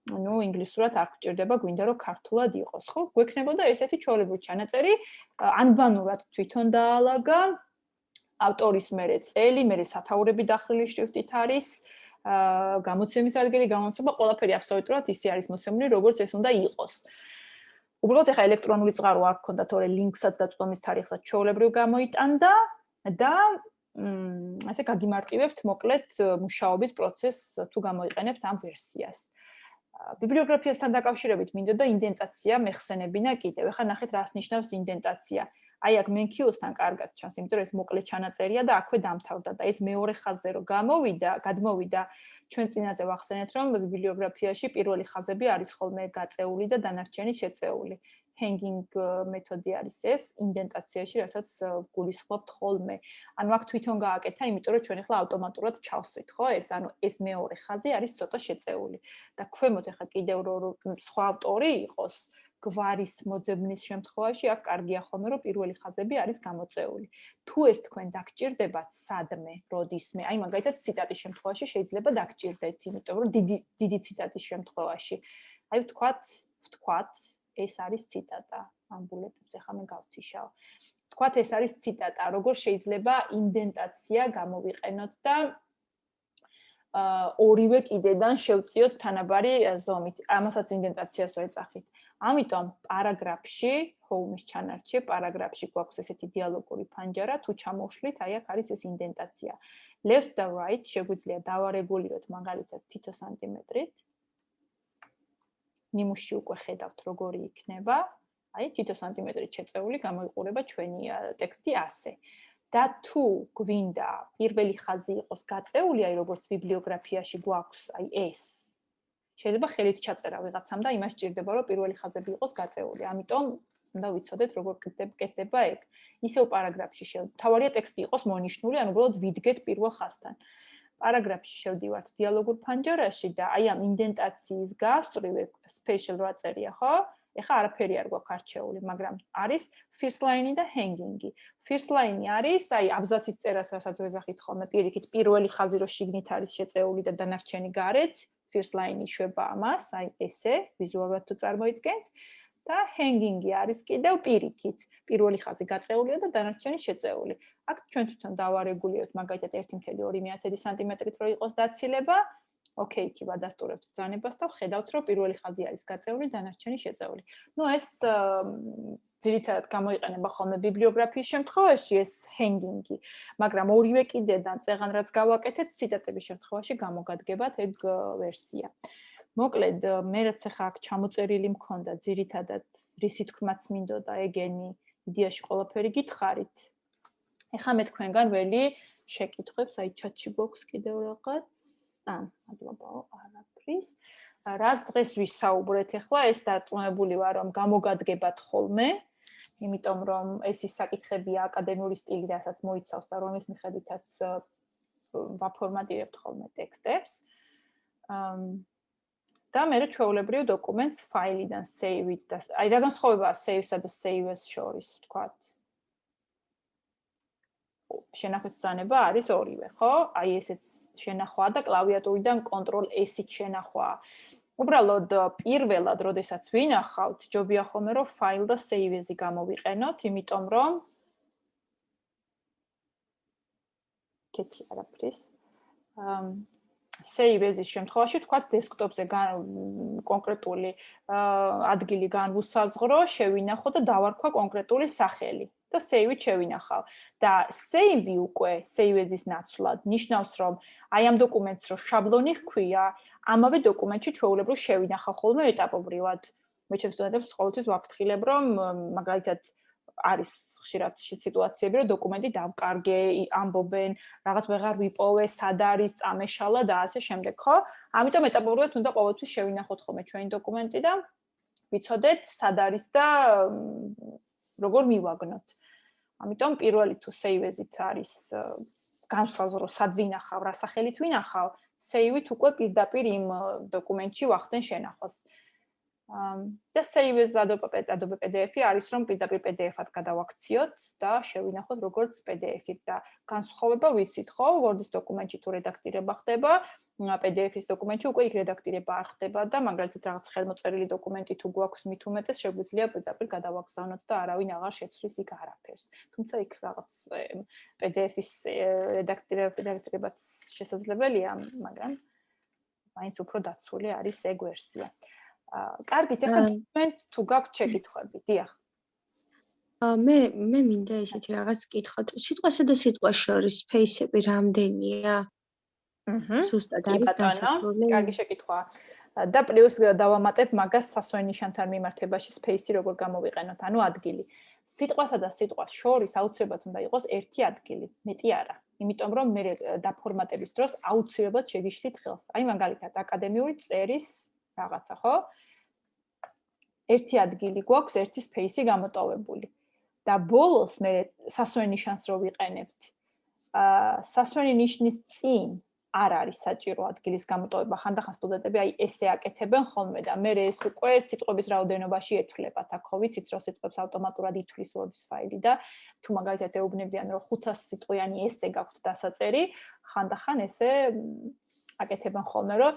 ინგლისურად არ გჭირდება, გვინდა რომ ქართულად იყოს, ხო? გვექნებოდა ესეთი ჩვეულებრივი ჩანაწერი, ანბანურად თვითონ დაალაგა ავტორის მერე წელი, მერე სათაურები დახრილი შრიფტით არის, გამოცემის ადგილი, გამოცემა, ყველაფერი აბსოლუტურად ისე არის მოცემული, როგორც ეს უნდა იყოს. უბრალოდ ეხლა ელექტრონული წყარო არ გქონდა, თორე ლინკსაც და წვდომის თარიღსაც ჩვეულებრივ გამოიტანდა და ასე გაგიმარტივებთ მოკლედ მუშაობის პროცესს თუ გამოიყენებთ ამ ვერსიას. ბიბლიოგრაფიასთან დაკავშირებით მინდოდა ინდენტაცია მეხსენებინა კიდევ. ეხლა ნახეთ რას ნიშნავს ინდენტაცია. აი აქ მენქიოსთან კარგად ჩანს, იმიტომ რომ ეს მოკლე ჩანაწერია და აქვე დამთავრდა და ეს მეორე ხაზზე რომ გადმოვიდა, ჩვენ წინაზე ვახსენეთ, რომ ბიბლიოგრაფიაში პირველი ხაზები არის ხოლმე გაწეული და დანარჩენი შეწეული. hanging მეთოდი არის ეს ინდენტაციაში, რასაც გულისხმობთ ხოლმე. ანუ აქ თვითონ გააკეთა, იმიტომ რომ ჩვენ ახლა ავტომატურად ჩავსვით, ხო? ანუ ეს მეორე ხაზი არის ცოტა შეწეული. და ქვემოთ ახლა კიდევ რომ სხვა ავტორი იყოს გვარის მოძებნის შემთხვევაში აქ კარგია ხოლმე რომ პირველი ხაზები არის გამოწეული. თუ ეს თქვენ დაგჭირდებათ სადმე, როდისმე, აი მაგალითად ციტატის შემთხვევაში შეიძლება დაგჭირდეთ, იმიტომ რომ დიდი ციტატის შემთხვევაში. აი ვთქვათ, ეს არის ციტატა. ამ ბულეტებს ახლა მე გავთიშავ. ვთქვათ, ეს არის ციტატა, როგორ შეიძლება ინდენტაცია გამოვიყენოთ და ორივე კიდედან შევწიოთ თანაბარი ზომით. ამასაც ინდენტაციას ვეძახით. ამიტომ პარაგრაფში, home-ის ჩანართში, პარაგრაფში გვაქვს ესეთი დიალოგური ფანჯარა, თუ ჩამოვშლით, აი აქ არის ეს ინდენტაცია. Left და right შეგვიძლია დავარეგულიროთ მაგალითად თითო სანტიმეტრით. ნიმუშში უკვე ხედავთ როგორი იქნება. აი თითო სანტიმეტრით შეწეული გამოიყურება ჩვენი ტექსტი ასე. და თუ გვინდა პირველი ხაზი იყოს გაწეული, აი როგორც ბიბლიოგრაფიაში გვაქვს, აი ეს. შეიძლება ხელით ჩაწერა ვიღაცამ და იმას ჭირდება, რომ პირველი ხაზები იყოს გაწეული. ამიტომ უნდა ვიცოდეთ, როგორ კეთდება ეგ. ისევ პარაგრაფში თავარია ტექსტი იყოს მონიშნული, ან უბრალოდ ვიდგეთ პირველ ხაზთან. პარაგრაფში შევდივართ დიალოგურ ფანჯარაში და აი ამ ინდენტაციის გასწვრივ special რა წერია, ხო? ეხა არაფერი არ გვაქვს არჩეული, მაგრამ არის first line და hanging-ი. First line-ი არის, აი აბზაცის წერას, რასაც ვეძახით ხოლმე, პირიქით პირველი ხაზი რო შიგნით არის შეწეული და დანარჩენი გარეთ, first line-ი შვება ამას, აი ესე, ვიზუალურად თუ წარმოიდგენთ. და hanging-ი არის კიდევ პირიქით. პირველი ხაზი გაწეულია და დანარჩენი შეწეული. აქ ჩვენ თვითონ დავარეგულიოთ, მაგალითად 1.2 სანტიმეტრით რო იყოს დაცილება, ოკეი-ი ვადასტურებთ ბრძანებას და ვხედავთ, რომ პირველი ხაზი არის გაწეული, დანარჩენი შეწეული. ნუ ეს ძირითადად გამოიყენება ხოლმე ბიბლიოგრაფიის შემთხვევაში, ეს hanging-ი, მაგრამ ორივე კიდედან წეღან რაც გავაკეთეთ, ციტატების შემთხვევაში გამოგადგებათ ეგ ვერსია. მოკლედ, მე რაც ახლა აქ ჩამოწერილი მქონდა, ძირითადად რისი თქმაც მინდოდა ეგენი, იდეაში ყველაფერი გითხარით. ეხლა მე თქვენგან ველი შეკითხვებს, აი ჩატში გვაქვს კიდევ რაღაც. მადლობაო, არაფრის. რაც დღეს ვისაუბრეთ ახლა, ეს დარწმუნებული ვარ, რომ გამოგადგებათ ხოლმე, იმიტომ რომ ეს ის საკითხებია აკადემიური სტილი, რასაც მოიცავს და რომლის მიხედვითაც ვაფორმატირებთ ხოლმე ტექსტებს. და მე ჩვეულებრივ დოკუმენტს ფაილიდან save-ით და აი რა განსხვავებაა save-სა და save-ს შორის, ვთქვათ. შენახვის ბრძანება არის ორივე, ხო? აი ესეც შენახვა და კლავიატურიდან Ctrl+S-ით შენახვა. უბრალოდ პირველად, როდესაც ვინახავთ, ჯობია ხოლმე რომ file და save-ზე გამოვიყენოთ, იმიტომ რომ კეთი არაფრის. save-ის შემთხვევაში თქვათ დესკტოპზე კონკრეტული ადგილი განვუსაზღვრო, შევინახო და დავარქვა კონკრეტული სახელი და save-ით შევინახავ. და save-ი უკვე save-ის ნაცვლად ნიშნავს, რომ აი ამ დოკუმენტს რო შაბლონი ჰქვია, ამავე დოკუმენტში ჩვეულებრივ შევინახავ ხოლმე ეტაპობრივად. მე ჩემს სტუდენტებს ყოველთვის ვაფრთხილებ, რომ მაგალითად არის ხშირად სიტუაციები, რომ დოკუმენტი დავკარგე, ამბობენ, რაღაც ვეღარ ვიპოვე, სად არის, წამეშალა და ასე შემდეგ, ხო? ამიტომ ეტაპობრივად უნდა ყოველთვის შევინახოთ ხოლმე ჩვენი დოკუმენტი და ვიცოდეთ, სად არის და როგორ მივაგნოთ. ამიტომ პირველი თუ save-ით არის განსაზღვრო, სად ვინახავ, რა სახელით ვინახავ, save-ით უკვე პირდაპირ იმ დოკუმენტში ვახდენ შენახვას. და save-ს Adobe PDF-ი არის, რომ პირდაპირ PDF-ად გადავაქციოთ და შევინახოთ როგორც PDF-ით და განსხვავება ვიცით, ხო? Word-ის დოკუმენტში თუ რედაქტირება ხდება, PDF-ის დოკუმენტში უკვე იქ რედაქტირება არ ხდება და მაგალითად რაღაც ხელმოწერილი დოკუმენტი თუ გვაქვს მით უმეტეს შეგვიძლია პირდაპირ გადავაგზავნოთ და არავინ აღარ შეცვლის იქ არაფერს. თუმცა იქ რაღაც PDF-ის რედაქტირებაც შესაძლებელია, მაგრამ მაინც უფრო დაცული არის ეგ ვერსია. კარგით, ახლა თქვენ თუ გაქვთ შეკითხვები, დიახ. მე მინდა ისეთი რაღაც კითხოთ. სიტყვასა და სიტყვას შორის space-ები რამდენია? სუსტად არის დასასრული. კარგი შეკითხვა. და პლუს დავამატებ მაგას სასვენ ნიშანთან მიმართებაში space-ი როგორ გამოვიყენოთ, ანუ ადგილი. სიტყვასა და სიტყვას შორის აუცილებლად უნდა იყოს ერთი ადგილი, მეტი არა. იმიტომ რომ მე დაფორმატების დროს აუცილებლად შეგიშლით ხელს. აი მაგალითად აკადემიური წერის რაღაცა, ხო? ერთი ადგილი გვაქვს, ერთი space-ი გამოტოვებული. და ბოლოს მე სასვენ ნიშანს რო ვიყენებთ. სასვენი ნიშნის წინ არ არის საჭირო ადგილის გამოტოვება, ხანდახან სტუდენტები აი ესე აკეთებენ ხოლმე და მე ეს უკვე სიტყვების რაოდენობაში ეთვლებათ. აქ ხო ვიცით, რომ სიტყვებს ავტომატურად ითვლის Word-ის ფაილი და თუ მაგალითად ეუბნებიან, რომ 500 სიტყვიანი ესე გაქვთ დასაწერი, ხანდახან ესე აკეთებენ ხოლმე, რომ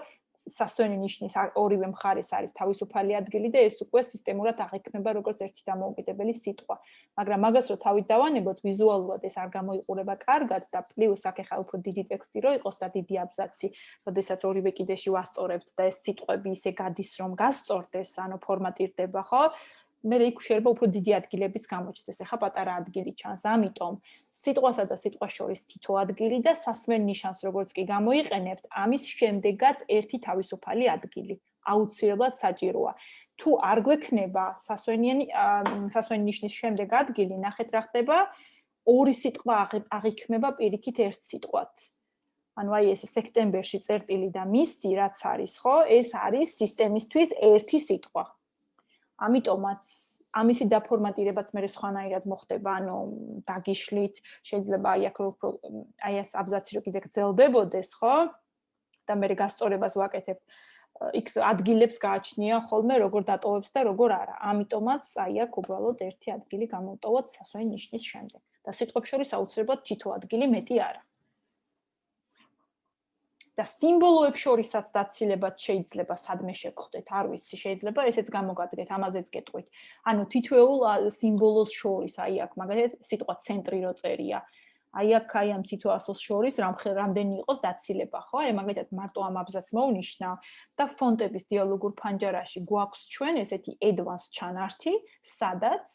სასვენი ნიშნის ორივე მხარეს არის თავისუფალი ადგილი და ეს უკვე სისტემურად აღიქმება როგორც ერთი დამოუკიდებელი სიტყვა. მაგრამ მაგას რო თავით დავანებოთ, ვიზუალურად ეს არ გამოიყურება კარგად და პლუს აქ ახლა უფრო დიდი ტექსტი რო იყოს და დიდი აბზაცი, როდესაც ორივე კიდეში ვასწორებთ და ეს სიტყვები ისე გადის, რომ გასწორდეს, ანუ ფორმატირდება, ხო? მე იქ შეიძლება უფრო დიდი ადგილების გამოჩნდეს. ახლა პატარა ადგილი ჩანს, ამიტომ სიტყვასა და სიტყვას შორის თითო ადგილი და სასვენ ნიშანს როგორც კი გამოიყენებთ, ამის შემდეგაც ერთი თავისუფალი ადგილი. აუცილებლად საჭიროა. თუ არ გვექნება სასვენი ნიშნის შემდეგ ადგილი, ნახეთ რა ხდება, ორი სიტყვა აღიქმება პირიქით ერთ სიტყვად. ანუ აი ეს სექტემბერში წერტილი და მისი რაც არის, ხო? ეს არის სისტემისთვის ერთი სიტყვა. ამიტომაც ამისი დაფორმატირებაც მე სხვანაირად მოხდება, ანუ დაგიშლით, შეიძლება აი აქ აი ეს აბზაცი რო კიდე გრძელდებოდეს, ხო? და მე გასწორებას ვაკეთებ. იქ ადგილებს გააჩნია ხოლმე როგორ დატოვებს და როგორ არა. ამიტომაც აი აქ უბრალოდ ერთი ადგილი გამოვტოვოთ სასვენ ნიშნის შემდეგ. და სიტყვებს შორის აუცილებლად თითო ადგილი მეტი არა. და სიმბოლოებს შორისაც დაცილებაც შეიძლება სადმე შეგხვდეთ, არ ვიცი, შეიძლება ესეც გამოგადგეთ, ამაზეც გეტყვით. ანუ თითოეულ სიმბოლოს შორის, აი აქ მაგალითად სიტყვა ცენტრი რო წერია, აი აქ აი ამ თითო ასოს შორის რამდენი იყოს დაცილება, ხო? აი მაგალითად მარტო ამ აბზაცს მოვნიშნავ და ფონტების დიალოგურ ფანჯარაში გვაქვს ჩვენ ესეთი advanced ჩანართი, სადაც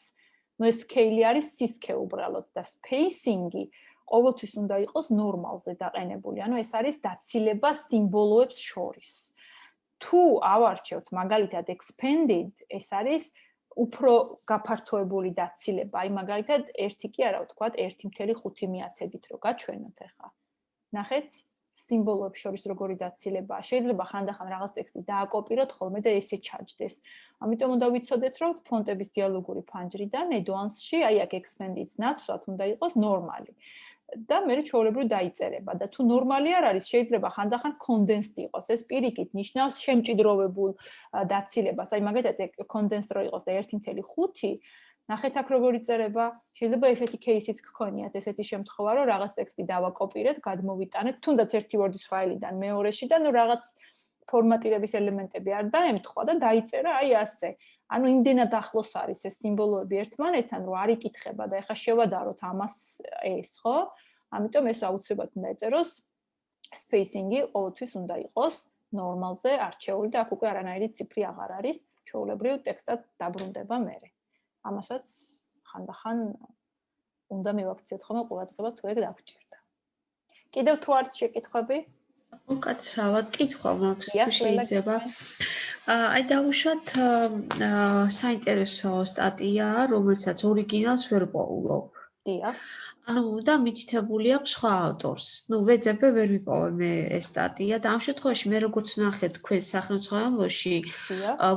ნუ ეს scale არის სისქე უბრალოდ და spacing-ი ყოველთვის უნდა იყოს ნორმალზე დაყენებული. ანუ ეს არის დაცილება სიმბოლოებს შორის. თუ ავარჩევთ მაგალითად expanded, ეს არის უფრო გაფართოებული დაცილება. აი მაგალითად 1 კი არა ვთქვათ 1.5-ით რო გაჩვენოთ ახლა. ნახეთ სიმბოლოებს შორის როგორი დაცილებაა. შეიძლება ხანდახან რაღაც ტექსტი დააკოპიროთ ხოლმე და ესე ჩაჯდეს. ამიტომ უნდა ვიცოდეთ, რომ ფონტების დიალოგური ფანჯრიდან advanced-ში აი აქ expanded-ს ნაცვლად უნდა იყოს ნორმალი. და მე ჩვეულებრივ დაიწერება და თუ ნორმალი არ არის, შეიძლება ხანდახან condensed იყოს. ეს პირიქით ნიშნავს შემჭიდროვებულ დაცილებას. აი მაგალითად condensed რო იყოს და 1.5, ნახეთ აქ როგორ იწერება. შეიძლება ესეთი кейსიც გქონიათ, ესეთი შემთხვევა, რომ რაღაც ტექსტი დავაკოპირეთ, გადმოვიტანეთ, თუნდაც ერთი Word-ის ფაილიდან მეორეში და ნუ რაღაც ფორმატირების ელემენტები არ დაემთხვა და დაიწერა აი ასე. ანუ იმდენად ახლოს არის ეს სიმბოლოები ერთმანეთთან, რომ არ იკითხება და ეხლა შევადაროთ ამას ეს, ხო? ამიტომ ეს აუცილებლად უნდა ეწეროს spacing-ი ყოველთვის უნდა იყოს ნორმალზე არჩეული და აქ უკვე არანაირი ციფრი აღარ არის, ჩვეულებრივ ტექსტად დაბრუნდება მერე. ამასაც ხანდახან უნდა მივაქციოთ ხოლმე ყურადღება თუ ეგ დაგჭირდა. კიდევ თუ არის შეკითხვები? უკაცრავად კითხვა მაქვს, შეიძლება. აი დავუშვათ საინტერესო სტატია, რომელსაც ორიგინალს ვერ პოულობ. დიახ. ანუ და მითითებული აქვს სხვა ავტორს. ნუ ვეძებე ვერ ვიპოვე მე ეს სტატია და ამ შემთხვევაში მე როგორც ნახე თქვენ სახელმძღვანელოში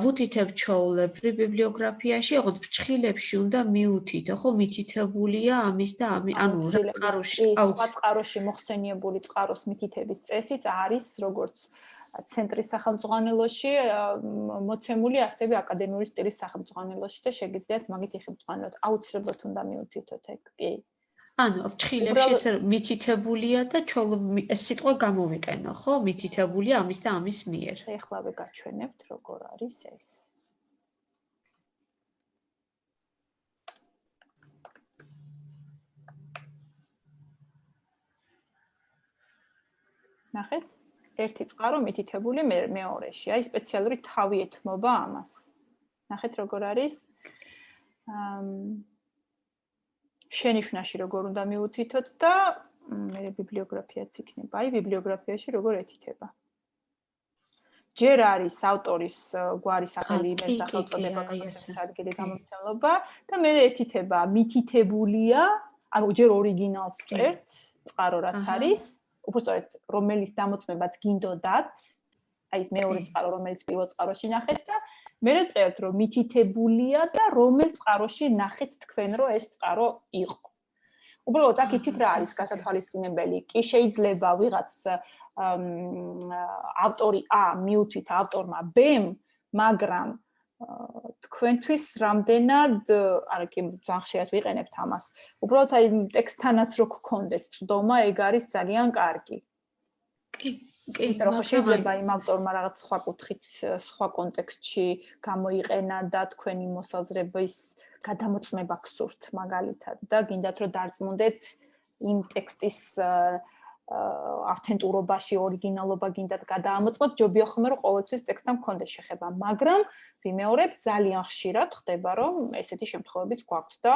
ვუთითებ ჩოულებრივ ბიბლიოგრაფიაში, ოღონდ ფრჩხილებში უნდა მიუთითო, ხო მითითებულია ამის და ანუ რა წყაროში სხვა წყაროში მოხსენიებული წყაროს მითითების წესიც არის როგორც ცენტრის სახელმძღვანელოში მოცემული, ასევე აკადემიური სტილის სახელმძღვანელოში და შეგიძლიათ მაგით იხელმძღვანელოთ. აუცილებლად უნდა მიუთითოთ ეგ, კი. ანუ ფრჩხილებში ეს მითითებულია და ეს სიტყვა გამოვიყენო, ხო? მითითებულია ამის და ამის მიერ. ეხლავე გაჩვენებთ როგორ არის ეს. ნახეთ? ერთი წყარო მითითებული მეორეში. აი სპეციალური თავი ეთმობა ამას. ნახეთ როგორ არის? შენიშვნაში როგორ უნდა მიუთითოთ და მე ბიბლიოგრაფიაც იქნება. აი ბიბლიოგრაფიაში როგორ ეთითება. ჯერ არის ავტორის გვარი სახელი იმენ სახელწოდება ადგილი გამომცემლობა და მე ეთითება მითითებულია, ანუ ჯერ ორიგინალს ვწერთ, წყარო რაც არის, უბრალოდ რომელიც დამოწმებაც გინდოდათ, აი ეს მეორე წყარო რომელიც პირველ წყაროში ნახეთ და მე ვწერთ რომ მითითებულია და რომელ წყაროში ნახეთ თქვენ რომ ეს წყარო იყო. უბრალოდ აქ იცით რა არის გასათვალისწინებელი? კი შეიძლება ვიღაც ავტორი A მიუთით ავტორმა B-მ, მაგრამ თქვენთვის რამდენად, არა კი ძალიან ხშირად ვიყენებთ ამას. უბრალოდ აი ტექსტთანაც რო გქონდეთ წვდომა, ეგ არის ძალიან კარგი. კი. იმიტომ რომ შეიძლება იმ ავტორმა რაღაც სხვა კუთხით, სხვა კონტექსტში გამოიყენა და თქვენი მოსაზრების გადამოწმება გსურთ მაგალითად და გინდათ რომ დარწმუნდეთ იმ ტექსტის ავთენტურობაში, ორიგინალობა გინდათ გადაამოწმოთ, ჯობია ხოლმე რომ ყოველთვის ტექსტთან გქონდეს შეხება, მაგრამ ვიმეორებ ძალიან ხშირად ხდება რომ ესეთი შემთხვევებიც გვაქვს და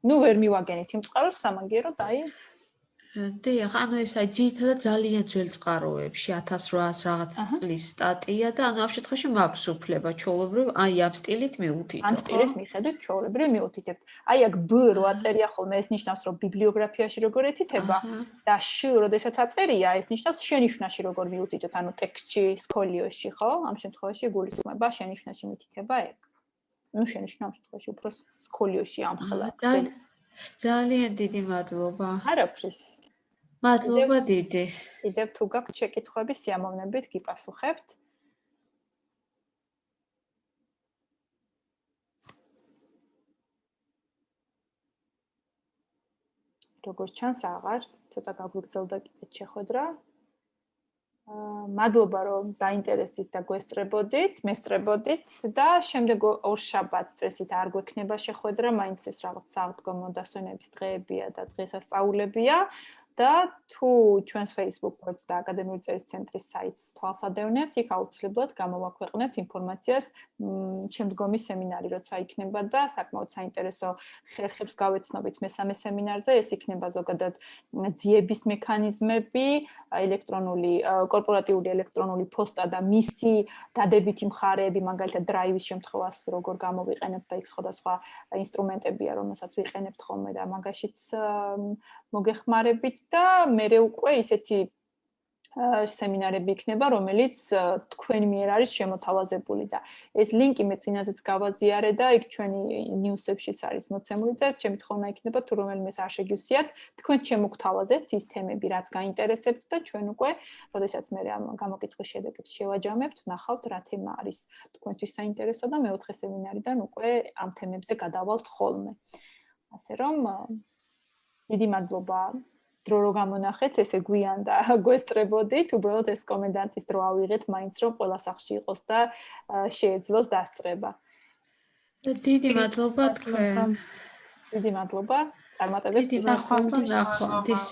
ნუ ვერ მივაგენით იმ წყაროს სამაგიეროდ აი დიახ, ანუ ეს აი ძირითადად ძალიან ძველ წყაროებში 1800 რაღაც წლის სტატია და ანუ ამ შემთხვევაში მაქვს უფლება ჩვეულებრივ აი ამ სტილით მივუთითო. ამ სტილის მიხედვით ჩვეულებრივ მივუთითებთ. აი აქ B რო აწერია ხოლმე ეს ნიშნავს რომ ბიბლიოგრაფიაში როგორ ეთითება და Š როდესაც აწერია ეს ნიშნავს შენიშვნაში როგორ მივუთითოთ, ანუ ტექსტში, სკოლიოში, ხო? ამ შემთხვევაში გულისხმება შენიშვნაში მითითება ეგ. ნუ შენიშვნა ამ შემთხვევაში უფრო სკოლიოში ამხელა. ძალიან დიდი მადლობა. არაფრის. მადლობა დიდი. კიდევ თუ გაქვთ შეკითხვები, სიამოვნებით გიპასუხებთ. როგორც ჩანს, აღარ, ცოტა გაგვიგრძელდა კიდე შეხვედრა. მადლობა რომ დაინტერესდით და გვესწრებოდით, მესწრებოდით და შემდეგ ორ შაბათს წესით არ გვექნება შეხვედრა, მაინც ეს რაღაც საღდგომო დასვენების დღეებია და დღესასწაულებია და თუ ჩვენს Facebook გვერდს და აკადემიური წერის ცენტრის საიტს თვალსადევნებთ, იქ აუცილებლად გამოვაქვეყნებთ ინფორმაციას შემდგომი სემინარი, როცა იქნება და საკმაოდ საინტერესო ხერხებს გავეცნობით მესამე სემინარზე, ეს იქნება ზოგადად ძიების მექანიზმები, კორპორატიული ელექტრონული პოსტა და მისი დადებითი მხარეები, მაგალითად დრაივის შემთხვევას როგორ გამოვიყენებთ და იქ სხვადასხვა ინსტრუმენტებია, რომელსაც ვიყენებთ ხოლმე და მაგაშიც მოგეხმარებით და მე უკვე ისეთი სემინარები იქნება, რომელიც თქვენ მიერ არის შემოთავაზებული და ეს ლინკი მე წინაზეც გავაზიარე და იქ ჩვენი ნიუსებშიც არის მოცემული და ჩემი თხოვნა იქნება თუ რომელიმეს არ შეგივსიათ, თქვენ შემოგთავაზეთ ის თემები, რაც გაინტერესებთ და ჩვენ უკვე, როდესაც მე ამ გამოკითხვის შედეგებს შევაჯამებთ, ნახავთ რა თემა არის თქვენთვის საინტერესო და მეოთხე სემინარიდან უკვე ამ თემებზე გადავალთ ხოლმე. ასე რომ დიდი მადლობა დრო რო გამონახეთ, ესე გვიან და გვესწრებოდით, უბრალოდ ეს კომენდანტის დრო ავიღეთ, მაინც რომ ყველა სახლში იყოს და შეეძლოს დასწრება. დიდი მადლობა თქვენ. დიდი მადლობა. წარმატებებს. დიდი მადლობა. ნახვამდის.